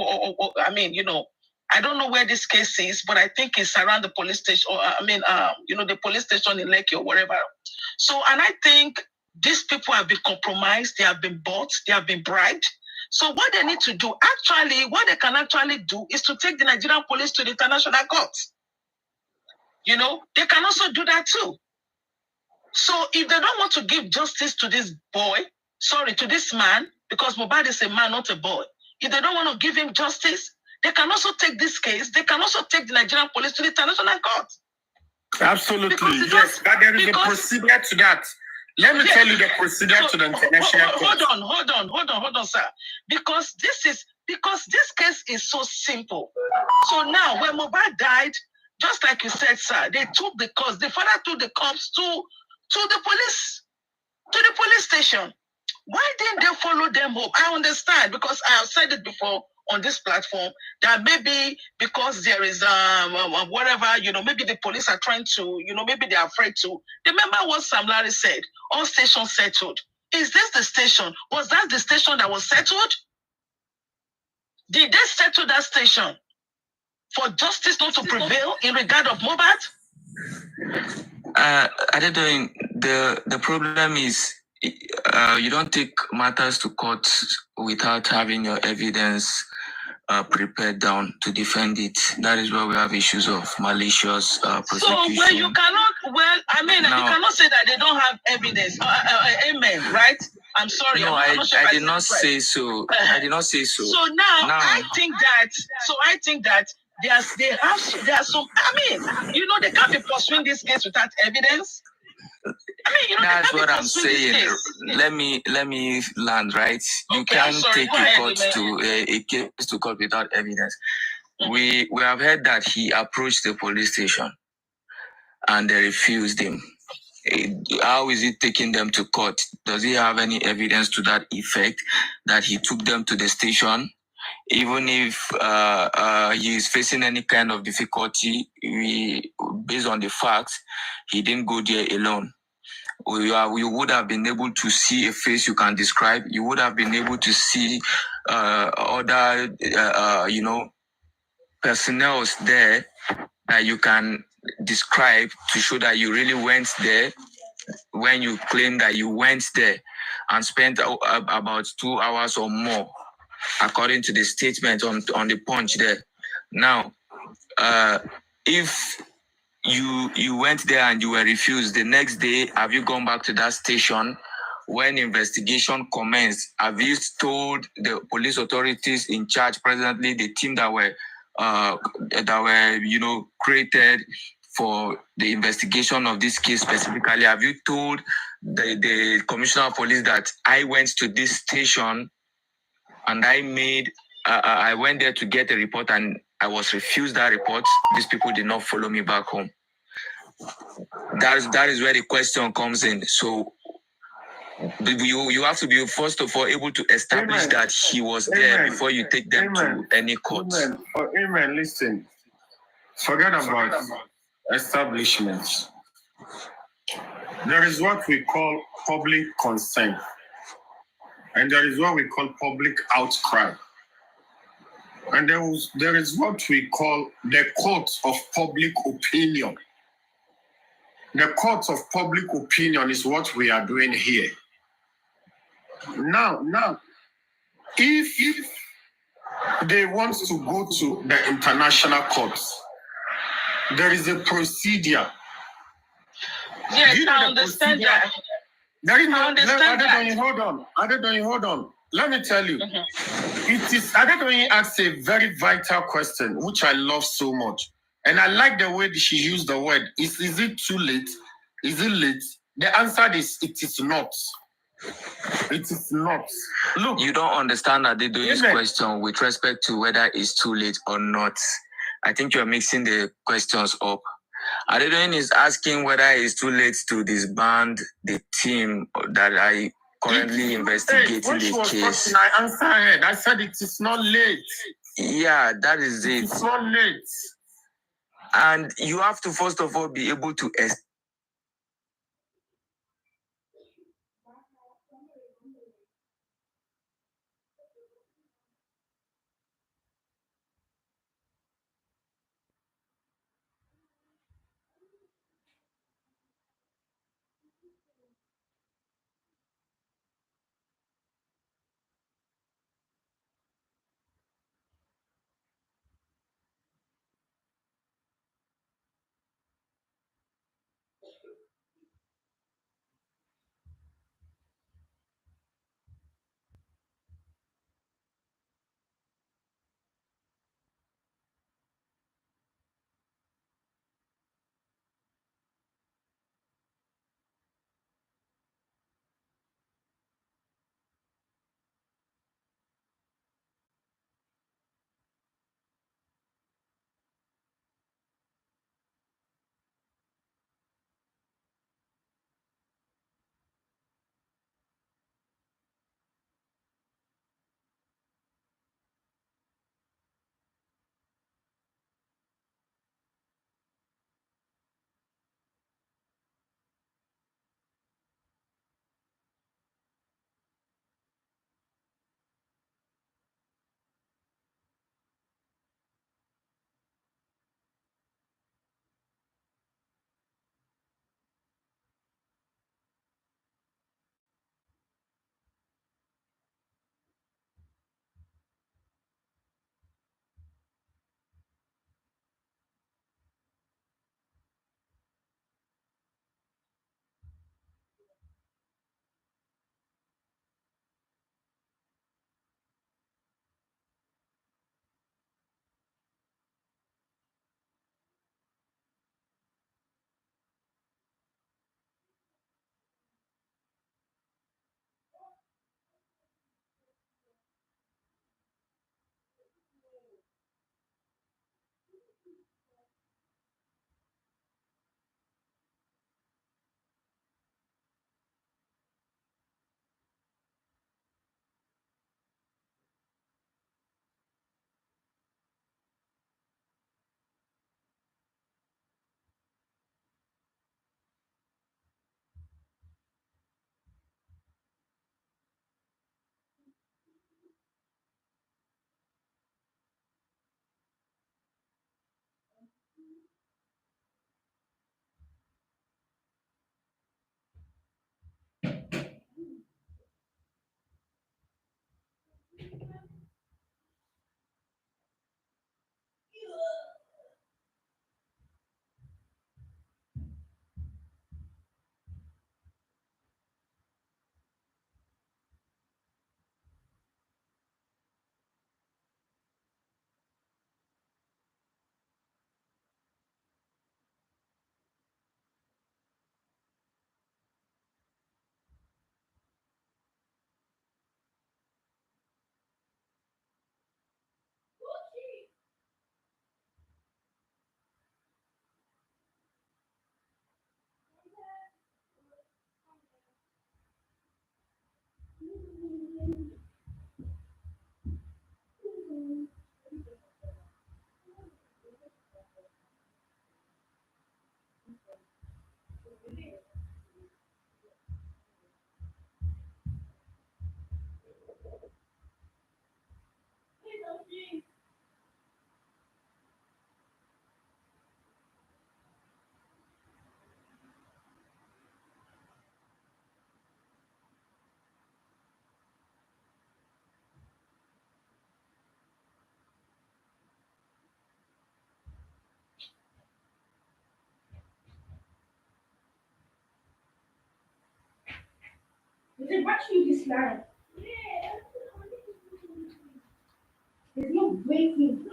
I don't know where this case is, but I think it's around the police station, or the police station in Lekki or wherever. So, and I think these people have been compromised, they have been bought, they have been bribed. So what they need to do, what they can actually do is to take the Nigerian police to the international court. They can also do that too. So if they don't want to give justice to this to this man, because Mohbad is a man, not a boy. If they don't want to give him justice, they can also take this case. They can also take the Nigerian police to the international court. Absolutely, yes. But there is a procedure to that. Let me tell you the procedure to the international court. Hold on, sir. Because this case is so simple. So now, when Mohbad died, just like you said, sir, they took the cops. The father took the cops to the police station. Why didn't they follow them home? I understand, because I have said it before on this platform, that maybe because there is whatever, maybe the police are trying to, maybe they're afraid to. Remember what Sam Larry said, all stations settled. Is this the station? Was that the station that was settled? Did they settle that station for justice not to prevail in regard of Mohbad? The problem is, you don't take matters to court without having your evidence prepared down to defend it. That is where we have issues of malicious prosecution. So you cannot say that they don't have evidence. Amen, right? I'm sorry. No, I did not say so. I did not say so. So now I think that there are some. They can't be pursuing this case without evidence. That's what I'm saying. Let me land, right. You can't take a case to court without evidence. We have heard that he approached the police station and they refused him. How is he taking them to court? Does he have any evidence to that effect that he took them to the station? Even if he is facing any kind of difficulty, based on the facts, he didn't go there alone. You would have been able to see a face you can describe. You would have been able to see other, personnel there that you can describe to show that you really went there when you claim that you went there and spent about 2 hours or more, according to the statement on the Punch there. Now, if you went there and you were refused, the next day, have you gone back to that station? When investigation commenced, have you told the police authorities in charge presently, the team that were created for the investigation of this case specifically, have you told the commissioner of police that I went to this station and I went there to get a report and I was refused that report? These people did not follow me back home. That is where the question comes in. So you have to be, first of all, able to establish that he was there before you take them to any court. Amen. Listen, forget about establishments. There is what we call public consent, and there is what we call public outcry. And there is what we call the court of public opinion. The court of public opinion is what we are doing here. Now, if they want to go to the international courts. There is a procedure. Yes, You know I understand that. There is no, I understand that. Hold on. Let me tell you. It is Adedoyin asks a very vital question, which I love so much. And I like the way she used the word. Is it too late? Is it late? The answer is it is not. It is not. Look. You don't understand Adedoyin's question with respect to whether it's too late or not. I think you're mixing the questions up. Adedoyin is asking whether it's too late to disband the team that I currently investigating the case. I answered. I said it is not late. Yeah, that is it. It's not late. And you have to first of all be able to Is watching this live? There's no waiting.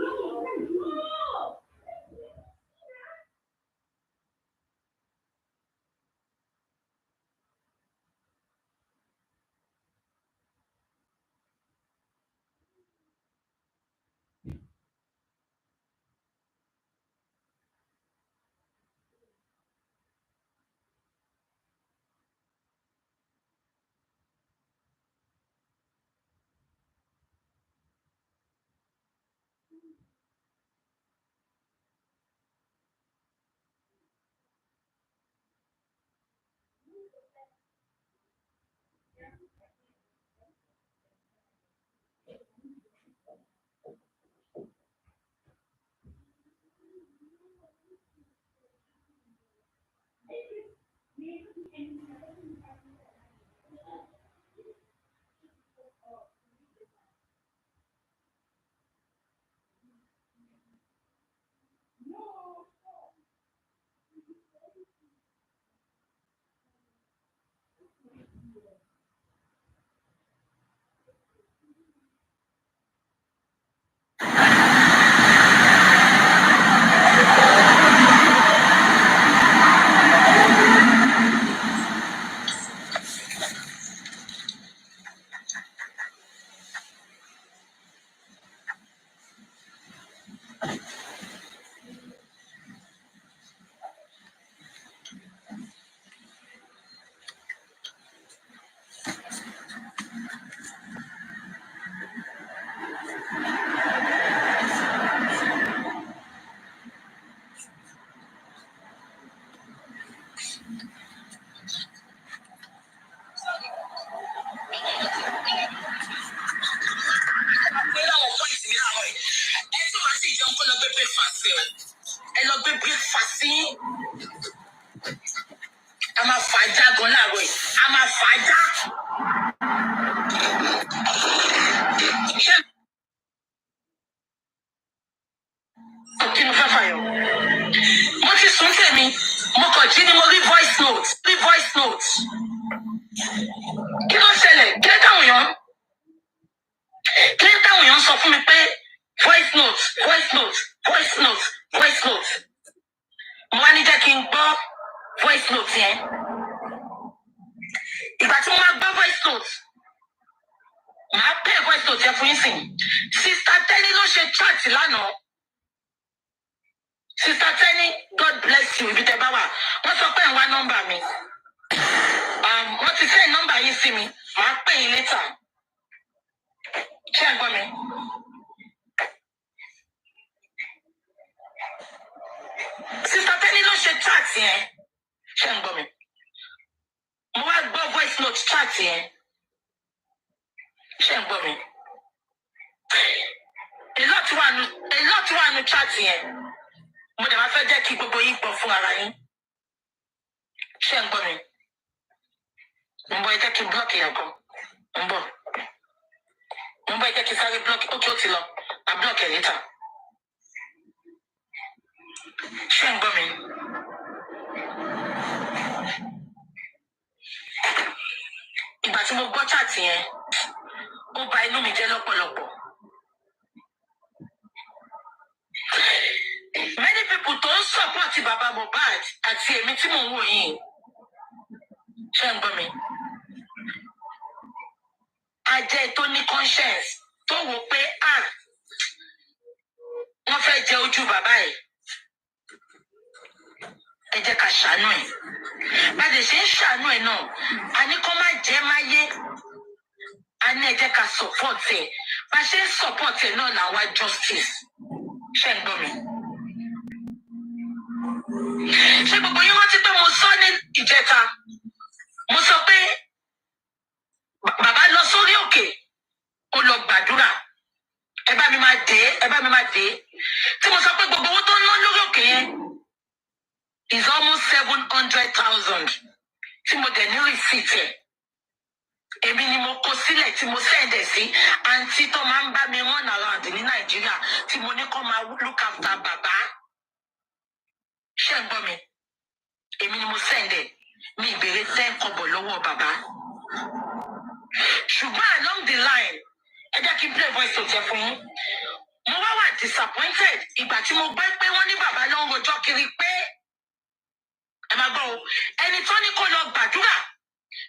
I'm a fighter, go that way. I'm a fighter. Kí ló fẹ́ fàyọ? Mo ti sùn tèmi, mo kàn jí ni mo rí voice note. Kí ló ṣẹlẹ̀? Kí ló táwọn èèyàn sọ fún mi pé voice note. Mo wá ní jẹ́ kí n gbọ́ voice note yẹn. Ìgbà tí mo máa gbọ́ voice note, màá pè voice note yẹn fún yín sìn. Sister Tenny ló ṣe chat lánàá. Sister Tenny, God bless you ibi tẹ́ bá wà. Wọ́n sọ pé ń wá nọ́mbà mi. Wọ́n ti send nọ́mbà yín sí mi. Màá pè yín later. Ṣé ẹ gbọ́ mi? Sister Tenny ló ṣe chat yẹn. Ṣé ẹ gbọ́ mi? Mo wá gbọ́ voice note chat yẹn. Ṣé ẹ gbọ́ mi? A lot wà nù chat yẹn. Mo dẹ̀ máa fẹ́ jẹ́ kí gbogbo yín gbọ́ fún ara yín. Ṣé ẹ gbọ́ mi? Mo ń bọ̀ ẹ jẹ́ kí n block yẹn gan. Mo ń bọ̀ ẹ jẹ́ kí n sáré block. Ókè ó ti lọ. I block ẹ̀ later. Ṣé ẹ gbọ́ mi? Ìgbà tí mo gbọ́ chat yẹn, ó bà inú mi jẹ́ lọ́pọ̀lọpọ̀. Many people tó ń support bàbá Mohbad àti èmi tí mò ń wò yìí. Ṣé ẹ gbọ́ mi? Ajẹ́ tó ní conscience tó wò pé wọ́n fẹ́ jẹ ojú bàbá ẹ̀. Ẹ jẹ́ ká ṣàánú ẹ̀. Bá a lè ṣe ń ṣàánú ẹ̀ náà, a ní kó má jẹ́ máyé. A ní ẹ jẹ́ ká support ẹ̀. Bá a ṣe ń support ẹ̀ náà là wá justice. Ṣé ẹ gbọ́ mi? Ṣé gbogbo yín rántí pé mo sọ ní ìjẹta? Mo sọ pé bàbá lọ sórí òkè, ó lọ gbàdúrà. Ẹ bá mi máa dé. Tí mo sọ pé gbogbo owó tó ń ná lórí òkè yẹn is almost 700,000. Tí mo dẹ̀ ní receipt ẹ̀. Èmi ni mo kó sílẹ̀ tí mo send ẹ̀ sí àǹtí tó máa ń bá mi run around ní Nàìjíríà tí mo ní kó máa look after bàbá. Ṣé ẹ gbọ́ mi? Èmi ni mo send ẹ̀. Mi ìbéèrè 10 kọ́bọ̀ lọ́wọ́ bàbá. ṣùgbọ́n along the line ẹ jẹ́ kí n play voice tó jẹ fún yín mo wá disappointed ìgbà tí mo gbọ́ pé wọ́n ní bàbá ló ń rojọ́ kiri pé ẹ máa gbọ́ o ẹni tó ní kó lọ gbàdúrà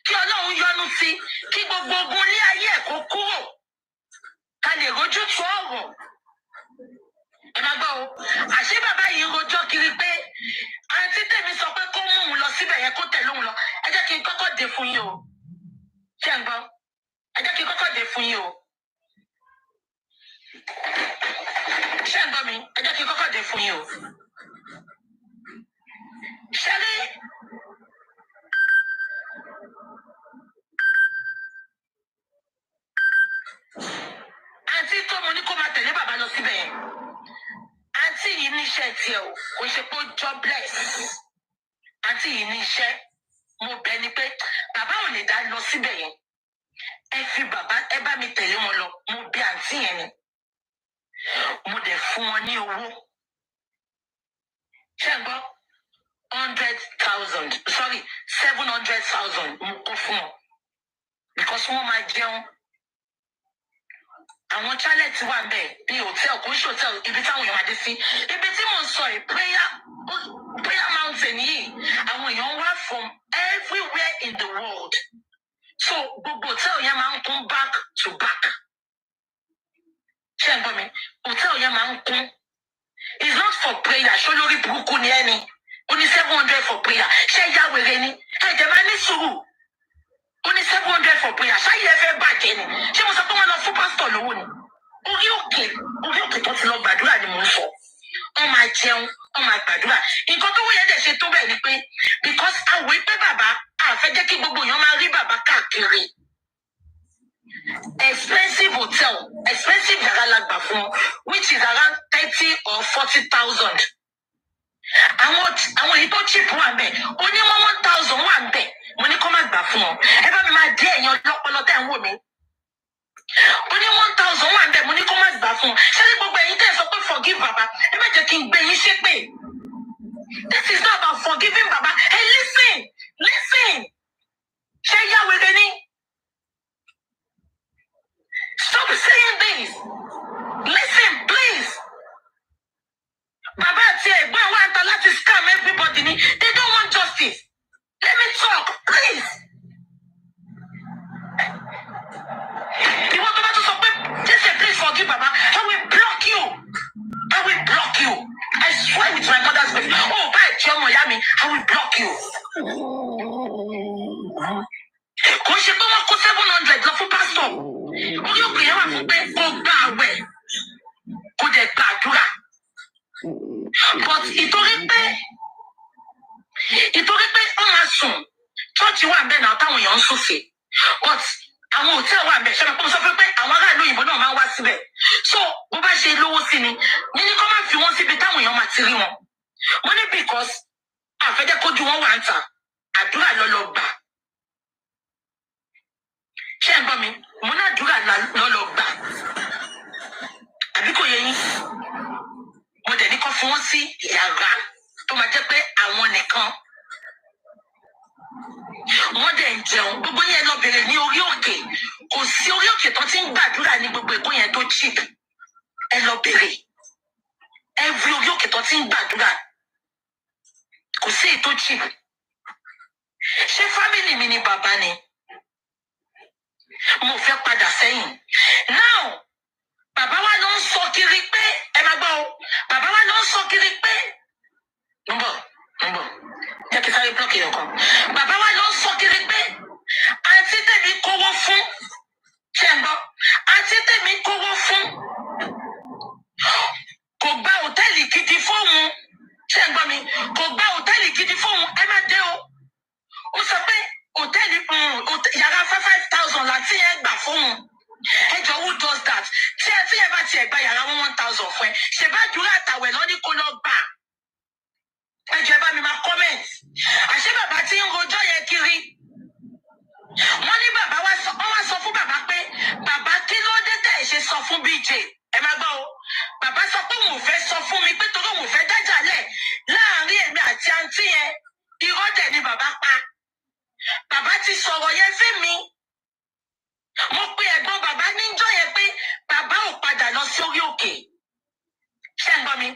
kí Ọlọ́run yọ́nú sí kí gbogbo ogun ní ayé ẹ̀ kó kúrò ká lè rojú tó ọ̀rọ̀ ẹ máa gbọ́ o àṣé bàbá yìí ń rojọ́ kiri pé àǹtí tèmi sọ pé kó mú òun lọ síbẹ̀ yẹn kó tẹ̀lé òun lọ ẹ jẹ́ kí n kọ́kọ́ dé fún yín o ṣé ń gbọ́ ẹ jẹ́ kí n kọ́kọ́ dé fún yín o ṣé ń gbọ́ mi ẹ jẹ́ kí n kọ́kọ́ dé fún yín o ṣé rí àǹtí tó mo ní kó máa tẹ̀lé bàbá lọ síbẹ̀ yẹn àǹtí yìí níṣẹ́ tiẹ̀ o kò ṣe pé ó jobless àǹtí yìí níṣẹ́ mo bẹ̀ ni pé bàbá ò lè dá lọ síbẹ̀ yẹn ẹ fi bàbá ẹ bá mi tẹ̀lé wọn lọ mo bẹ̀ àǹtí yẹn ni mo dẹ̀ fún wọn ní owó ṣé ń gbọ́ 100,000 sorry 700,000 mo kó fún wọn because wọ́n máa jẹun àwọn chalet wà bẹ́ẹ̀ bí hòtẹ́ẹ̀lì kò ń ṣe hòtẹ́ẹ̀lì ibi táwọn èèyàn máa dé sí ibi tí mò ń sọ yìí prayer mountain yìí àwọn èèyàn wá from everywhere in the world so gbogbo hòtẹ́ẹ̀lì yẹn máa ń kún back to back ṣé ń gbọ́ mi hòtẹ́ẹ̀lì yẹn máa ń kún it's not for prayer ṣó lórí burúkú ni ẹni ó ní 700 for prayer ṣé ìyá wèrè ni ẹ̀jẹ̀ máa ní sùúrù ó ní 700 for prayer ṣáyé ẹ fẹ́ bàjẹ́ ni ṣé mo sọ pé wọ́n lọ fún pásítọ̀ lówó ni orí òkè tó ti lọ gbàdúrà ni mò ń sọ wọ́n máa jẹun wọ́n máa gbàdúrà nǹkan tó wúyẹ́ dẹ̀ ṣe tó bẹ́ẹ̀ ni pé because àwọ̀ pé bàbá àfẹ́ jẹ́ kí gbogbo èèyàn máa rí bàbá káàkiri expensive hotel expensive yàrá la gbà fún which is around 30 or 40,000 àwọn èyí tó cheap wà ń bẹ̀ onímọ̀ 1,000 wà ń bẹ̀ mo ní kó má gbà fún ọ ẹ bá mi máa dé èèyàn lọ́pọlọ tẹ́ ń wò mí ó ní 1,000 wà ń bẹ̀ mo ní kó má gbà fún ọ ṣé ní gbogbo ẹ̀yin tẹ́ ẹ sọ pé forgive baba ẹ má jẹ́ kí n gbé yín ṣépè this is not about forgiving baba hey listen ṣé yá wèrè ni stop saying this listen please baba àti ẹ̀gbọ́n wa ń ta láti scam everybody ni they don't want justice. Let me talk, please. You want to stop it? Just say, please forgive Baba. I will block you. I swear with my mother's baby. Oh, by John Miami, I will block you. Kò ṣe pé wọ́n kó 700 lọ fún pásítọ̀. Orí òkè yẹn wà fún pé kó gbà àwẹ̀, kó dẹ̀ gbàdúrà. But ìtorí pé ó máa sùn chọ́ọ̀chì wà bẹ́ẹ̀ náà táwọn èèyàn ń sùnfè but àwọn hòtẹ́ẹ̀lì wà bẹ́ẹ̀ ṣẹ́ni pé mo sọ pé àwọn aráàlú òyìnbó náà máa ń wá síbẹ̀ so bó bá ṣe lówó sí ni ní kó má fi wọ́n síbi táwọn èèyàn máa ti rí wọn wọ́n ní because àfẹ́jẹ́ kójú wọn wà ń tà àdúrà lọ́lọ́ gbà ṣé ń gbọ́ mi mo ní àdúrà lọ́lọ́ gbà àbí kò yẹ yín mo dẹ̀ ní kó fi wọ́n sí yàrá tó máa jẹ́ pé àwọn nìkan wọ́n dẹ̀ ń jẹun gbogbo yẹn lọ bẹ̀rẹ̀ ní orí òkè kò sí orí òkè tó ti ń gbàdúrà ní gbogbo èkó yẹn tó cheap ẹ lọ bẹ̀rẹ̀ every orí òkè tó ti ń gbàdúrà kò sí èyí tó cheap ṣé fámìlì mi ni bàbá ni mo fẹ́ padà sẹ́yìn now bàbá wa ló ń sọ kiri pé ẹ máa gbọ́ o bàbá wa ló ń sọ kiri pé ń bọ̀ jẹ́ kí sáré blọọkì yẹn kan bàbá wa ló ń sọ kiri pé àǹtí tèmi kówó fún ṣé ń gbọ́ àǹtí tèmi kówó fún kò gba hòtẹ́ẹ̀lì gidi fóun ṣé ń gbọ́ mi kò gba hòtẹ́ẹ̀lì gidi fóun ẹ má dé o ó sọ pé hòtẹ́ẹ̀lì yàrá 5,000 láti ẹ gbà fóun ẹ jọ who does that tí ẹ bá tiẹ̀ gba yàrá 1,000 fún ẹ ṣe bá dúró àtàwẹ̀ lọ́ní kó lọ gbà ẹ jẹ́ bá mi máa comment àṣé bàbá tí ń rojọ́ yẹn kiri wọ́n ní bàbá wá sọ fún bàbá pé bàbá kí ló dé tẹ̀ ṣe sọ fún BJ ẹ máa gbọ́ o bàbá sọ pé òun ò fẹ́ sọ fún mi pé torí òun ò fẹ́ dájà lẹ̀ láàrin èmi àti àǹtí yẹn irọ́ dẹ̀ ni bàbá pa bàbá ti sọ̀rọ̀ yẹn fún mi bàbá níjọ́ yẹn pé bàbá ò padà lọ sórí òkè. Ṣé ń gbọ́ mi?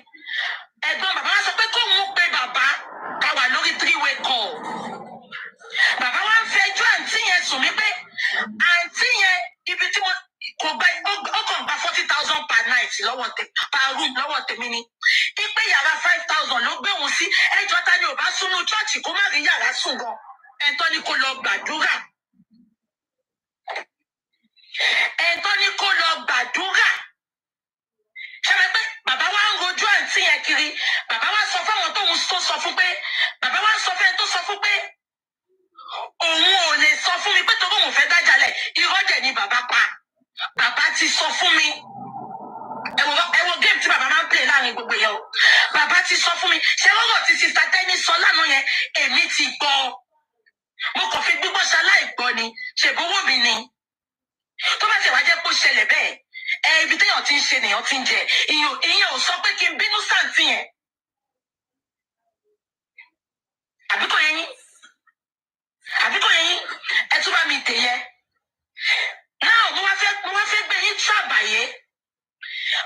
Ẹ̀gbọ́n bàbá wa sọ pé kóun pe bàbá ká wà lórí 3-way call. Bàbá wa ń fẹjọ́ àǹtí yẹn sùn mí pé àǹtí yẹn ibi tí wọ́n kò gba ó kàn gba 40,000 per night per room lọ́wọ́ tèmi ni. Ipe yàrá 5,000 ló gbé òun sí. Ẹjọ́ ta ni ò bá súnú chọ́ọ̀chì kó má rí yàrá sùn gan. Ẹ̀tọ́ ni kó lọ gbàdúrà. Ẹ̀tọ́ ni kó lọ gbàdúrà. Ṣé pé bàbá wa ń rojú àǹtí yẹn kiri? Bàbá wa sọ fáwọn tó sọ fún pé bàbá wa sọ fẹ́ tó sọ fún pé òun ò lè sọ fún mi pé torí òun fẹ́ dájàlẹ̀ irọ́ dẹ̀ ni bàbá pa. Bàbá ti sọ fún mi. Ẹ wo game tí bàbá máa ń play láàrin gbogbo yẹn o. Bàbá ti sọ fún mi. Ṣé lọ́rọ̀ tí sista Tẹ́ni sọ lánàá yẹn èmi ti gbọ́. Mo kàn fi gbígbọ́ ṣaláìgbọ́ ni. Ṣèbówó mi ni. Tó bá ti wá jẹ́ kó ṣẹlẹ̀ bẹ́ẹ̀. Ibi téèyàn ti ń ṣe nìyàn ti ń jẹ. Ìyẹn ò sọ pé kí n bínú sáǹtì yẹn. Àbí kò yé yín? Ẹ tún bá mi tè yẹ. Náà mo wá fẹ́ gbé yín ṣàbàyé.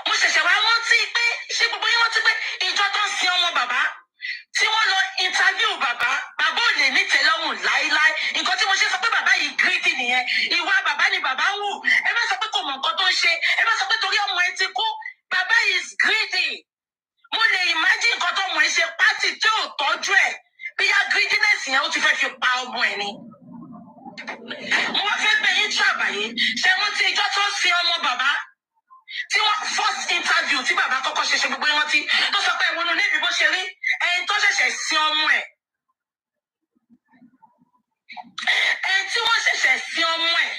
Mo ṣẹ̀ṣẹ̀ wá rántí pé ṣé gbogbo yín rántí pé ìjọ tó ń sin ọmọ bàbá tí wọ́n lọ interview bàbá ò lè ní tẹ́lọ́rùn láíláí. Nǹkan tí mo ṣe sọ pé bàbá yìí greedy nìyẹn. Ìwà bàbá ni bàbá ń wù. Ẹ má sọ pé kò mọ̀ nǹkan tó ń ṣe. Ẹ má sọ pé torí ọmọ ẹ ti kú. Bàbá is greedy. Mo lè imagine nǹkan tó ọmọ ẹ ṣe pátì tí ò tọ́jú ẹ̀. Bíyá greediness yẹn ó ti fẹ́ fi pa ọmọ ẹ̀ ni. Mo wá fẹ́ gbé yín ṣàbàyé. Ṣé wọ́n ti ìjọ tó ń sin ọmọ bàbá? Tí wọ́n first interview tí bàbá kọ́kọ́ ṣe gbogbo wọn tí tó sọ pé ìwọ̀nù níbi bó ṣe rí ẹni tó ṣẹ̀ṣẹ̀ sin ọmọ ẹ̀. Ẹni tí wọ́n ṣẹ̀ṣẹ̀ sin ọmọ ẹ̀.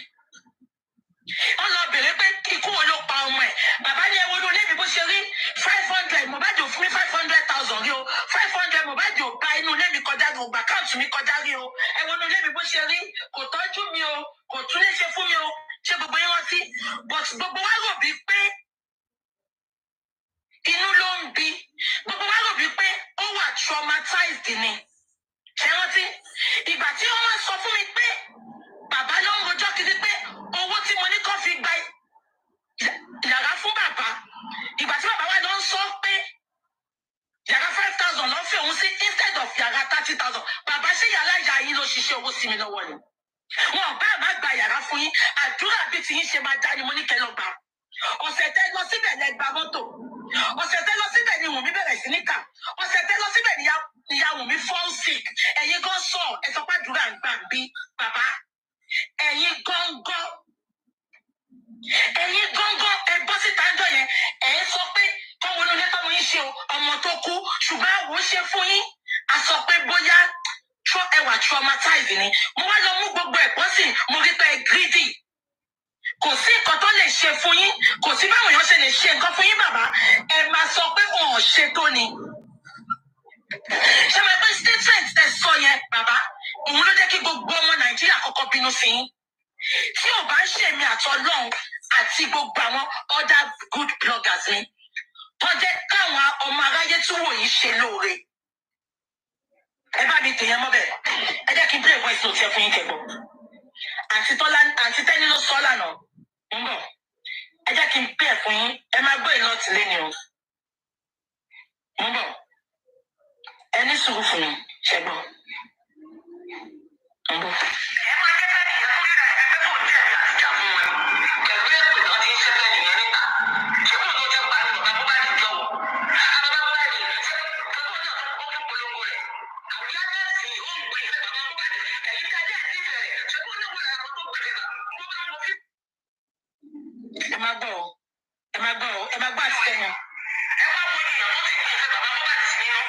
Wọ́n lọ bèrè pé ikú wo ló pa ọmọ ẹ̀. Bàbá ní ìwọ̀nù níbi bó ṣe rí 500 Mohbad ò fún mi 500,000 rí o. 500 Mohbad ò bá inú ilé mi kọjá rí o. Gbà káàtù mi kọjá rí o. Ìwọ̀nù níbi bó ṣe rí kò tọ́jú mi o. Kò tún lè ṣe fún mi o. Ṣé gbogbo yín rántí? But gbogbo wa rò bí pé inú ló ń bí. Gbogbo wa rò bí pé ó wà traumatized ni. Ṣé rántí? Ìgbà tí wọ́n wá sọ fún mi pé bàbá ló ń rojọ́ kiri pé owó tí mo ní kó fi gba yàrá fún bàbá. Ìgbà tí bàbá wa lọ ń sọ pé yàrá 5,000 ló fi òun sí instead of yàrá 30,000. Bàbá ṣé yàrá ìyá yín ló ṣiṣẹ́ owó sí mi lọ́wọ́ ni. Wọn bá àmà gba yàrá fún yín. Àdúrà bí ti yín ṣe máa dá ni mo ní kẹ́ lọ gbà. Ọ̀sẹ̀ tẹ́ lọ síbẹ̀ lẹ gba mọ́tò. Ọ̀sẹ̀ tẹ́ lọ síbẹ̀ ni Wùnmí bẹ̀rẹ̀ sí ní kà. Ọ̀sẹ̀ tẹ́ lọ síbẹ̀ ni ìyá Wùnmí fall sick. Ẹ̀yin gan sọ ẹ sọ pé àdúrà ń gbà bí bàbá. Ẹ̀yin gángan ẹ bọ́ síta ń jọ yẹn. Ẹ sọ pé kọ́wọ́ ló ní tọ́mọ yín ṣe o ọmọ tó kú ṣùgbọ́n àwọn ó ṣe fún yín. A sọ pé bóyá ẹwà traumatized ni. Mo wá lọ mú gbogbo ẹ̀pọ́ sí mo rí pé greedy. Kò sí nǹkan tó lè ṣe fún yín. Kò sí báwọn èèyàn ṣe lè ṣe nǹkan fún yín bàbá. Ẹ máa sọ pé wọn ò ṣe tó ni. Ṣé máa pé statement ẹ sọ yẹn bàbá? Òun ló jẹ́ kí gbogbo ọmọ Nàìjíríà kọ́kọ́ bínú sí yín. Tí ò bá ń ṣèmi àtọ́lọ́hún àti gbogbo àwọn other good bloggers ni. Tó jẹ́ káwọn ọmọ aráyé tún wò yín ṣe lóore. Ẹ bá mi tèèyàn mọ́bẹ̀. Ẹ jẹ́ kí n play voice note fún yín kẹ́gbọ́. Àǹtí Tẹ́ni ló sọ lánàá. Ń bọ̀. Ẹ jẹ́ kí n play fún yín. Ẹ máa gbọ́ ìlọ́ tìlé ni o. Ń bọ̀. Ẹ ní sùúrù fún mi. Ṣẹ́gbọ́. Ń bọ̀. Ẹ máa jẹ́ ká nìyẹn fún yín ẹgbẹ́ tó ń jẹ́ ìjà fún wọn. Pẹ̀lú èpè tó ti ń ṣẹ́gbẹ́ nìyẹn níta. Ṣé kò tó jẹ́ pariwo bàbá bá ti jọ wọ̀? Bàbá bá ti ṣe kọ́kọ́jà tó kún polongo rẹ̀. Àwùjọ bẹ́ẹ̀ sì ó ń gbé ìfẹ́ bàbá bá ti ẹ̀yìn kájá àti ìfẹ́ rẹ̀. Ṣé kò ní wọ́n làwọn tó gbé ẹ máa gbọ́ ọ ẹ máa gbọ́ ọ ẹ máa gbọ́ àti tẹ̀yàn. Ẹ wá wo èèyàn tó ti ní ìfẹ́ bàbá bó bá ti sí nínú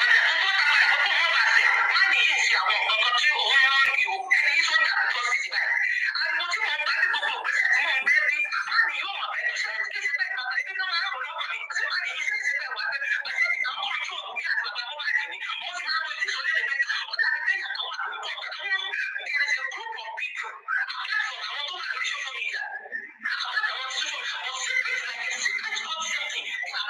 ọ̀dẹ̀ tó tó ta ẹ̀kọ́ tó wọ́n bá tẹ̀ má nìyí sí àwọn ọ̀gbọ̀n tí òun rán ní o ẹni yìí sọ́jà àti lọ sí ti báyìí. Ariwo tí wọ́n bá ní gbogbo ògbésẹ̀ tí wọ́n bẹ́ẹ̀ bí má nìyí yóò máa bẹ́ẹ̀ ṣe kí ṣe bẹ́ẹ̀ bàbá ẹni tó máa rọ̀ lọ́wọ́ mi tí má nìyí ṣe ṣe bẹ́ẹ̀ wá bẹ́ẹ̀ bẹ́ẹ̀ sì kàn kọ́ ojú òbí àti bàbá bó bá ti ní mo ti máa ń pè sí sọ́jà lẹ́gbẹ̀ẹ́ ọ̀dà àti tẹ̀yà kan wà lóko ọ̀gbọ̀n there is a group of people apart from àwọn tó wà lórí social media apart from àwọn social media but secret like a secret of something they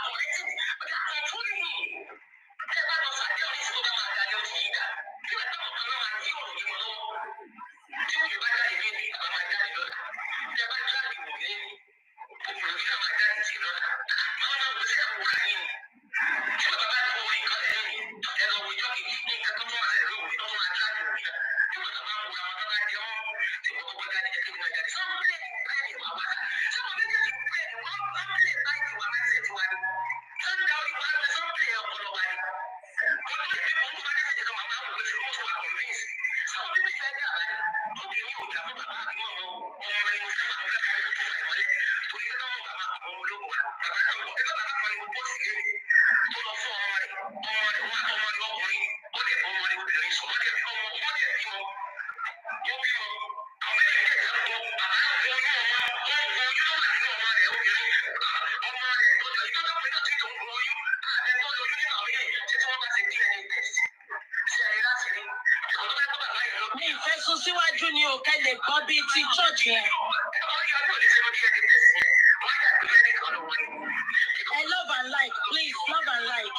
síwájú ni ò kẹ́lẹ̀ gbọ́ bíi ti church yẹn. Love and like, please, love and like.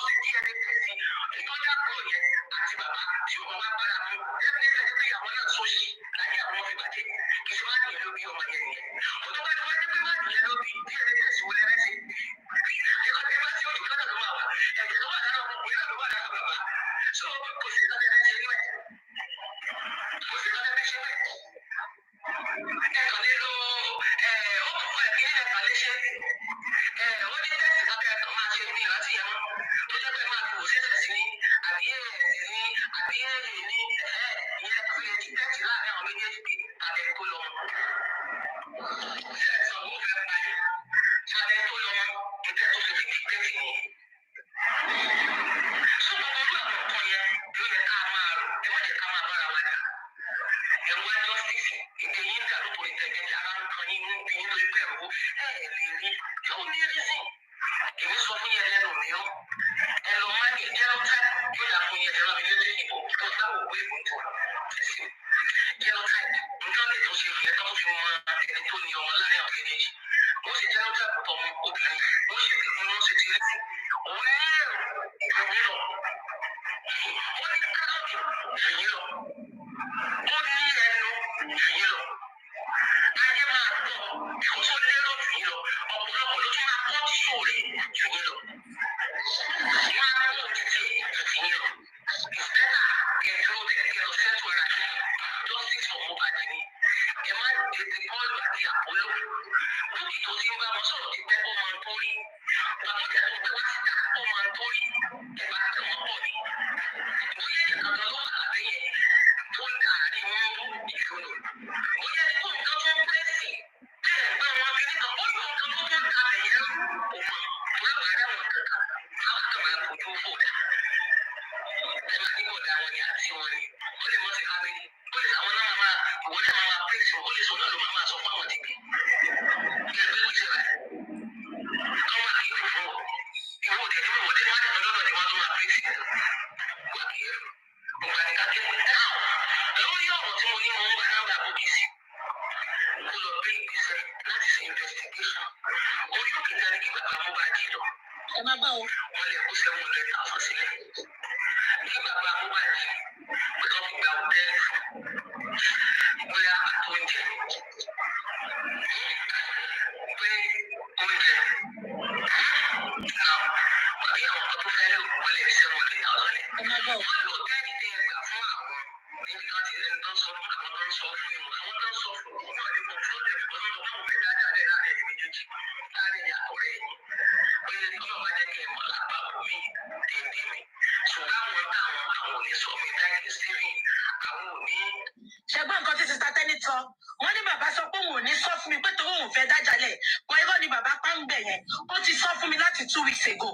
Ṣẹgbọn nǹkan tí sista tẹni sọ wọn ní bàbá sọ pé òun ò ní sọ fún mi pé tòun òun fẹ́ dájàlẹ̀ wọn irọ́ ni bàbá pàǹgbẹ yẹn ó ti sọ fún mi láti 2 weeks ago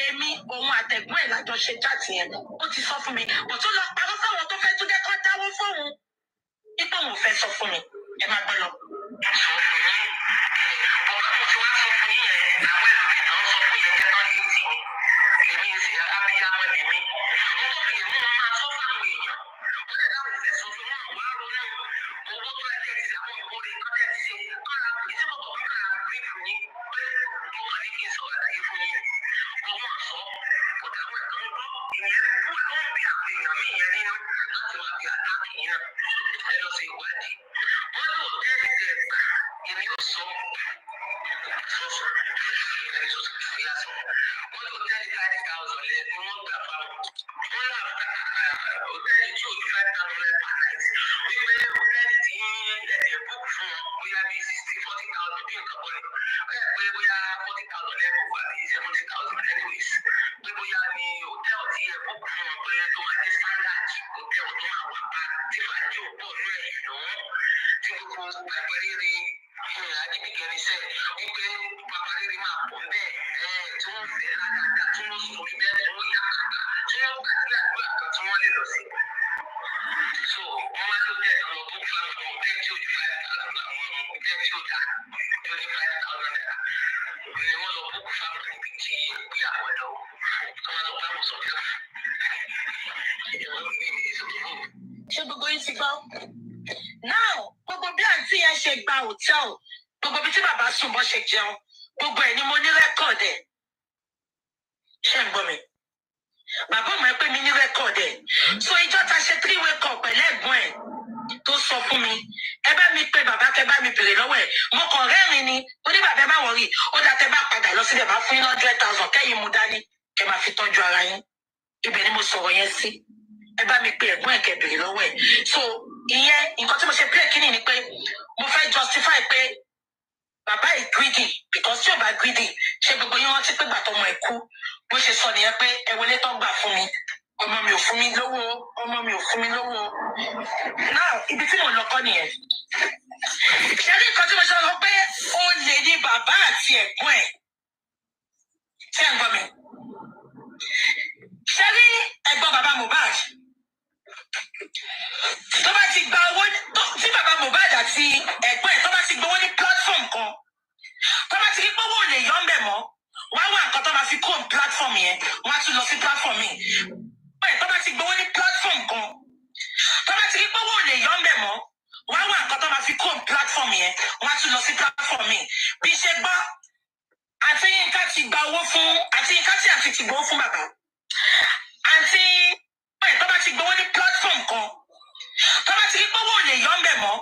èmi òun àtẹ̀gbọ́n ẹ̀ lájọ ṣe jáàtì yẹn ó ti sọ fún mi kò tún lọ parọ́ fáwọn tó fẹ́ tún jẹ́ kó dáwọ́ fóun ipò òun fẹ́ sọ fún mi ẹ máa gbọ́ lọ. very soon. Yes, wọ́n tó tẹ́lẹ̀ 30,000 lé ní wọ́n gbà fáwọn. Wọ́n là hòtẹ́ẹ̀lì tí ò ju 5,000 lẹ́ per night. Wípé hòtẹ́ẹ̀lì tí ẹ̀dẹ̀ book fún bóyá bí 60-40,000 bí nǹkan bọ̀ ni. Pé bóyá 40,000 lẹ́kọ̀ọ́ wà ní 70,000 anyways. Pé bóyá ní hòtẹ́ẹ̀lì tí ẹ̀ book fún pé tó máa dé standard hòtẹ́ẹ̀lì tó máa wà pa tí fàájì ò pọ̀ ní ẹ̀ lọ́wọ́. Tí gbogbo pẹ̀pẹ̀rẹ̀ ajínigbẹ̀rẹ̀ iṣẹ́ wípé Papariri máa pọ̀ bẹ́ẹ̀ tí wọ́n fẹ́ ládàá tí wọ́n sọ bẹ́ẹ̀ tí wọ́n yà kàkà tí wọ́n gbà sí àdúrà kan tí wọ́n lè lọ sí. So wọ́n wá tó tẹ̀ lọ bó fáwọn ọmọ bẹ́ẹ̀ tí ó di 5,000 àwọn ọmọ bẹ́ẹ̀ tí ó dà tí ó ní 5,000 naira. Ni wọ́n lọ bó fáwọn níbi tí ìgbéyàwó ẹ̀ lọ. Wọ́n lọ fáwọn sọ̀tẹ̀. Ṣé gbogbo yín ti gbọ́? Now, gbogbo bí àǹtí yẹn ṣe gba hòtẹ́ẹ̀lì, gbogbo bí tí bàbá sùn bọ́ ṣe jẹun, gbogbo ẹ̀ ni mo ní rẹ́kọ̀dì ẹ̀. Ṣé ń gbọ́ mi? Bàbá ọmọ ẹ pé mi ní rẹ́kọ̀dì ẹ̀. So ìjọ ta ṣe 3-way call pẹ̀lú ẹ̀gbọ́n ẹ̀ tó sọ fún mi. Ẹ bá mi pe bàbá kẹ bá mi bèrè lọ́wọ́ ẹ̀. Mo kàn rẹ́rìn ni. Mo ní bàbá ẹ má wọrí. Ó dá tẹ bá padà lọ síbẹ̀ máa fún yín 100,000 kẹ́yìn mú dání. Kẹ máa fi tọ́jú ara yín. Ibẹ̀ ni mo sọ̀rọ̀ yẹn sí. Ẹ bá mi pe ẹ̀gbọ́n ẹ̀ kẹ bèrè lọ́wọ́ ẹ̀. So ìyẹn nǹkan tí mo ṣe play kíní ni pé mo fẹ́ justify pé bàbá yìí greedy because tí ò bá greedy ṣé gbogbo yín rántí pé gbàtọ́ ọmọ ẹ̀ kú bó ṣe sọ nìyẹn pé ẹ wọlé tó gbà fún mi ọmọ mi ò fún mi lówó ọmọ mi ò fún mi lówó now ibi tí mo lọ kọ́ nìyẹn ṣé ní nǹkan tí mo ṣe lọ pé ó lè ní bàbá àti ẹ̀gbọ́n ẹ̀ ṣé ẹ̀ ń gbọ́ mi ṣé rí ẹ̀gbọ́n bàbá Mohbad tó bá ti gba owó tí bàbá Mohbad àti ẹ̀gbọ́n ẹ̀ tó bá ti gbowó ní platform kan tó bá ti rí pé owó ò lè yọ ń bẹ̀ mọ́ wọ́n á wá nǹkan tó máa fi kó platform yẹn wọ́n á tún lọ sí platform mi tó bá ti gbowó ní platform kan tó bá ti rí pé owó ò lè yọ ń bẹ̀ mọ́ wọ́n á wá nǹkan tó máa fi kó platform yẹn wọ́n á tún lọ sí platform mi bí ṣe gbọ́ àti Yínká ti gba owó fún àti Yínká tí àti ti gbowó fún bàbá àti tó bá ti gbowó ní platform kan tó bá ti rí pé owó ò lè yọ ń bẹ̀ mọ́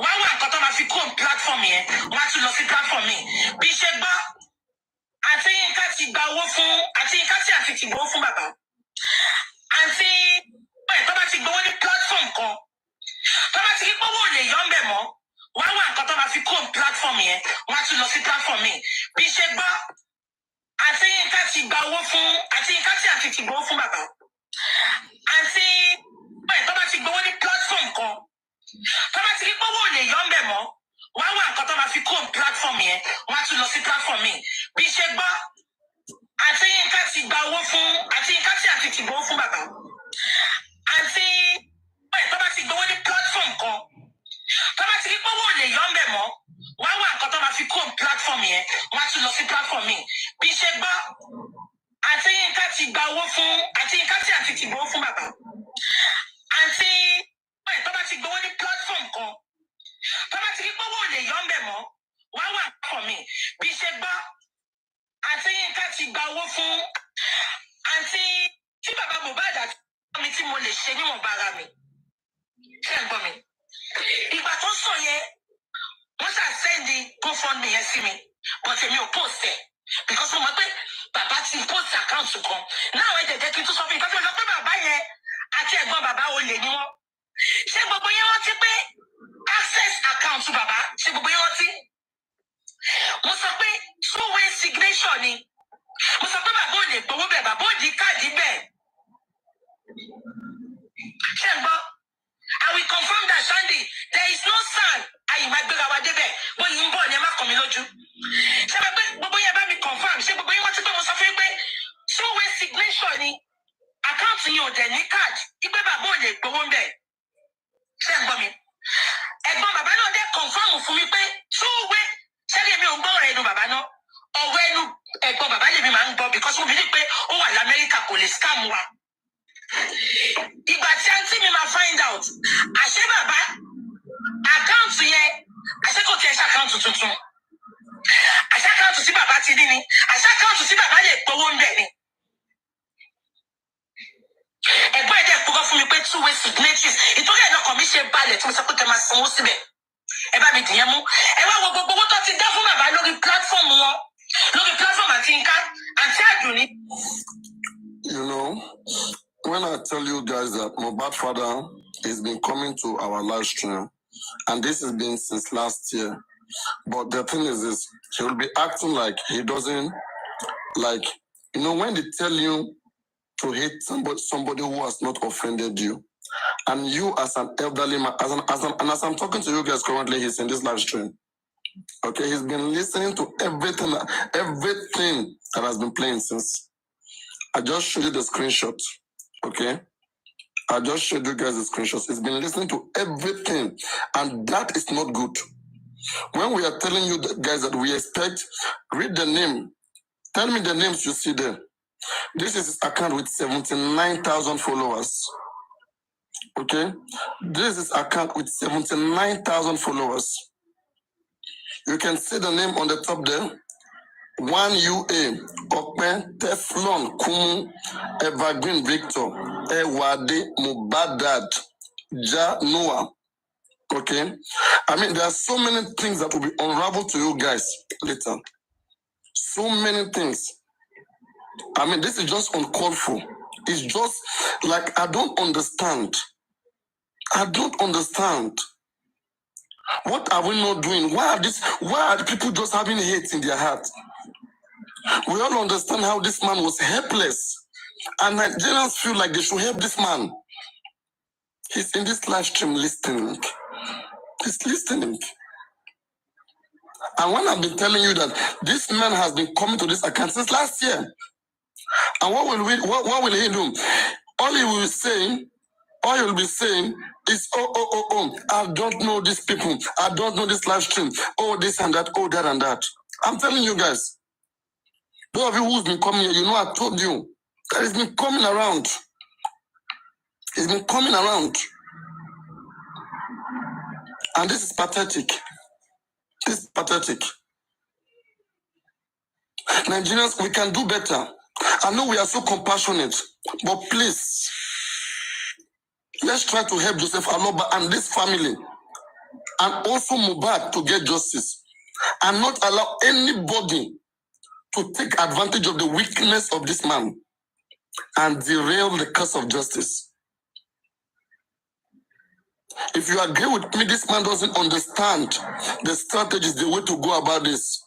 wọ́n á wá nǹkan tó máa fi kó platform yẹn wọ́n á tún lọ sí platform mi bí ṣe gbọ́ àti Yínká ti gba owó fún àti Yínká tí àti ti gbowó fún bàbá àti tó bá ti gbowó ní platform kan tó bá ti rí pé owó ò lè yọ ń bẹ̀ mọ́ wọ́n á wá nǹkan tó máa fi kó platform yẹn wọ́n á tún lọ sí platform mi bí ṣe gbọ́ àti Yínká ti gba owó fún àti Yínká tí àti ti gbowó fún bàbá àti tó bá ti gbowó ní platform kan tó bá ti rí pé owó ò lè yọ ń bẹ̀ mọ́ wọ́n á wá nǹkan tó máa fi kó platform yẹn wọ́n á tún lọ sí platform mi bí ṣe gbọ́ àti Yínká ti gba owó fún àti Yínká tí àti ti gbowó fún bàbá àti tó bá ti gbowó ní platform kan tó bá ti rí pé owó ò lè yọ ń bẹ̀ mọ́ wọ́n á wá nǹkan tó máa fi kó platform yẹn wọ́n á tún lọ sí platform mi bí ṣe gbọ́ àti Yínká ti gba owó fún àti Yínká tí àti ti gbowó fún bàbá àti tó bá ti gbowó ní platform kan tó bá ti rí pé owó ò lè yọ ń bẹ̀ mọ́ wọ́n á wá nǹkan mi bí ṣe gbọ́ àti Yínká ti gba owó fún àti tí bàbá Mohbad àti mi tí mo lè ṣe níwọ̀nba ara mi ṣé ẹ̀ ń gbọ́ mi ìgbà tó sọ yẹn wọ́n ṣáà sẹ́ndì GoFundMe yẹn sí mi but èmi ò post ẹ̀ because mo mọ̀ pé bàbá ti post account kan náà ẹ̀ jẹ̀jẹ̀ kí n tún sọ fún mi because mo sọ pé bàbá yẹn àti ẹ̀gbọ́n bàbá olè ni wọ́n ṣé gbogbo yẹn rántí pé access account bàbá ṣé gbogbo yẹn rántí mo sọ pé 2-way signature ni mo sọ pé bàbá olè gbowó bẹ̀ bàbá òdì káàdì bẹ̀ ṣé ń gbọ́ I will confirm that Sunday there is no sign àyìnbá gbéra wa débẹ̀ bóyá ń bọ̀ ni ẹ má kàn mí lójú ṣé bá pé gbogbo yẹn bá mi confirm ṣé gbogbo yẹn wọ́n ti pé mo sọ fún yín pé 2-way signature ni àkáǹtì yìí ò dẹ̀ ní káàdì ìgbé bàbá ò lè gbowó ń bẹ̀ ṣé ń gbọ́ mi ẹ̀gbọ́n bàbá náà dẹ̀ confirm fún mi pé 2-way ṣẹ́ni èmi ò ń gbọ́ ọ̀rọ̀ ẹnu bàbá náà ọ̀rọ̀ ẹnu ẹ̀gbọ́n bàbá lèmi máa ń gbọ́ because mo believe pé ó wà lamẹ́ríkà kò lè scam wa ìgbà tí àǹtí mi máa find out àṣé bàbá àkáǹtì yẹn àṣé kò tiẹ̀ ṣe àkáǹtì tuntun àṣé àkáǹtì tí bàbá ti ní ni àṣé àkáǹtì tí bàbá lè gbowó ń bẹ̀ ni ẹ̀gbọ́n ẹ̀dẹ̀ gbogbo fún mi pé 2-way signatories ìtòrí ẹ̀ lọ́kàn mi ṣe balẹ̀ tí mo sọ pé kẹ́ máa sanwó síbẹ̀ ẹ bá mi dìyẹn mú ẹ wá wo gbogbo owó tó ti dá fún bàbá lórí platform wọn lórí platform àti tell you guys that Mohbad father has been coming to our live stream, and this has been since last year. But the thing is this, he will be acting like he doesn't, like, you know, when they tell you to hate somebody who has not offended you, and you as an elderly man, as I'm talking to you guys currently, he's in this live stream. Okay, he's been listening to everything that has been playing since. I just showed you the screenshot. Okay, I just showed you guys the screenshots. He's been listening to everything, and that is not good. When we are telling you guys that we expect, read the name. Tell me the names you see there. This is his account with 79,000 followers. Okay, this is account with 79,000 followers. You can see the name on the top there. 1UA, Okpe, Teflon, Kumu, Evergreen Victor, Ewade, Mubadad, Ja Noah. Okay? I mean, there are so many things that will be unraveled to you guys later. So many things. I mean, this is just uncalled for. It's just like, I don't understand. I don't understand. What are we not doing? Why are the people just having hate in their heart? We all understand how this man was helpless. And Nigerians feel like they should help this man. He's in this live stream listening. He's listening. And when I've been telling you that this man has been coming to this account since last year. And what will he do? All he will be saying is, I don't know these people. I don't know this live stream. Oh, this and that, oh, that and that. I'm telling you guys. Those of you who's been coming here, you know I told you. That he's been coming around. He's been coming around. And this is pathetic. This is pathetic. Nigerians, we can do better. I know we are so compassionate, but please, let's try to help Joseph Aloba and this family, and also Mohbad to get justice, and not allow anybody to take advantage of the weakness of this man and derail the cause of justice. If you agree with me, this man doesn't understand the strategies, the way to go about this.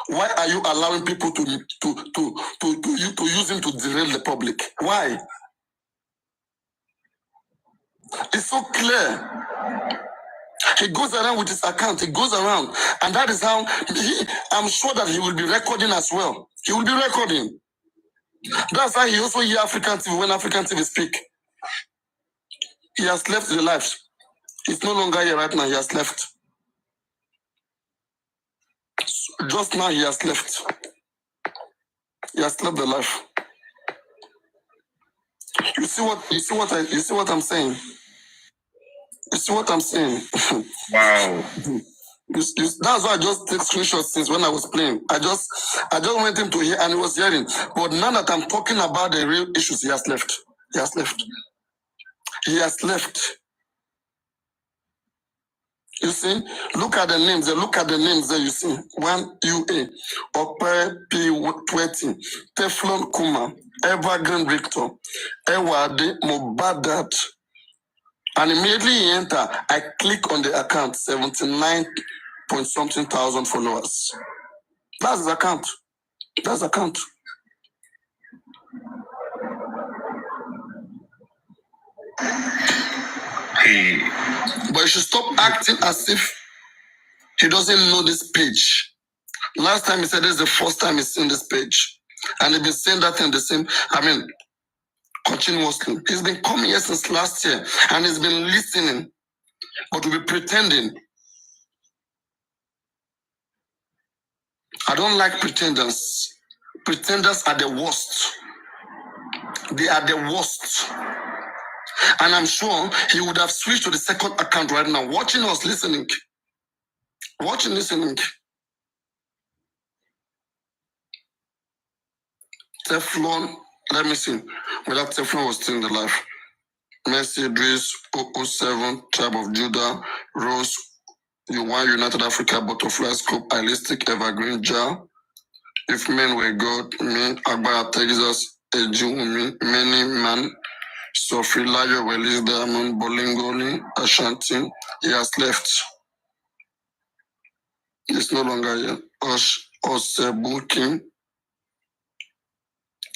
Why are you allowing people to use him to derail the public? Why? It's so clear. He goes around with his account. He goes around. And that is how I'm sure that he will be recording as well. He will be recording. That's why he also hears African TV when African TV speak. He has left the life. He's no longer here right now. He has left. Just now he has left. He has left the life. You see what I'm saying? You see what I'm saying? Wow. That's why I just take screenshots since when I was playing. I just went him to hear and he was hearing. But now that I'm talking about the real issues, he has left. He has left. He has left. You see, look at the names there. Look at the names there. You see, 1UA, Okpe P20, Teflon Kuma, Evergreen Victor, Ewade Mubadat. And immediately he enter, I click on the account, 79 point something thousand followers. That's his account. That's the account. But you should stop acting as if he doesn't know this page. Last time he said this is the first time he's seen this page. And he's been saying that thing the same, continuously. He's been coming here since last year and he's been listening, but to be pretending. I don't like pretenders. Pretenders are the worst. They are the worst. And I'm sure he would have switched to the second account right now, watching us, listening. Watching, listening. Teflon, let me see. Whether Teflon was still in the life. Mercy, Idris, 007, Tribe of Judah, Rose, One United Africa, Butterfly Scope, Holistic, Evergreen, Jar. If men were God, me, Agbara, Texas, Ejumi, many man, Sophie Layo, Welis Diamond, Bolingoli, Ashanti. He has left. He's no longer here. Osebukin,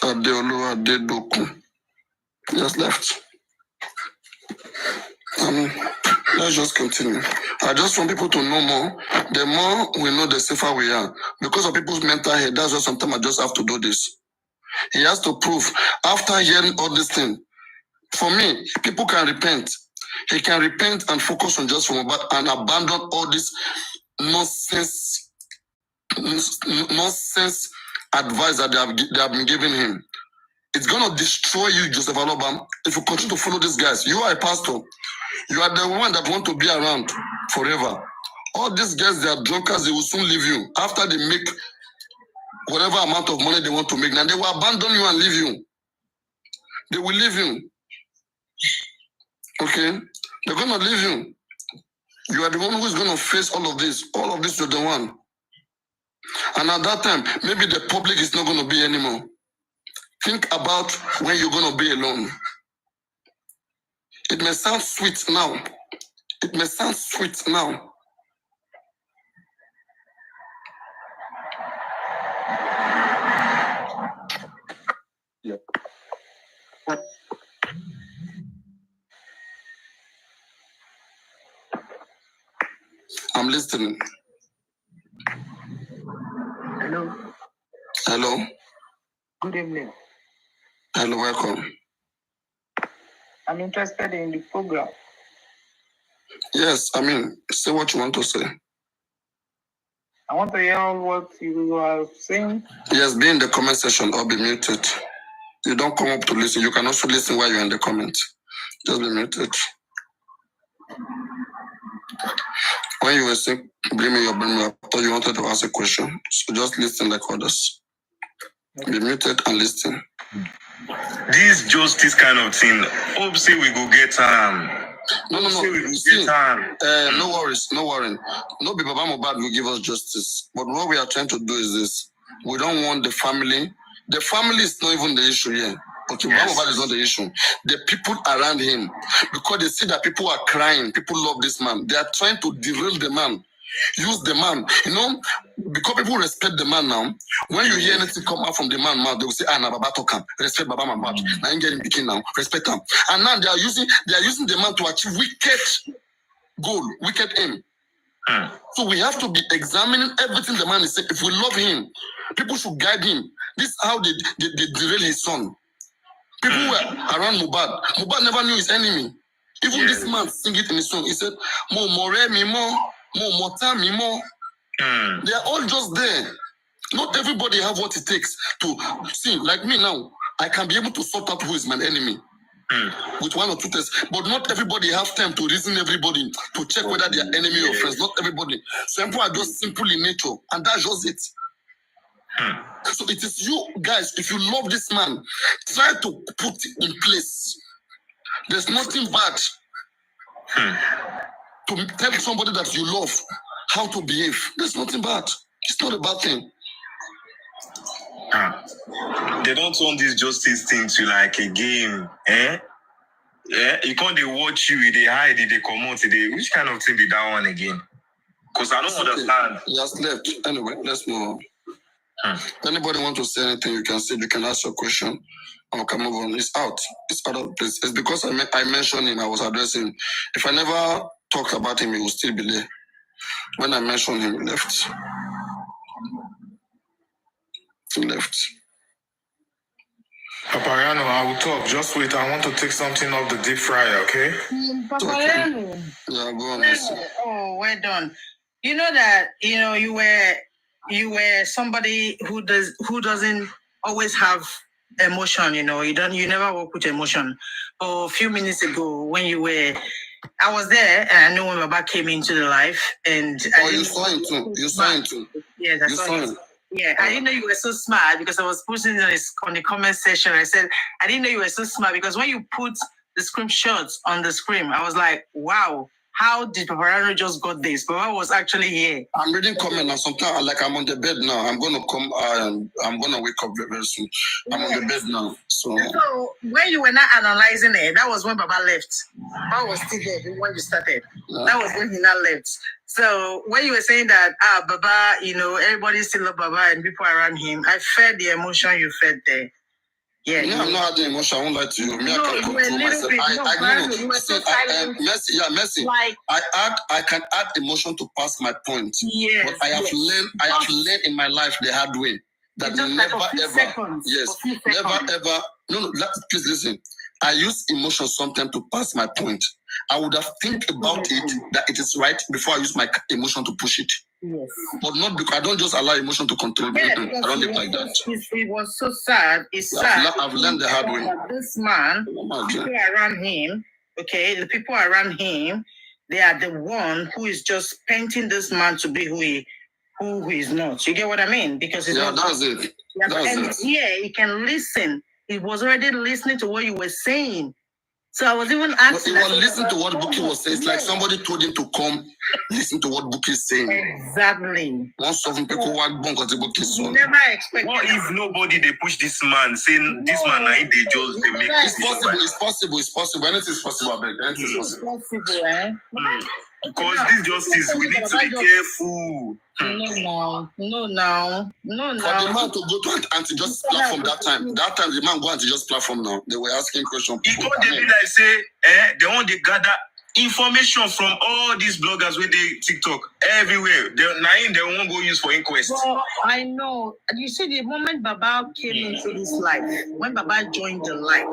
Adeolu Adedoku. He has left. Let's just continue. I just want people to know more. The more we know, the safer we are. Because of people's mental health, that's why sometimes I just have to do this. He has to prove, after hearing all this thing, for me, people can repent. He can repent and focus on just from about and abandon all this nonsense advice that they have been giving him. It's gonna destroy you, Joseph Aloba, if you continue to follow these guys. You are a pastor. You are the one that want to be around forever. All these guys, they are drunkards, they will soon leave you. After they make whatever amount of money they want to make, now they will abandon you and leave you. They will leave you. Okay? They're gonna leave you. You are the one who is gonna face all of this. All of this, you're the one. And at that time, maybe the public is not gonna be anymore. Think about when you're gonna be alone. It may sound sweet now. It may sound sweet now. Yep. I'm listening. Hello. Hello. Good evening. Hello, welcome. I'm interested in the program. Yes, say what you want to say. I want to hear what you are saying. Yes, be in the comment section or be muted. You don't come up to listen. You can also listen while you're in the comment. Just be muted. When you were saying, bring me up, I thought you wanted to ask a question. So just listen like others. Be muted and listen. This justice kind of thing, hope say we go get No. See, no worries, no worrying. No be Baba Mohbad will give us justice. But what we are trying to do is this. We don't want the family. The family is not even the issue here. Okay, Baba Mohbad is not the issue. The people around him, because they see that people are crying, people love this man. They are trying to derail the man. Use the man, because people respect the man now. When you hear anything come out from the man mouth, they will say, "Ah, na Baba talk am. Respect Baba Mohbad. Now I'm getting picking now. Respect him." And now they are using the man to achieve wicked goal, wicked aim. So we have to be examining everything the man is saying. If we love him, people should guide him. This is how they derail his son. People were around Mohbad. Mohbad never knew his enemy. Even this man sing it in his song. He said, "Mo more mi mo mota mi mo." They are all just there. Not everybody have what it takes to see. Like me now, I can be able to sort out who is my enemy with one or two tests. But not everybody have time to reason everybody to check whether they are enemy or friends. Not everybody. Some people are just simple in nature, and that's just it. So it is you guys, if you love this man, try to put it in place. There's nothing bad to tell somebody that you love how to behave. There's nothing bad. It's not a bad thing. They don't want this justice thing to like a game, eh? Yeah, you can't they watch you, they hide, they come out, which kind of thing be that one again? Because I don't understand. He has left. Anyway, let's move on. Anybody want to say anything, you can say, you can ask your question. Or can move on. It's out. It's out of place. It's because I mentioned him, I was addressing him. If I never talked about him, he will still be there. When I mentioned him, he left. He left. Papariano, I will talk. Just wait. I want to take something off the deep fryer, okay? Papariano. Yeah, go on. Oh, well done. You know that you were somebody who doesn't always have emotion. You never work with emotion. A few minutes ago, when I was there, and I know when Baba came into the life, and you saw him too. You saw him too. Yes, I saw him. Yeah, I didn't know you were so smart because I was posting on the comment section. I said, I didn't know you were so smart because when you put the screenshots on the screen, I was like, wow, how did Papariano just got this? Baba was actually here. I'm reading comment now. Sometimes like I'm on the bed now. I'm gonna come. I'm gonna wake up very, very soon. I'm on the bed now. So when you were not analyzing it, that was when Baba left. Baba was still there when you started. Yeah. That was when he not left. So when you were saying that Baba, everybody still love Baba and people around him, I felt the emotion you felt there. Yeah, I'm not having emotion. I won't lie to you. Me, no, I can control myself. You were so silent. Mercy. Like I can add emotion to pass my point. Yes, but I have learned in my life the hard way that never ever. No, please listen. I use emotion sometimes to pass my point. I would have think about it that it is right before I use my emotion to push it. Yes. But not because I don't just allow emotion to control me. I don't live like that. It was so sad. It's sad. I've learned the hard way. This man, people around him, the people around him, they are the one who is just painting this man to be who he is not. You get what I mean? Because he's not. That's it. He can listen. He was already listening to what you were saying. So I was even asking. He was listening to what Buki was saying. It's like somebody told him to come listen to what Buki is saying. Exactly. Once of people because the Buki is on. Never expected. What if nobody they push this man, saying this man they just they make It's possible. Anything is possible, I beg. Anything is possible. Because this justice, we need to be careful. No. For the man to go to anti-justice platform that time the man go anti-justice platform now. They were asking questions. He told them like say, they want to gather information from all these bloggers with the TikTok everywhere. They won't go use for inquest. Well, I know. You see, the moment Baba came into this life, when Baba joined the life,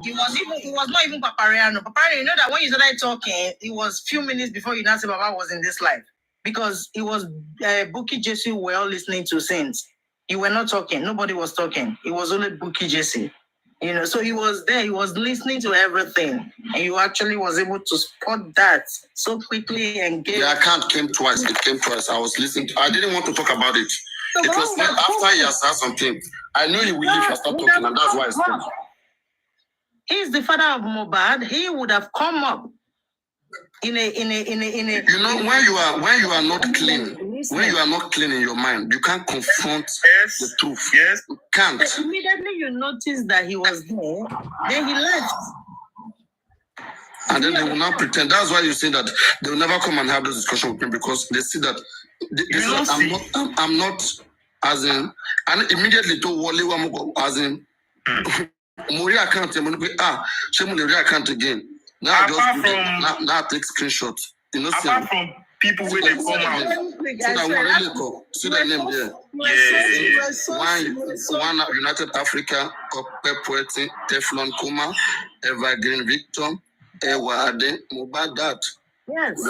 He was not even Papariano. Papariano, you know that when you started talking, it was few minutes before you now say Baba was in this life. Because it was Buki Jesse were all listening to since. You were not talking. Nobody was talking. It was only Buki Jesse. So he was there. He was listening to everything. And you actually was able to spot that so quickly and get... The account came twice. It came twice. I was listening. I didn't want to talk about it. So it was not after he has said something. I knew he would leave and start talking, and that's why I stopped. He's the father of Mohbad. He would have come up in a. When you are not clean, when you are not clean in your mind, you can't confront the truth. Yes, you can't. But immediately you notice that he was there, then he left. And then they will not pretend. That's why you say that they will never come and have this discussion with me because they see that I'm not as in, and immediately to Wale as in. Moria account, Moria account again. Now I take screenshots. Apart from people where they come out. See the name there. Yeah. One United Africa, Poetic, Teflon Kuma, Evergreen Victor, Ewa Ade, Mohbad that. Yes.